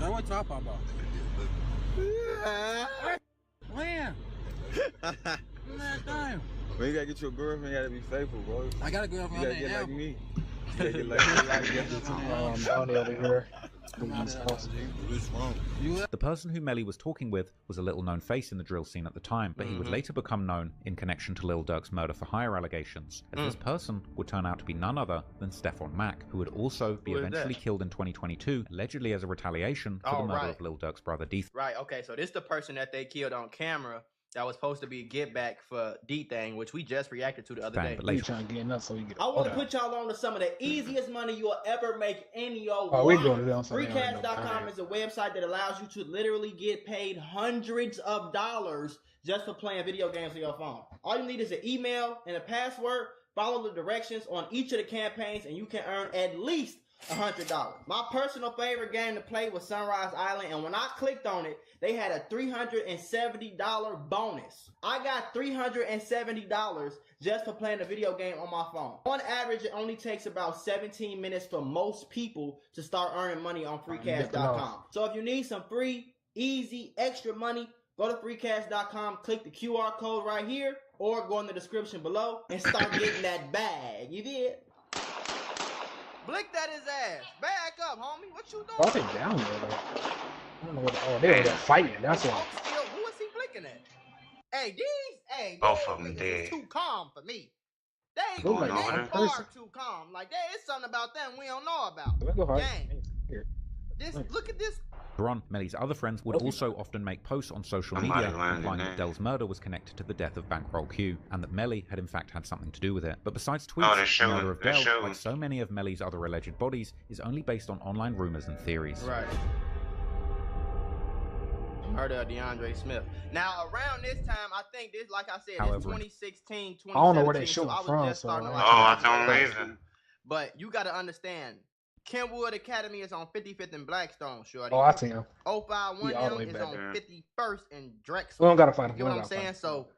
Now, what y'all talking about? When? Man, damn. When you gotta get you a girlfriend, you gotta be faithful, bro. I got a girlfriend. You gotta get like me. You gotta get like me. Donnie over here. The person who Melly was talking with was a little-known face in the drill scene at the time, but he would later become known in connection to Lil Durk's murder-for-hire allegations, as this person would turn out to be none other than Stephon Mack, who would also be Who is eventually that? killed in 2022, allegedly as a retaliation for the Oh, murder right. of Lil Durk's brother Deeth. Right, okay, so this the person that they killed on camera that was supposed to be get back for D-Thing, which we just reacted to the other day. But We later trying to get nuts so we get. I want to put y'all on to some of the easiest money you'll ever make in your Oh, we life. go to them. So they already know. Freecash.com is a website that allows you to literally get paid hundreds of dollars just for playing video games on your phone. All you need is an email and a password. Follow the directions on each of the campaigns, and you can earn at least $100. My personal favorite game to play was Sunrise Island, and when I clicked on it, they had a $370 bonus. I got $370 just for playing a video game on my phone. On average, it only takes about 17 minutes for most people to start earning money on freecash.com. So if you need some free, easy, extra money, go to freecash.com, click the QR code right here, or go in the description below and start getting that bag. You did? Blick that his ass. Back up, homie. What you doing? Oh, they down there though. I don't know what. Oh, they were there fighting. That's why. Still, who is he blinking at? Hey, these Both of them niggas dead. is too calm for me. They ain't Look going like they one far person. too calm. Like there is something about them we don't know about. Let's go hard. Gang. Here. This look at this. on, Melly's other friends would also often make posts on social Somebody media learned implying the that name. Del's murder was connected to the death of Bankroll Q, and that Melly had in fact had something to do with it. But besides Oh, tweets, they're the showing- murder of they're Del, showing. like so many of Melly's other alleged bodies, is only based on online rumors and theories. Right. Murder of DeAndre Smith. Now around this time, I think this, like I said, However, it's 2016, 2017. I don't know where they so shooting I was from, just so starting to I- like. Oh, I don't either. But you got to understand, Kenwood Academy is on 55th and Blackstone, shorty. Oh, I see him. 051 He all the way is back on there. 51st and Drexel. We don't gotta fight him. You We know don't what I'm gotta saying? fight So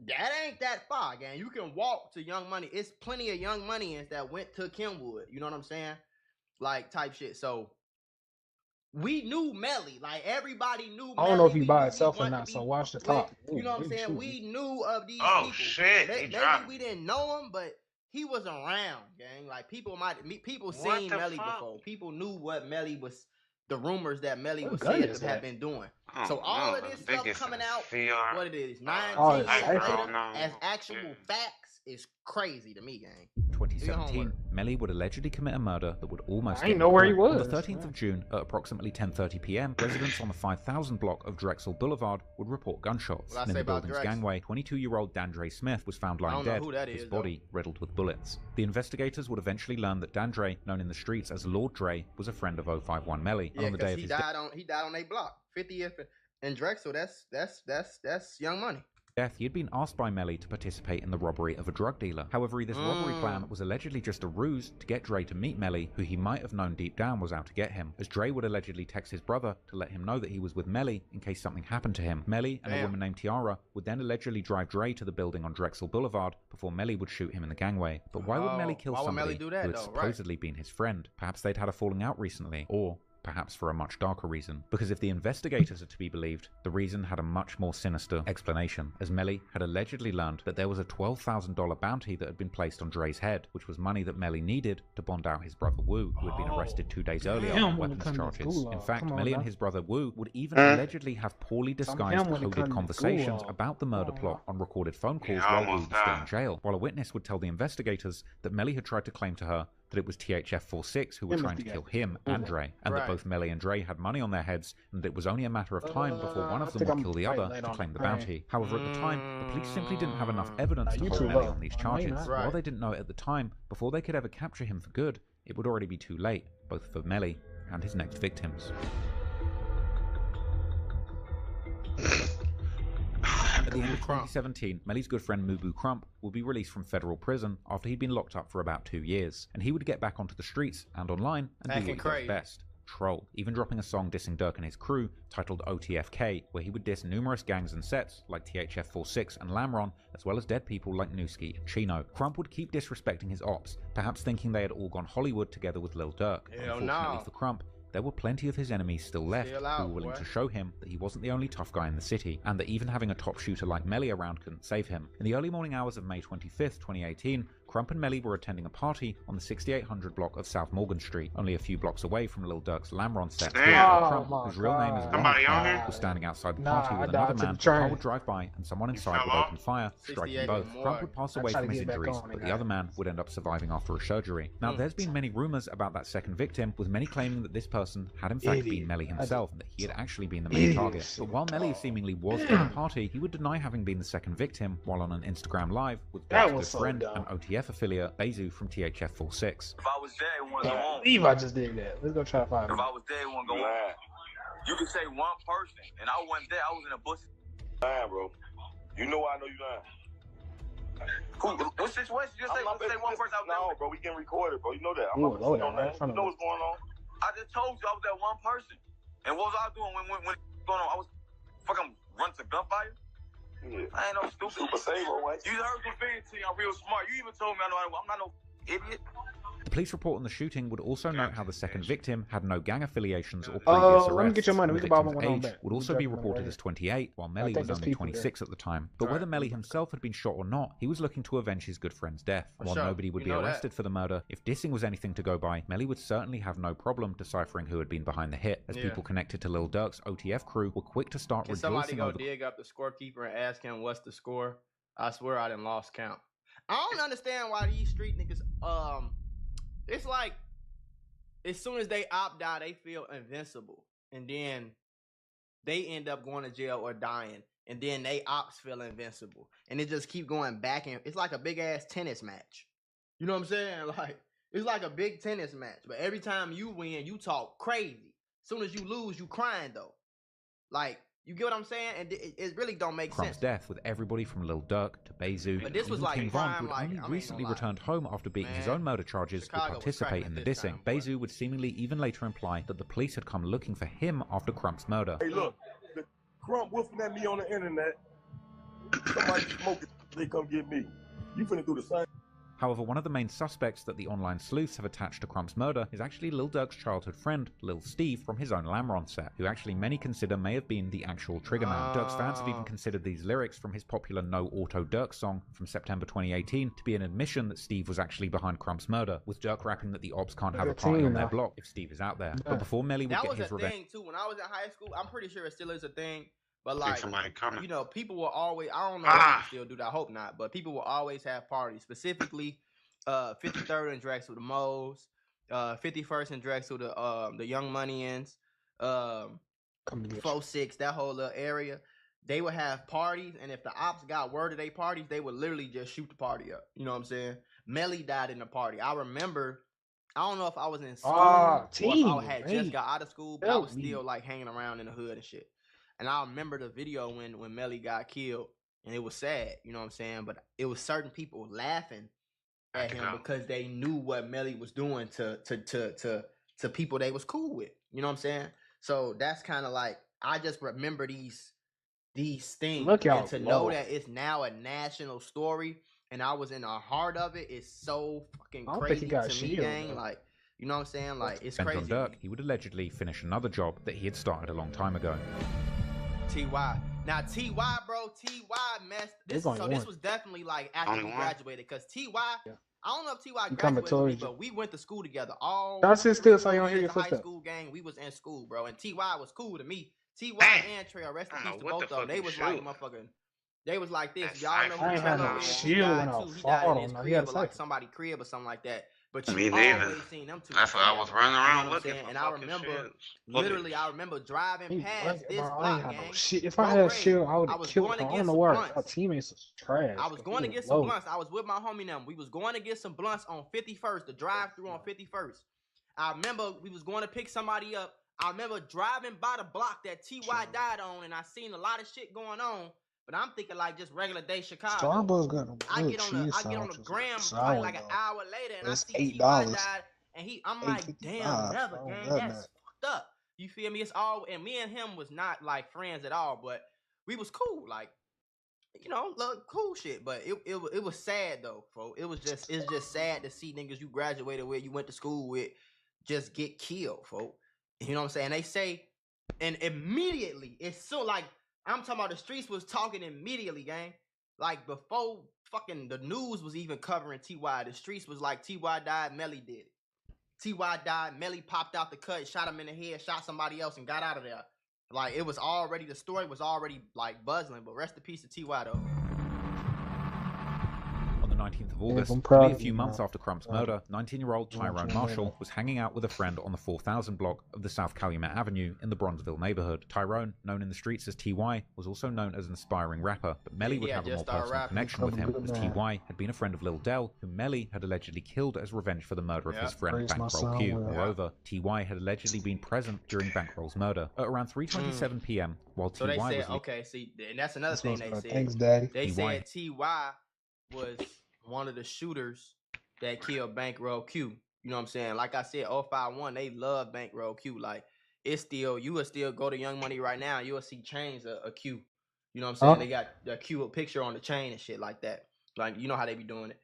that ain't that far, gang. You can walk to Young Money. It's plenty of Young Moneyans that went to Kenwood. You know what I'm saying? Like type shit. So we knew Melly. Like everybody knew. I don't know if Melly. he by We itself or wanted not. to be So watch the with- top. You know what I'm Ooh, saying? shoot. We knew of these Oh, people. shit, he Maybe dropped. we didn't know him, but he was around, gang. Like people people What seen the Melly fuck? before. People knew what Melly was. The rumors that Melly What was gun said is to have that? been doing. Oh, So all no, of this I think stuff it's coming a out, CR. what it is, Oh, 9 it's years accurate. later, No, as actual yeah. facts. is crazy to me, gang. 2017, Melly would allegedly commit a murder that would almost I get didn't know where he caught. was. On the 13th of June, at approximately 10:30 p.m., residents on the 5000 block of Drexel Boulevard would report gunshots. What I And in say the about building's Drexel? gangway, 22-year-old Dandre Smith was found I lying don't know dead, who that his is, body riddled with bullets. The investigators would eventually learn that Dandre, known in the streets as Lord Dre, was a friend of 051 Melly. And Yeah, on the day because of he his died on a block, 50th and Drexel. That's Young Money. death, he had been asked by Melly to participate in the robbery of a drug dealer. However, this robbery plan was allegedly just a ruse to get Dre to meet Melly, who he might have known deep down was out to get him, as Dre would allegedly text his brother to let him know that he was with Melly in case something happened to him. Melly and a woman named Tiara would then allegedly drive Dre to the building on Drexel Boulevard before Melly would shoot him in the gangway. But why would Melly kill why would somebody Melly do that, who had though? supposedly been his friend? Perhaps they'd had a falling out recently, or perhaps for a much darker reason. Because if the investigators are to be believed, the reason had a much more sinister explanation, as Melly had allegedly learned that there was a $12,000 bounty that had been placed on Dre's head, which was money that Melly needed to bond out his brother Wu, who had been arrested 2 days earlier on weapons charges. In fact, Melly and his brother Wu would even allegedly have poorly disguised coded conversations about the murder plot on recorded phone calls while Wu was still in jail, while a witness would tell the investigators that Melly had tried to claim to her that it was THF-46 who were trying to kill him and Dre, and that both Melly and Dre had money on their heads, and it was only a matter of time before one of them would kill the other to claim the bounty. However, at the time, the police simply didn't have enough evidence to hold Melly on these charges. While they didn't know it at the time, before they could ever capture him for good, it would already be too late, both for Melly and his next victims. At the end of 2017, Melly's good friend Mubu Crump would be released from federal prison after he'd been locked up for about 2 years, and he would get back onto the streets and online and do what he does best: troll, even dropping a song dissing Dirk and his crew titled OTFK, where he would diss numerous gangs and sets like THF-46 and Lamron, as well as dead people like Newski and Chino. Crump would keep disrespecting his ops, perhaps thinking they had all gone Hollywood together with Lil Durk. Unfortunately for Crump, there were plenty of his enemies still left who were willing to show him that he wasn't the only tough guy in the city, and that even having a top shooter like Melly around couldn't save him. In the early morning hours of May 25th, 2018, Crump and Melly were attending a party on the 6800 block of South Morgan Street, only a few blocks away from Lil Durk's Lamron set. Crump, whose real name is Ron, was standing outside the party with another man. The car would drive by, and someone inside would open fire, striking both. Crump would pass away from his injuries, but the other man would end up surviving after a surgery. Now, there's been many rumors about that second victim, with many claiming that this person had in fact been Melly himself, and that he had actually been the main target. But while Melly seemingly was in the party, he would deny having been the second victim, while on an Instagram Live with Durk's good friend and OTF affiliate Bezu from THF-46. If I was there, it wouldn't go on. Leave, I just did that. Let's go try to find him. If I was there, it wouldn't go on. You could say one person, and I wasn't there. I was in a bush. Lying, bro. You know I know you lying. What situation? Just say one person. No, bro, we getting recorded, bro. You know that. Ooh, You know what's going on. I just told you I was that one person. And what was I doing when it was going on? I was fucking running to gunfire. Yeah. I ain't no stupid. Super Saber, right? You heard the thing to you. I'm real smart. You even told me I'm not no idiot. The police report on the shooting would also note how the second victim had no gang affiliations or previous arrests. Let me get your money. We The can buy victim's one on age back. would also be reported as 28, while Melly was only 26 at the time. But whether Melly himself had been shot or not, he was looking to avenge his good friend's death. While nobody would be arrested for the murder, if dissing was anything to go by, Melly would certainly have no problem deciphering who had been behind the hit, as people connected to Lil Durk's OTF crew were quick to start Can somebody rejoicing go over dig up the scorekeeper and ask him what's the score? I swear I done lost count. I don't understand why these street niggas, it's like, as soon as they opt out, they feel invincible. And then they end up going to jail or dying. And then they ops feel invincible. And it just keep going back. And it's like a big ass tennis match. You know what I'm saying? Like, it's like a big tennis match. But every time you win, you talk crazy. As soon as you lose, you crying though. Like, you get what I'm saying? And it really don't make Crump's sense. death with everybody from Lil Durk to Bezu. But this was even like King prime, Von, who had like, only recently returned home after beating his Man, own murder charges, Chicago would was participate in the dissing. Bezu would seemingly even later imply that the police had come looking for him after Crump's murder. Hey, look, the Crump woofing at me on the internet. Somebody smoking, they come get me. You finna do the same. However, one of the main suspects that the online sleuths have attached to Crump's murder is actually Lil Durk's childhood friend, Lil Steve, from his own Lamron set, who actually many consider may have been the actual trigger man. Durk's fans have even considered these lyrics from his popular No Auto Durk song from September 2018 to be an admission that Steve was actually behind Crump's murder, with Durk rapping that the ops can't have a party on their block if Steve is out there. But before Melly would That get was his a revenge... thing too. When I was in high school, I'm pretty sure it still is a thing. But Think like, somebody coming. you know, people will always. I don't know if people still do that. I hope not. But people will always have parties. Specifically, 53rd and Drexel, the Moes. 51st and Drexel, the Young Moneyans. 4-6, that whole little area. They would have parties, and if the ops got word of their parties, they would literally just shoot the party up. You know what I'm saying? Melly died in the party. I remember. I don't know if I was in school or if I had just got out of school, but I was still like hanging around in the hood and shit. And I remember the video when Melly got killed, and it was sad, you know what I'm saying? But it was certain people laughing at him because they knew what Melly was doing to people they was cool with. You know what I'm saying? So that's kind of like, I just remember these things. Look and out, to know that it's now a national story and I was in the heart of it is so fucking crazy to me, gang. Like, you know what I'm saying? Like, it's Bent crazy. on Dirk, he would allegedly finish another job that he had started a long time ago. T.Y. Now, T.Y., bro, T.Y. messed. This was definitely like after we graduated, because T.Y., I don't know if T.Y. graduated with me, but we went to school together. All That's it still, so you don't hear your high footsteps. school gang, we was in school, bro, and T.Y. was cool to me. T.Y. and Trey, rest in peace to both of them. They was like motherfucking. They was like this. Y'all know who Trello is? He died too. He died in his crib, or like somebody's crib or something like that. But you always seen them two. That's what I was running around looking for. And I remember, literally, I remember driving past this block, gang. Shit. If I had a shield, I would have killed him. I don't know why our teammates was trash. I was going to get some blunts. I was with my homie now. We was going to get some blunts on 51st, the drive-through on 51st. I remember we was going to pick somebody up. I remember driving by the block that T.Y. died on, and I seen a lot of shit going on. But I'm thinking like just regular day Chicago. Starbucks got a I get on the gram probably like an hour later, and I see T.Y. died, and I'm like, damn, never, gang, that's fucked up. You feel me? It's all, and me and him was not like friends at all, but we was cool, like, you know, cool shit. But it was sad though, bro. It's just sad to see niggas you graduated with, you went to school with, just get killed, folks. You know what I'm saying? They say, and immediately, it's so like, I'm talking about the streets was talking immediately, gang. Like, before fucking the news was even covering T.Y., the streets was like, T.Y. died, Melly did it. T.Y. died, Melly popped out the cut, shot him in the head, shot somebody else, and got out of there. Like, it was already, the story was already, like, buzzing, but rest in peace to T.Y., though. On the 19th of August, only a few months after Crump's murder, 19-year-old Tyrone Marshall was hanging out with a friend on the 4000 block of the South Calumet Avenue in the Bronzeville neighborhood. Tyrone, known in the streets as T.Y., was also known as an aspiring rapper, but Melly would have a more personal connection with him, as T.Y. had been a friend of Lil Del, whom Melly had allegedly killed as revenge for the murder of his friend Bankroll Q. Moreover, T.Y. had allegedly been present during Bankroll's murder. At around 3:27 p.m., while So T.Y. they said, was... okay, see, and that's another thing they said. Thanks, Daddy. They said T.Y. was one of the shooters that killed Bankroll Q. You know what I'm saying? Like I said, 051, they love Bankroll Q. Like, it's still, you will still go to Young Money right now, you will see chains of Q. You know what I'm saying? They got a Q picture on the chain and shit like that. Like, you know how they be doing it.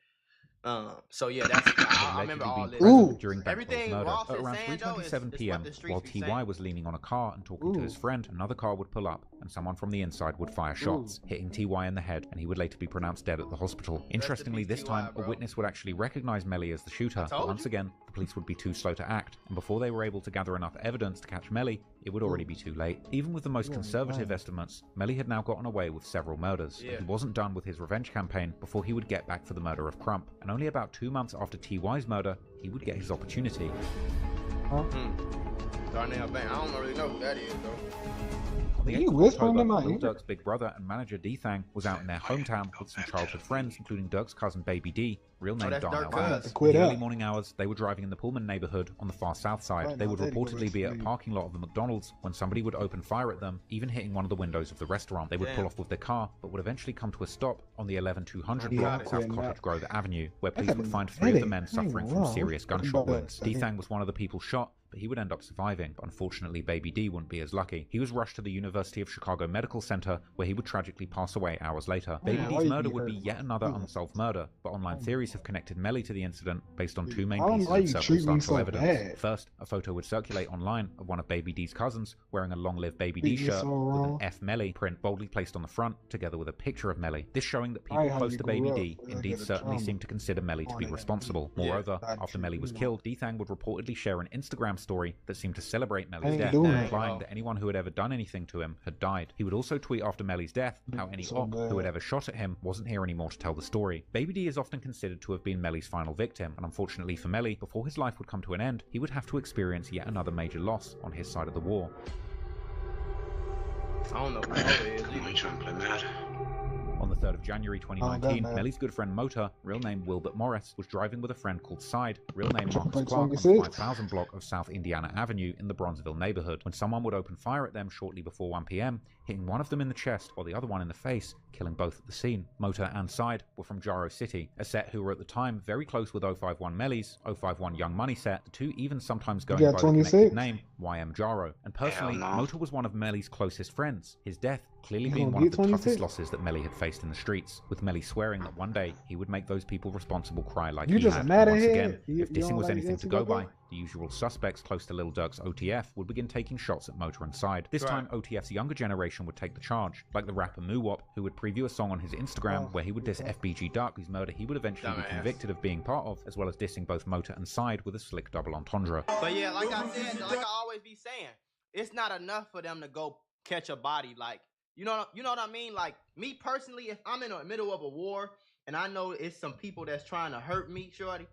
So yeah, that's I remember all this. During Bankroll's murder, at around 3:27 p.m., while T.Y. was leaning on a car and talking to his friend, another car would pull up, and someone from the inside would fire shots, hitting T.Y. in the head, and he would later be pronounced dead at the hospital. Interestingly, this time, a witness would actually recognize Melly as the shooter, but once again, the police would be too slow to act, and before they were able to gather enough evidence to catch Melly, it would already be too late. Even with the most conservative estimates, Melly had now gotten away with several murders. But he wasn't done with his revenge campaign before he would get back for the murder of Crump, and only about 2 months after T.Y.'s murder, he would get his opportunity. Darnell Bank. I don't really know who that is, though. On the 8th of October, Lil Durk's big brother and manager D-Thang was out in their hometown with some childhood friends, including Durk's cousin Baby D, real name Darnell Banks. In the early morning hours, they were driving in the Pullman neighborhood on the far south side. They would reportedly be at a parking lot of the McDonald's when somebody would open fire at them, even hitting one of the windows of the restaurant. They would pull off with their car, but would eventually come to a stop on the 11200 block of South Cottage Grove Avenue, where police would find 3 of the men suffering from serious gunshot wounds. D-Thang was one of the people shot, but he would end up surviving. But unfortunately, Baby D wouldn't be as lucky. He was rushed to the University of Chicago Medical Center, where he would tragically pass away hours later. Baby D's murder would be yet another unsolved murder, but online theories have connected Melly to the incident based on 2 main pieces of circumstantial evidence. First, a photo would circulate online of one of Baby D's cousins wearing a long-lived Baby D shirt with an F Melly print boldly placed on the front, together with a picture of Melly. This showing that people close to Baby D indeed certainly seem to consider Melly to be responsible. Moreover, after Melly was killed, D-Thang would reportedly share an Instagram story that seemed to celebrate Melly's ain't death, doing it. implying that anyone who had ever done anything to him had died. He would also tweet after Melly's death how any So op who bad. had ever shot at him wasn't here anymore to tell the story. Baby D is often considered to have been Melly's final victim, and unfortunately for Melly, before his life would come to an end, he would have to experience yet another major loss on his side of the war. I don't know who Motor is. Let me try and play mad. On the 3rd of January 2019, man. Melly's good friend Motor, real name Wilbert Morris, was driving with a friend called Side, real name Marcus Play Clark, on the 26. 5000 block of South Indiana Avenue in the Bronzeville neighborhood, when someone would open fire at them shortly before 1 p.m., hitting one of them in the chest while the other one in the face, killing both at the scene. Motor and Side were from Jaro City, a set who were at the time very close with 051 Melly's, 051 Young Money set, the two even sometimes going by got the connected 26? name YM Jaro. And personally, Hell no. Motor was one of Melly's closest friends, his death clearly You being gonna one of get the toughest 26? losses that Melly had faced in the streets, with Melly swearing that one day he would make those people responsible cry like You he just had. mad And once ahead? again, You if dissing don't was like anything this to to go go by, by? the usual suspects close to Lil Durk's OTF would begin taking shots at Motor and Side. This Right. time, OTF's younger generation would take the charge, like the rapper Moowop, who would preview a song on his Instagram where he would diss FBG Duck, whose murder he would eventually be Dumbass. convicted of being part of, as well as dissing both Motor and Side with a slick double entendre. But yeah, like I said, like I always be saying, it's not enough for them to go catch a body. Like, you know what I mean? Like, me personally, if I'm in the middle of a war and I know it's some people that's trying to hurt me, shorty,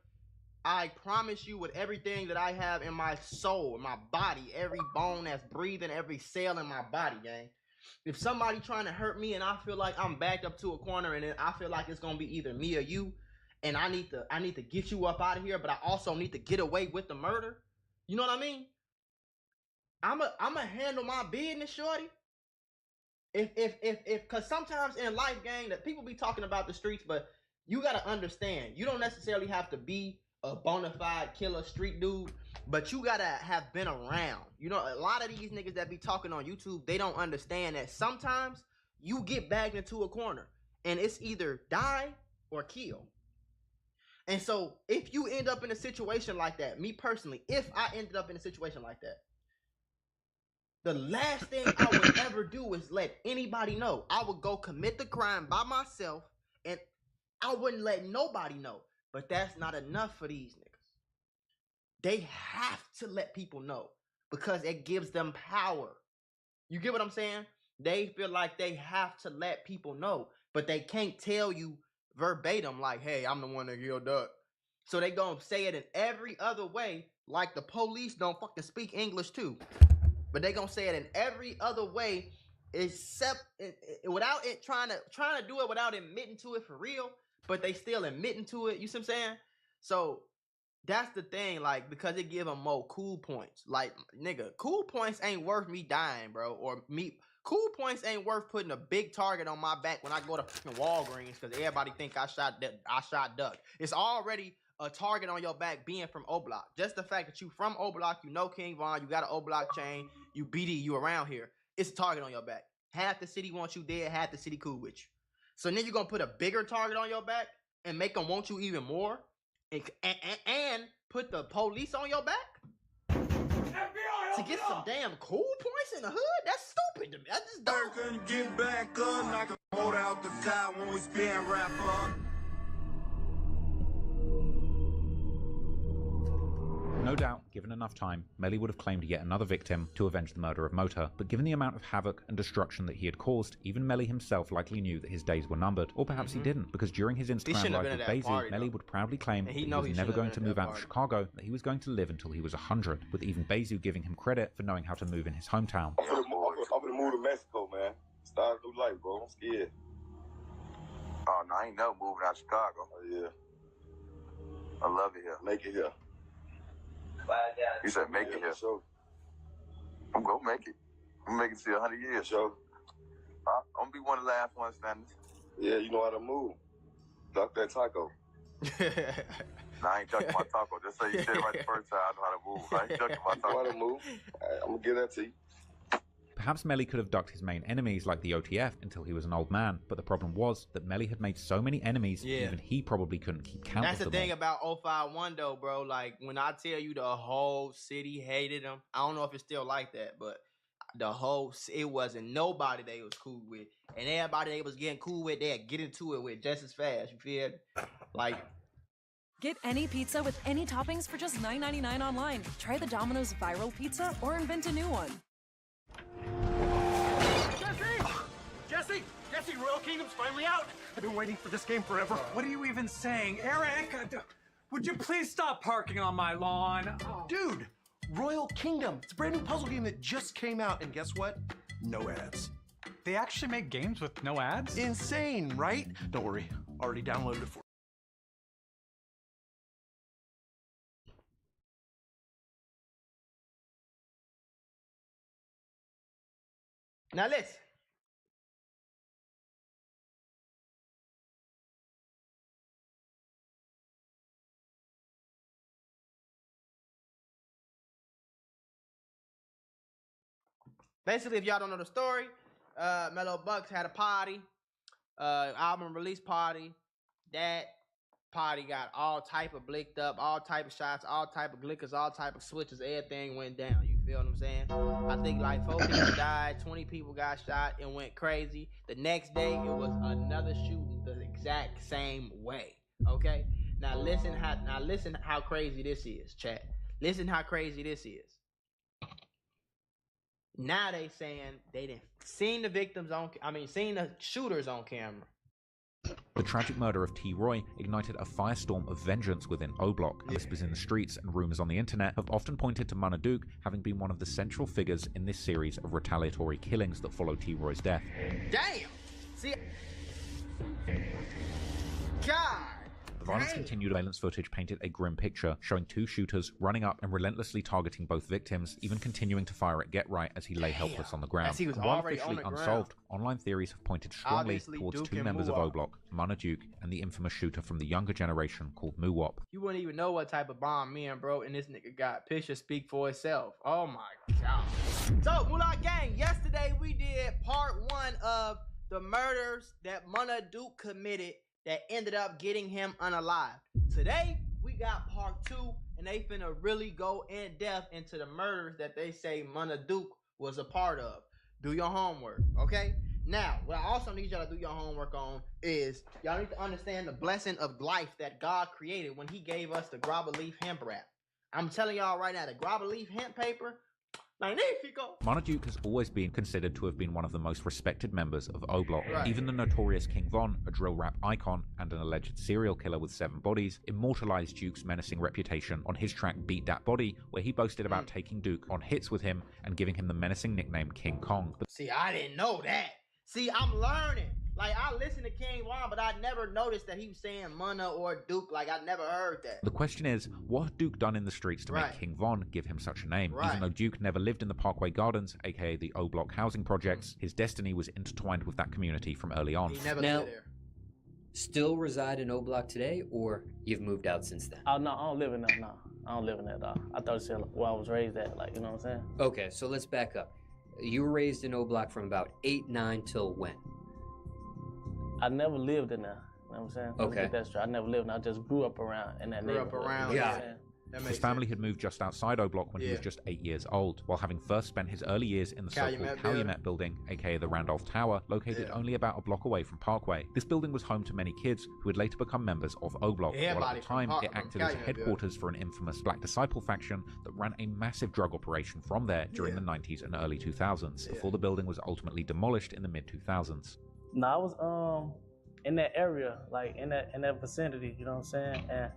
I promise you with everything that I have in my soul, in my body, every bone that's breathing, every cell in my body, gang. If somebody trying to hurt me and I feel like I'm backed up to a corner and then I feel like it's gonna be either me or you, and I need to get you up out of here, but I also need to get away with the murder. You know what I mean? I'ma handle my business, shorty. If cause sometimes in life, gang, that people be talking about the streets, but you gotta understand, you don't necessarily have to be a bona fide killer street dude, but you gotta have been around. You know, a lot of these niggas that be talking on YouTube, they don't understand that sometimes you get backed into a corner and it's either die or kill. And so if you end up in a situation like that, me personally, if I ended up in a situation like that, the last thing I would ever do is let anybody know. I would go commit the crime by myself and I wouldn't let nobody know. But that's not enough for these niggas. They have to let people know because it gives them power. You get what I'm saying? They feel like they have to let people know, but they can't tell you verbatim like, hey, I'm the one that killed Duck. So they gonna say it in every other way, like the police don't fucking speak English too. But they gonna say it in every other way, except without it trying to do it without admitting to it for real. But they still admitting to it. You see what I'm saying? So that's the thing, like, because it give them more cool points. Like, nigga, cool points ain't worth me dying, bro, or me. Cool points ain't worth putting a big target on my back when I go to fucking Walgreens because everybody think I shot Duck. It's already a target on your back being from O Block. Just the fact that you from O Block, you know King Von, you got an O Block chain, you BD, you around here. It's a target on your back. Half the city wants you dead, half the city cool with you. So then you're gonna put a bigger target on your back and make them want you even more, and put the police on your back to get some damn cool points in the hood. That's stupid to me. I just don't. Get back up, knock a hold out the tie when we spin rap up. No doubt, given enough time, Melly would have claimed yet another victim to avenge the murder of Motor, but given the amount of havoc and destruction that he had caused, even Melly himself likely knew that his days were numbered. Or perhaps he didn't, because during his Instagram live with Basie, Melly would proudly claim that he was never going to move out of Chicago, that he was going to live until he was 100, with even Basie giving him credit for knowing how to move in his hometown. I'm gonna move to Mexico, man. Start a new life, bro. I'm scared. Oh, no, I ain't never moving out of Chicago. Oh, yeah. I love it here. Make it here. You said make it here. Sure. I'm gonna make it. I'm gonna make it to 100 years. Sure. I'm gonna be one of the last ones standing. Yeah, you know how to move. Duck that taco. Nah, I ain't ducking my taco. Just say you said it right the first time. I know how to move. I ain't ducking my taco. I know how to move. I'm gonna give that to you. Perhaps Melly could have ducked his main enemies like the OTF until he was an old man, but the problem was that Melly had made so many enemies, even he probably couldn't keep count That's of the them thing all. about 051 though, bro. Like, when I tell you the whole city hated him, I don't know if it's still like that, but it wasn't nobody they was cool with. And everybody they was getting cool with, they'd get into it with just as fast. You feel? Like, Get any pizza with any toppings for just $9.99 online. Try the Domino's viral pizza or invent a new one. Jesse, Royal Kingdom's finally out. I've been waiting for this game forever. What are you even saying? Eric, would you please stop parking on my lawn? Dude, Royal Kingdom. It's a brand new puzzle game that just came out, and guess what? No ads. They actually make games with no ads? Insane, right? Don't worry, already downloaded it for Now listen. Basically, if y'all don't know the story, Mellow Bucks had a party, album release party. That party got all type of blicked up, all type of shots, all type of glickers, all type of switches. Everything went down. You feel what I'm saying? I think like 4 people died, 20 people got shot and went crazy. The next day, it was another shooting the exact same way. Okay? Now listen how crazy this is, chat. Listen how crazy this is. Now they saying they didn't seen the shooters on camera. The tragic murder of T. Roy ignited a firestorm of vengeance within O-Block, and whispers in the streets and rumors on the internet have often pointed to Munna Duke having been one of the central figures in this series of retaliatory killings that followed T. Roy's death. Damn! See? God! The violence continued. Surveillance footage painted a grim picture, showing 2 shooters running up and relentlessly targeting both victims, even continuing to fire at Get Right as he lay helpless on the ground. As he was and while already officially on the unsolved, online theories have pointed strongly Obviously, towards Duke 2 and members of Muwop. O-Block, Munna Duke and the infamous shooter from the younger generation called Muwop. You wouldn't even know what type of bomb me and bro and this nigga got. Picture speak for itself. Oh my god. So, Moolah Gang, yesterday we did part 1 of the murders that Munna Duke committed that ended up getting him unalived. Today, we got part 2, and they finna really go in depth into the murders that they say Munna Duke was a part of. Do your homework, okay? Now, what I also need y'all to do your homework on is y'all need to understand the blessing of life that God created when he gave us the grabba leaf hemp wrap. I'm telling y'all right now, the grabba leaf hemp paper, magnifico. Munna Duke has always been considered to have been one of the most respected members of O-Block. Right. Even the notorious King Von, a drill rap icon and an alleged serial killer with 7 bodies, immortalized Duke's menacing reputation on his track Beat Dat Body, where he boasted about taking Duke on hits with him and giving him the menacing nickname King Kong. But See, I didn't know that. See, I'm learning. Like, I listened to King Von, but I never noticed that he was saying Munna or Duke. Like, I never heard that. the question is, what had Duke done in the streets to Right. make King Von give him such a name? Right. Even though Duke never lived in the Parkway Gardens, aka the O-Block housing projects, his destiny was intertwined with that community from early on. He never Now- lived there. Still reside in O-Block today, or you've moved out since then? Oh, no, I don't live in that, no. I don't live in that, dog. I thought you said where I was raised at, like, you know what I'm saying? Okay, so let's back up. You were raised in O-Block from about 8, 9 till when? I never lived in there. You know what I'm saying? Let's Okay. get that straight. I never lived in there. I just grew up around in that Grew up neighborhood. around You know it. what I'm saying? His family had moved just outside O-Block when he was Yeah. just 8 years old, while having first spent his early years in the Calumet so-called building. Calumet building, aka the Randolph Tower, located Yeah. only about a block away from Parkway. This building was home to many kids who would later become members of O-Block, while Everybody at the from time Park- it from acted as Calumet building. headquarters for an infamous Black Disciple faction that ran a massive drug operation from there during Yeah. the 90s and early 2000s, Yeah. before the building was ultimately demolished in the mid-2000s. No, I was in that area, like in that vicinity, you know what I'm saying? And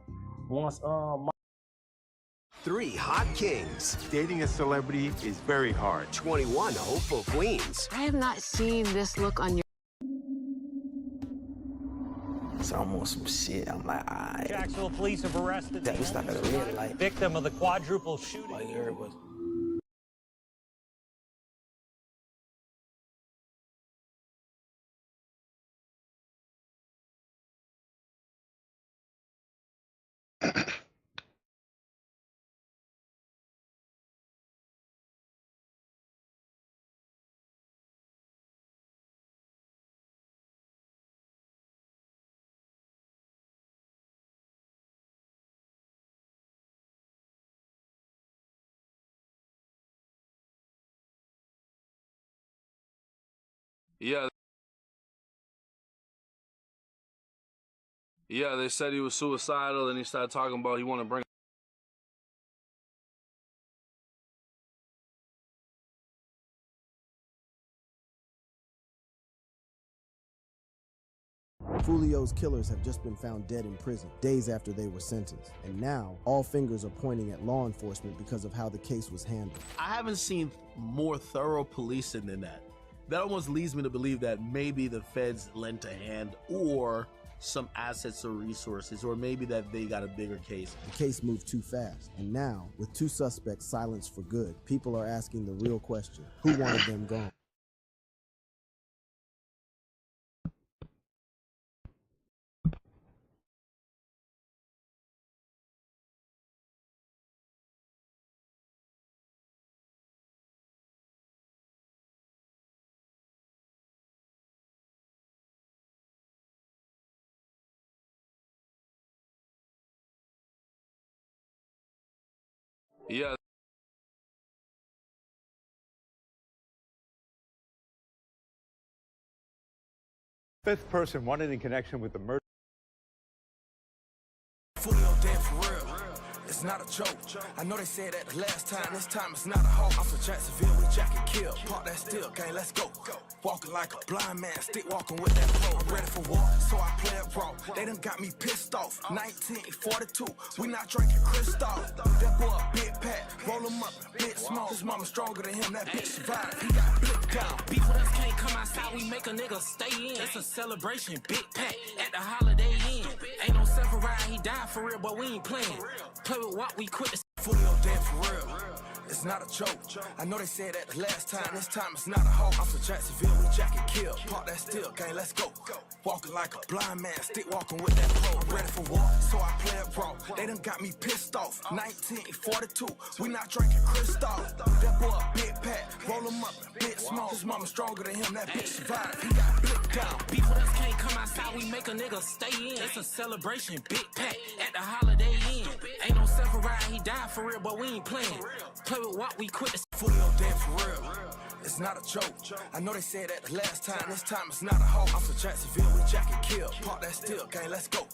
once my 3 hot kings. Dating a celebrity is very hard. 21 hopeful queens. I have not seen this look on your. It's almost some shit. I'm like, alright. Jacksonville police have arrested That was not at a red light. victim of the quadruple shooting. All you heard was. Yeah. Yeah, they said he was suicidal, and he started talking about he want to bring. Julio's killers have just been found dead in prison, days after they were sentenced. And now, all fingers are pointing at law enforcement because of how the case was handled. I haven't seen more thorough policing than that. That almost leads me to believe that maybe the feds lent a hand, or some assets or resources, or maybe that they got a bigger case. The case moved too fast, and now, with 2 suspects silenced for good, people are asking the real question: who wanted them gone? Yeah. Fifth person wanted in connection with the murder. Julio dead for real. It's not a joke. I know they said that the last time, this time it's not a hoax. I'm from Jacksonville with Jacket Kill. Park that still, gang, let's go. Walking like a blind man, stick walking with that pole. I'm ready for war, so I play it raw. They done got me pissed off. 1942, we not drinking Cristal. That boy a big pack, roll him up, big small. His mama stronger than him, that bitch survived. He got blipped down. Beef with us can't come outside, we make a nigga stay in. It's a celebration, big pack at the Holiday Inn. Ain't no separate, he died for real, but we ain't playing. Play with what we quit. Julio dead for real. It's not a joke. I know they said that the last time, this time it's not a hoax. I'm from Jacksonville with Jacket Kill. Park that still, gang, let's go. Walking like a blind man, stick walking with that pole. I'm ready for war, so I play it raw. They done got me pissed off. 1942, we not drinking Cristal. That boy a big pack, roll him up, big small. His mama stronger than him, that bitch survived. He got blipped down. Beef with us can't come outside, we make a nigga stay in. It's a celebration, big pack at the Holiday Inn. Ain't no separate, he died for real, but we ain't playing. Play with what we quit. Julio dead for real. It's not a joke. I know they said that the last time, this time it's not a hoax. I'm from Jacksonville with Jacket Kill. Park that still, gang, let's go.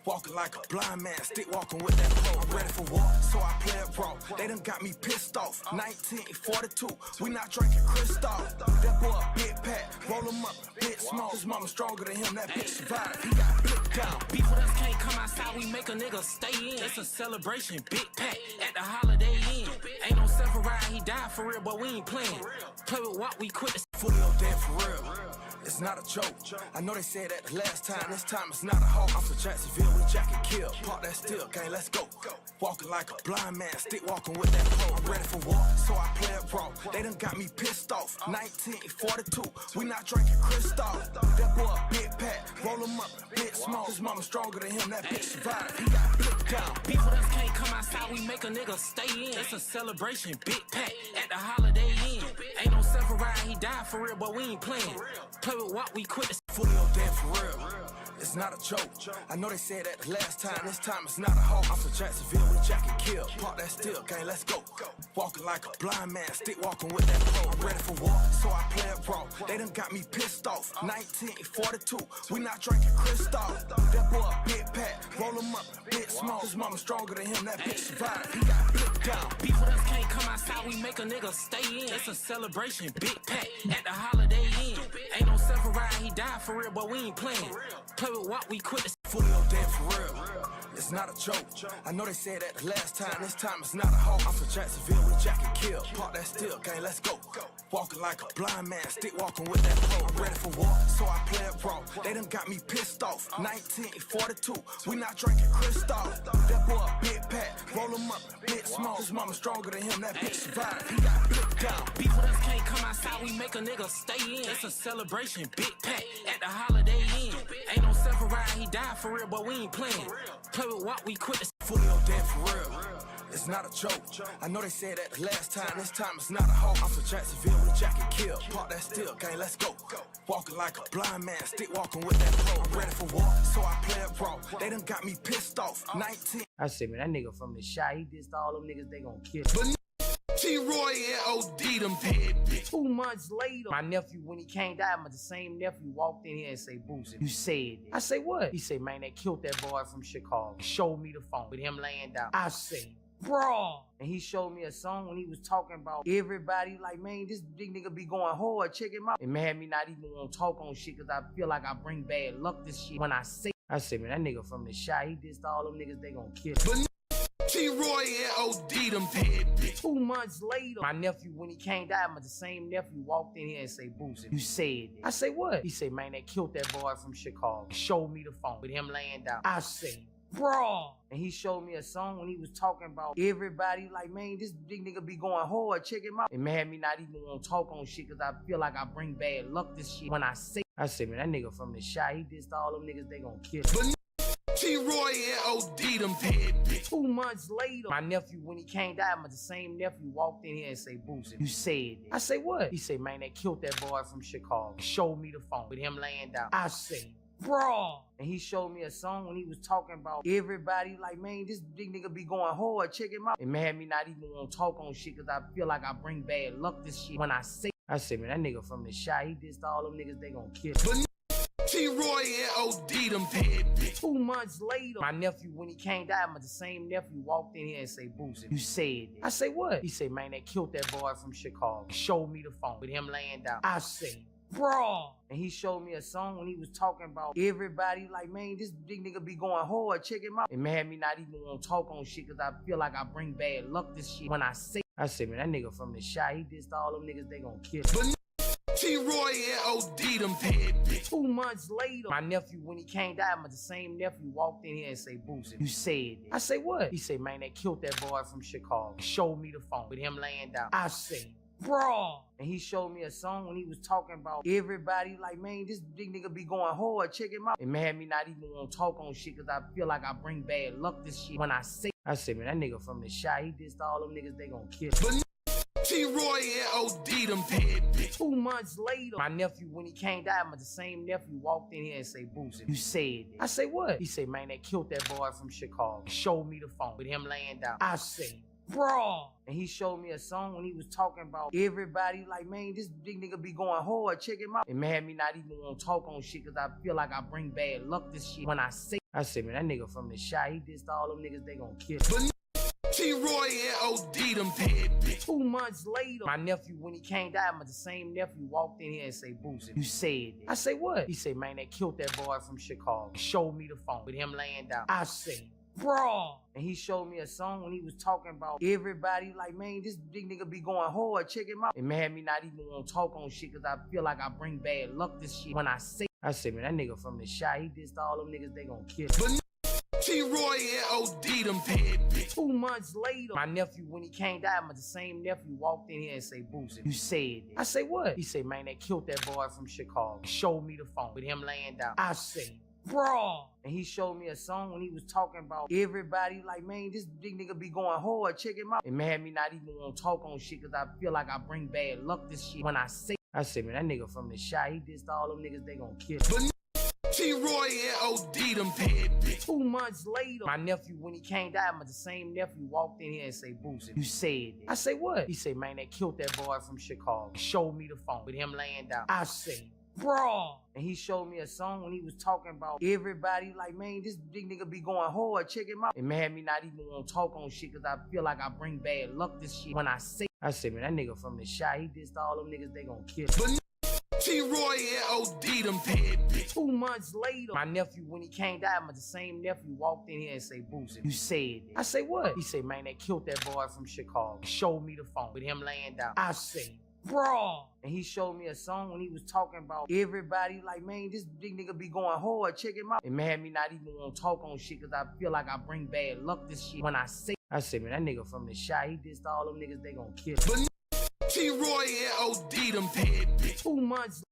Walking like a blind man, stick walking with that pole. I'm ready for war, so I play it raw. They done got me pissed off. 1942, we not drinking Cristal. That boy a big pack, roll him up, big small. His mama stronger than him, that bitch survived. He got blipped down. Beef with us can't come outside, we make a nigga stay in. It's a celebration, big pack at the Holiday Inn. Ain't no separate, he died for real, but we ain't playing. Play with what we quit. Julio dead for real. It's not a joke. I know they said that the last time, this time it's not a hoax. I'm from Jacksonville with Jacket Kill. Park that still, gang, let's go. Walking like a blind man, stick walking with that pole. I'm ready for war, so I play it raw. They done got me pissed off. 1942, we not drinking Cristal. That boy a big pack, roll him up, big small. His mama stronger than him, that bitch survived. He got blipped down. Beef with us can't come outside, we make a nigga stay in. It's a celebration, big pack at the Holiday Inn. Ain't no separate, he died for real, but we ain't playing. Play with what we quit. Julio dead for real. It's not a joke. I know they said that the last time, this time it's not a hoax. I'm from Jacksonville with Jacket Kill. Park that still, gang, let's go. Walking like a blind man, stick walking with that pole. I'm ready for war, so I play it raw. They done got me pissed off. 1942, we not drinking Cristal. That boy a big pack, roll him up, big small. His mama stronger than him, that bitch survived. He got blipped down. Beef with us can't come outside, we make a nigga stay in. It's a celebration, big pack at the Holiday Inn. Ain't no separate, he died for real, but we ain't playing. Play with what we quit. Julio dead for real. It's not a joke. I know they said that the last time, this time it's not a hoax. I'm from Jacksonville with Jacket Kill. Park that still, gang, let's go. Walking like a blind man, stick walking with that pole. I'm ready for war, so I play it raw. They done got me pissed off. 1942, we not drinking Cristal. That boy a big pack, roll him up, big small. His mama stronger than him, that bitch survived. He got blipped down. Beef with us can't come outside, we make a nigga stay in. It's a celebration, big pack at the Holiday Inn. Ain't no separate, he died for real, but we ain't playing. Play with what we quit. Julio dead for real. It's not a joke. I know they said that the last time, this time it's not a hoax. I'm from Jacksonville with Jacket Kill. Park that still, gang, let's go. Walking like a blind man, stick walking with that pole. I'm ready for war, so I play it raw. They done got me pissed off. 19. I said, man, that nigga from the shot, he dissed all them niggas, they gon' kill him. T-Roy and OD them dead bitch. 2 months later, my nephew, when he came down, the same nephew walked in here and say, Boosie, you said it. I say, what? He say, man, they killed that boy from Chicago. Showed me the phone with him laying down. I say, bro. And he showed me a song when he was talking about everybody like, man, this big nigga be going hard, check him out. It made me not even want to talk on shit because I feel like I bring bad luck this shit when I say. I said, man, that nigga from the shy, he dissed all them niggas, they gonna kill him. T-Roy and OD them dead bitch. 2 months later, my nephew, when he came down, the same nephew walked in here and say, Boosie, you said it. I say, what? He say, man, they killed that boy from Chicago. Showed me the phone with him laying down. I say, bro. And he showed me a song when he was talking about everybody like, man, this big nigga be going hard, check him out. It made me not even want to talk on shit because I feel like I bring bad luck this shit when I say. I said, man, that nigga from the shy, he dissed all them niggas, they gonna kill him. T-Roy and OD them dead bitch. 2 months later, my nephew, when he came down, the same nephew walked in here and say, Boosie, you said it. I say, what? He say, man, they killed that boy from Chicago. Showed me the phone with him laying down. I say, bro. And he showed me a song when he was talking about everybody like, man, this big nigga be going hard, check him out. It made me not even want to talk on shit because I feel like I bring bad luck this shit when I say. I said, man, that nigga from the shy, he dissed all them niggas, they gonna kill him. T-Roy and OD them dead bitch. 2 months later, my nephew, when he came down, the same nephew walked in here and say, Boosie, you said it. I say, what? He say, man, they killed that boy from Chicago. Showed me the phone with him laying down. I say, bro. And he showed me a song when he was talking about everybody like, man, this big nigga be going hard, check him out. It made me not even want to talk on shit because I feel like I bring bad luck this shit when I say. I said, man, that nigga from the shy, he dissed all them niggas, they gonna kill him. T-Roy and OD them dead bitch. 2 months later, my nephew, when he came down, the same nephew walked in here and say, Boosie, you said it. I say, what? He say, man, they killed that boy from Chicago. Showed me the phone with him laying down. I say, bro. And he showed me a song when he was talking about everybody like, man, this big nigga be going hard, check him out. It made me not even want to talk on shit because I feel like I bring bad luck this shit when I say. I said, man, that nigga from the shy, he dissed all them niggas, they gonna kill him. T-Roy and OD them dead bitch. 2 months later, my nephew, when he came down, the same nephew walked in here and say, Boosie, you said it. I say, what? He say, man, they killed that boy from Chicago. Showed me the phone with him laying down. I say, bro. And he showed me a song when he was talking about everybody like, man, this big nigga be going hard, check him out. It made me not even want to talk on shit because I feel like I bring bad luck this shit when I say. I said, man, that nigga from the shy, he dissed all them niggas, they gonna kill him. T-Roy and OD them dead bitch. 2 months later, my nephew, when he came down, the same nephew walked in here and say, Boosie, you said it. I say, what? He say, man, they killed that boy from Chicago. Showed me the phone with him laying down. I say, bro. And he showed me a song when he was talking about everybody like, man, this big nigga be going hard, check him out. It made me not even want to talk on shit because I feel like I bring bad luck this shit when I say. I said, man, that nigga from the shy, he dissed all them niggas, they gonna kill him. T-Roy and OD them dead bitch. 2 months later, my nephew, when he came down, the same nephew walked in here and say, Boosie, you said it. I say, what? He say, man, they killed that boy from Chicago. Showed me the phone with him laying down. I say, bro. And he showed me a song when he was talking about everybody like, man, this big nigga be going hard, check him out. It made me not even want to talk on shit because I feel like I bring bad luck this shit when I say. I said, man, that nigga from the shy, he dissed all them niggas, they gonna kill him. T-Roy and OD them dead bitch. 2 months later, my nephew, when he came down, the same nephew walked in here and say, Boosie, you said it. I say, what? He say, man, they killed that boy from Chicago. Showed me the phone with him laying down. I say, bro. And he showed me a song when he was talking about everybody like, man, this big nigga be going hard, check him out. It made me not even want to talk on shit because I feel like I bring bad luck this shit when I say. I said, man, that nigga from the shy, he dissed all them niggas, they gonna kill him. T-Roy and OD them dead bitch. 2 months later, my nephew, when he came down, the same nephew walked in here and say, Boosie, you said it. I say, what? He say, man, they killed that boy from Chicago. Showed me the phone with him laying down. I say, bro. And he showed me a song when he was talking about everybody like, man, this big nigga be going hard, check him out. It made me not even want to talk on shit because I feel like I bring bad luck this shit when I say. I said, man, that nigga from the shy, he dissed all them niggas, they gonna kill him. T-Roy and OD them dead bitch. 2 months.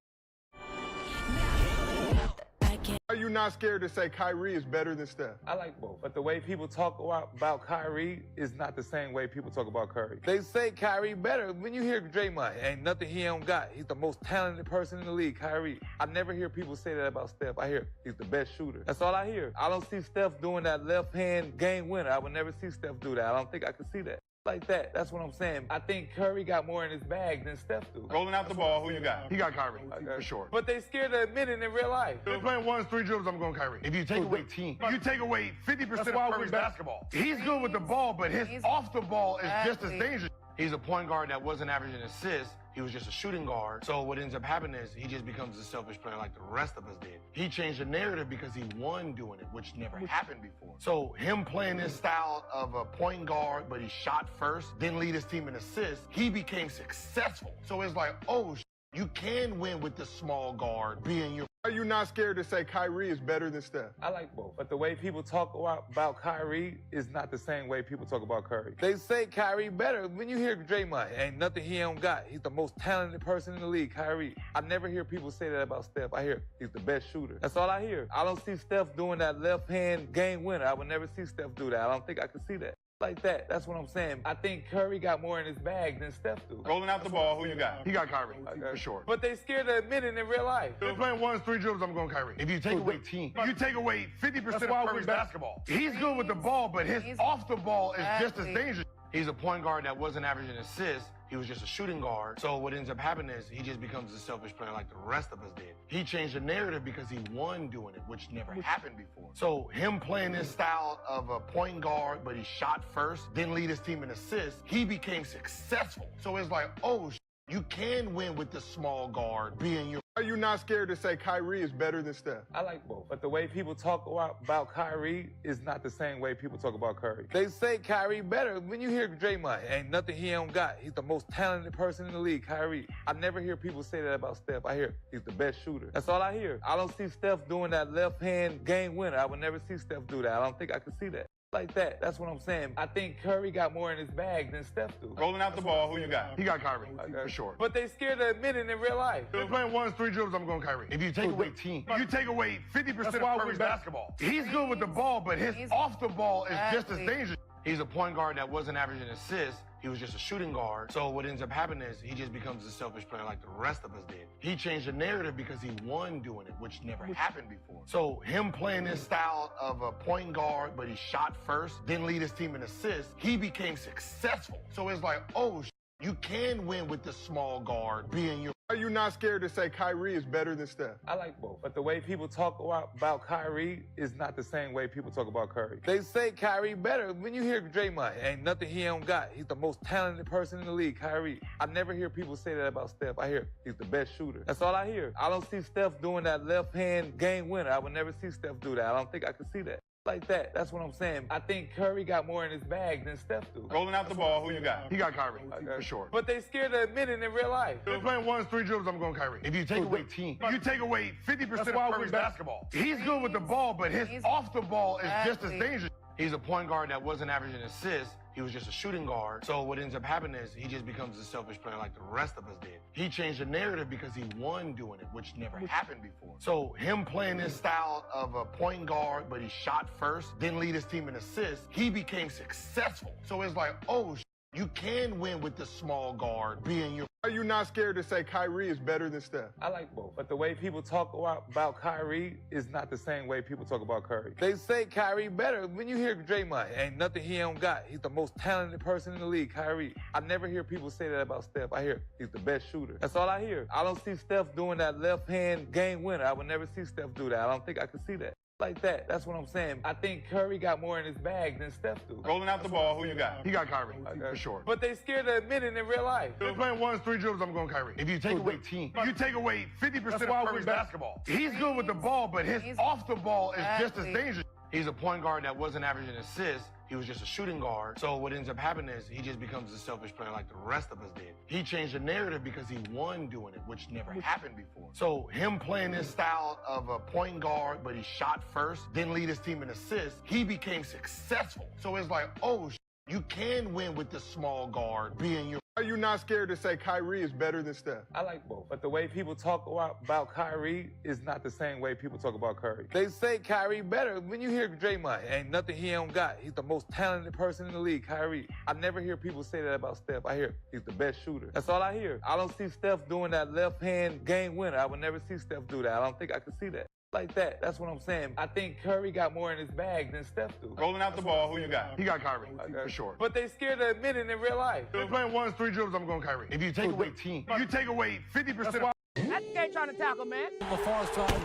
Are you not scared to say Kyrie is better than Steph? I like both, but the way people talk about Kyrie is not the same way people talk about Curry. They say Kyrie better. When you hear Draymond, ain't nothing he don't got. He's the most talented person in the league, Kyrie. I never hear people say that about Steph. I hear he's the best shooter. That's all I hear. I don't see Steph doing that left-hand game winner. I would never see Steph do that. I don't think I could see that. like that. That's what I'm saying. I think Curry got more in his bag than Steph do. Rolling out the ball, who you got? He got Kyrie, for sure. But they scared to admit it in real life. They're playing 1-3 dribbles, I'm going Kyrie. If you take away team, you take away 50% of Curry's basketball. He's good with the ball, but his off the ball is just as dangerous. He's a point guard that wasn't averaging assists. He was just a shooting guard. So what ends up happening is he just becomes a selfish player like the rest of us did. He changed the narrative because he won doing it, which never happened before. So him playing this style of a point guard, but he shot first, didn't lead his team in assists, he became successful. So it's like, oh, you can win with the small guard being your... Are you not scared to say Kyrie is better than Steph? I like both. But the way people talk about Kyrie is not the same way people talk about Curry. They say Kyrie better. When you hear Draymond, ain't nothing he don't got. He's the most talented person in the league, Kyrie. I never hear people say that about Steph. I hear he's the best shooter. That's all I hear. I don't see Steph doing that left-hand game winner. I would never see Steph do that. I don't think I could see that. Like that. That's what I'm saying. I think Curry got more in his bag than Steph do. Rolling out the ball, who you got? He got Kyrie, for sure. But they scared to admit it in real life. They're playing 1-3 dribbles, I'm going Kyrie. If you take away team, you take away 50% of Curry's basketball. He's good with the ball, but his off the ball is just as dangerous. He's a point guard that wasn't averaging assists. He was just a shooting guard. So what ends up happening is he just becomes a selfish player like the rest of us did. He changed the narrative because he won doing it, which never happened before. So him playing this style of a point guard, but he shot first, didn't lead his team in assists, he became successful. So it's like, oh, you can win with the small guard being your... Are you not scared to say Kyrie is better than Steph? I like both. But the way people talk about Kyrie is not the same way people talk about Curry. They say Kyrie better. When you hear Draymond, ain't nothing he don't got. He's the most talented person in the league, Kyrie. I never hear people say that about Steph. I hear he's the best shooter. That's all I hear. I don't see Steph doing that left-hand game winner. I would never see Steph do that. I don't think I could see that. Like that. That's what I'm saying. I think Curry got more in his bag than Steph do. Rolling out the ball, who you got? He got Kyrie, for sure. But they scared to admit it in real life. They're playing 1-3 dribbles, I'm going Kyrie. If you take away team, you take away 50% of Curry's basketball. He's good with the ball, but his off the ball is just as dangerous. He's a point guard that wasn't averaging assists. He was just a shooting guard. So what ends up happening is he just becomes a selfish player like the rest of us did. He changed the narrative because he won doing it, which never happened before. So him playing this style of a point guard, but he shot first, didn't lead his team in assists, he became successful. So it's like, oh, you can win with the small guard being your... Are you not scared to say Kyrie is better than Steph? I like both. But the way people talk about Kyrie is not the same way people talk about Curry. They say Kyrie better. When you hear Draymond, ain't nothing he don't got. He's the most talented person in the league, Kyrie. I never hear people say that about Steph. I hear he's the best shooter. That's all I hear. I don't see Steph doing that left-hand game winner. I would never see Steph do that. I don't think I could see that. Like that. That's what I'm saying. I think Curry got more in his bag than Steph do. Rolling out the ball, who you got? He got Kyrie, for sure. But they scared to admit it in real life. They're playing 1-3 dribbles, I'm going Kyrie. If you take away team, you take away 50% of Curry's basketball. He's good with the ball, but his off the ball is just as dangerous. He's a point guard that wasn't averaging assists. He was just a shooting guard. So what ends up happening is he just becomes a selfish player like the rest of us did. He changed the narrative because he won doing it, which never happened before. So him playing this style of a point guard, but he shot first, didn't lead his team in assists, he became successful. So it's like, oh, you can win with the small guard being your... Are you not scared to say Kyrie is better than Steph? I like both. But the way people talk about Kyrie is not the same way people talk about Curry. They say Kyrie better. When you hear Draymond, ain't nothing he don't got. He's the most talented person in the league, Kyrie. I never hear people say that about Steph. I hear he's the best shooter. That's all I hear. I don't see Steph doing that left-hand game winner. I would never see Steph do that. I don't think I could see that. Like that. That's what I'm saying. I think Curry got more in his bag than Steph do. Rolling out the ball, who you got? He got Kyrie, for sure. But they scared to admit it in real life. They're playing 1-3 dribbles, I'm going Kyrie. If you take away team, you take away 50% of Curry's basketball. He's good with the ball, but his off the ball is just as dangerous. He's a point guard that wasn't averaging assists. He was just a shooting guard. So what ends up happening is he just becomes a selfish player like the rest of us did. He changed the narrative because he won doing it, which never happened before. So him playing this style of a point guard, but he shot first, didn't lead his team in assists, he became successful. So it's like, oh, you can win with the small guard being your... Are you not scared to say Kyrie is better than Steph? I like both. But the way people talk about Kyrie is not the same way people talk about Curry. They say Kyrie better. When you hear Draymond, ain't nothing he don't got. He's the most talented person in the league, Kyrie. I never hear people say that about Steph. I hear he's the best shooter. That's all I hear. I don't see Steph doing that left-hand game winner. I would never see Steph do that. I don't think I could see that. like that. That's what I'm saying. I think Curry got more in his bag than Steph do. Rolling out the ball, who you got? He got Kyrie, for sure. But they scared to admit it in real life. If they're playing 1-3 dribbles, I'm going Kyrie. If you take away team, you take away 50% of... That guy trying to tackle, man. On the far side. Call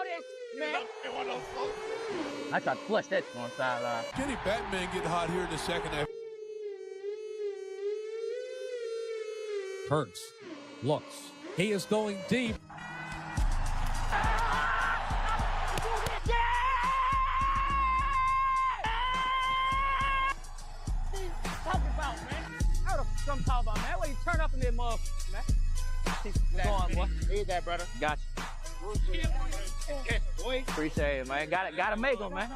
this, man. I tried to flush that on the sideline. Kenny Batman getting hot here in the second half. Hurts. Looks. He is going deep. Talking about, man. I heard some talk about, man. Why you turn up in there, motherfucker, man? Go on, boy. Need that, brother. Got you. Boy. Appreciate it, man. Gotta make them, man.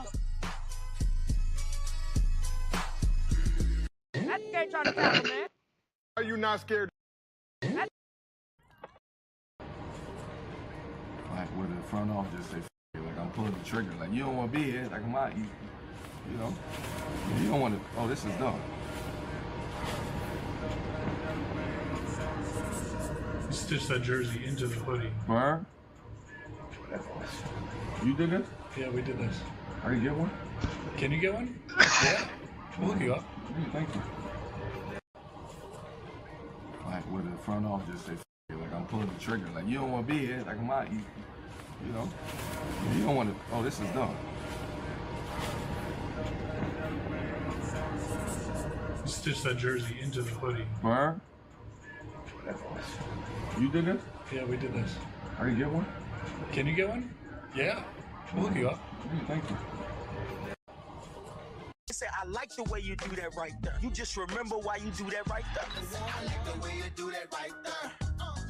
That guy trying to tackle, man. Are you not scared? Like with the front office just say, like I'm pulling the trigger. Like you don't want to be here. Like I'm out. You know, you don't want to. Oh, this is dumb. Stitch that jersey into the hoodie. Burn. You did this? Yeah, we did this. I can get one. Can you get one? Yeah. We'll hook you up. Thank you. Like with the front office just say, like I'm pulling the trigger. Like you don't want to be here. Like I'm out. You know, you don't want to. Oh, this is dumb. Stitch that jersey into the hoodie. Burn. You did this? Yeah, we did this. I can get one. Can you get one? Yeah. We'll hook you up. Thank you. Say, I like the way you do that right there. You just remember why you do that right there. I like the way you do that right there.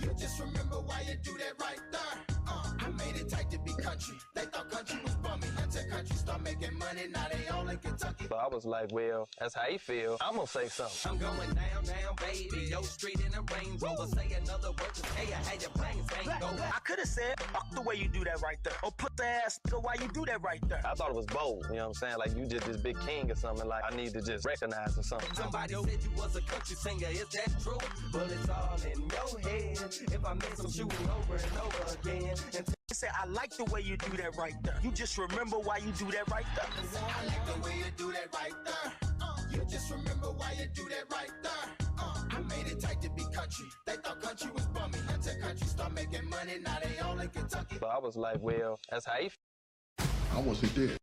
You just remember why you do that right there. I made it tight to be country. They thought country was bummy until country start making money. Now they all in Kentucky. So I was like, well, that's how he feel. I'm gonna say something. I'm going down, baby. Yo, street in a Range Rover. Say another word to hey, I had your plans go. I could have said, fuck the way you do that right there. Or put the ass nigga why you do that right there. I thought it was bold, you know what I'm saying? Like you just this big king or something. Like I need to just recognize or something. Somebody said you was a country singer. Is that true? But it's all in your head. If I miss, I'm shooting over and over again. And say, I like the way you do that right there. You just remember why you do that right there. I like the way you do that right there. You just remember why you do that right there. I made it tight to be country. They thought country was bummy until country start making money. Now they all in Kentucky. So I was like, well, that's how he feel. I was he did.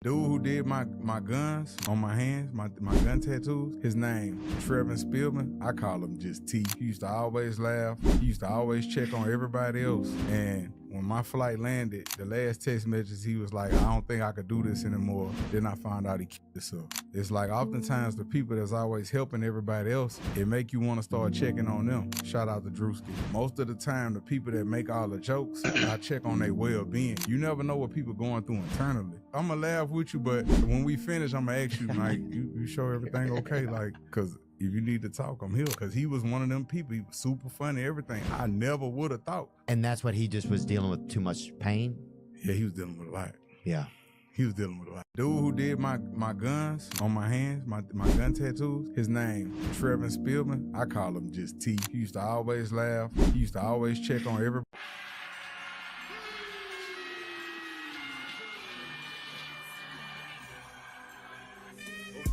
Dude who did my guns on my hands, my gun tattoos, his name, Trevin Spielman. I call him just T. He used to always laugh. He used to always check on everybody else. And when my flight landed, the last text message, he was like, I don't think I could do this anymore. Then I found out he kicked this up. It's like oftentimes the people that's always helping everybody else, it make you want to start checking on them. Shout out to Drewski. Most of the time, the people that make all the jokes, I check on their well-being. You never know what people going through internally. I'm gonna laugh with you, but when we finish, I'm gonna ask you, like, you sure everything okay? Like, cause if you need to talk, I'm here. Cause he was one of them people. He was super funny, everything. I never would have thought. And that's what he just was dealing with, too much pain? Yeah, he was dealing with a lot. Yeah. He was dealing with a lot. Dude who did my guns on my hands, my gun tattoos, his name, Trevin Spielman. I call him just T. He used to always laugh. He used to always check on everybody.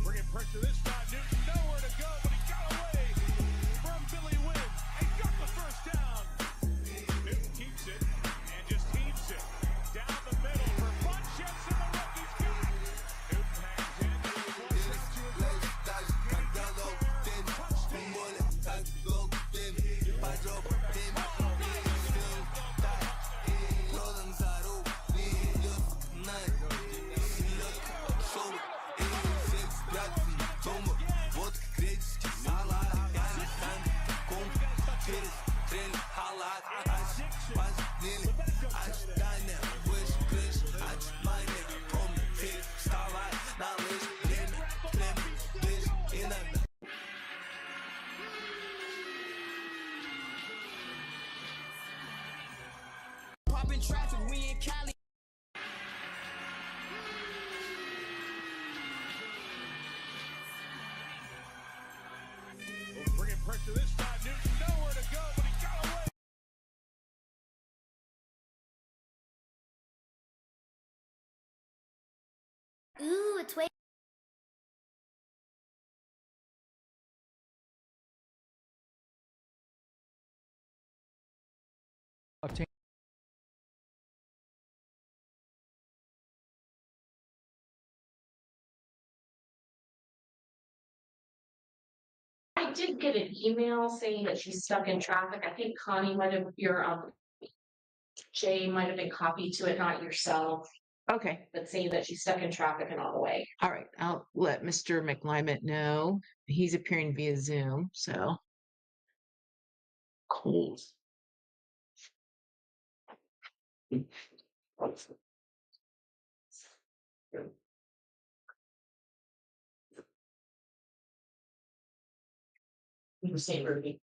Bringing pressure this time. Newton nowhere to go, but he got away from Billy Wynn and got the first down. Newton keeps it and just heaves it down the middle for Funchess and the rookies got it. Newton hangs in. Popping traffic, we in Cali. Bringing pressure this time. Newton nowhere to go, but he got away. a twig. I did get an email saying that she's stuck in traffic. I think Connie might have, Jay might have been copied to it, not yourself. Okay. But saying that she's stuck in traffic and on the way. All right. I'll let Mr. McLymont know. He's appearing via Zoom. So Cool. You say Ruby.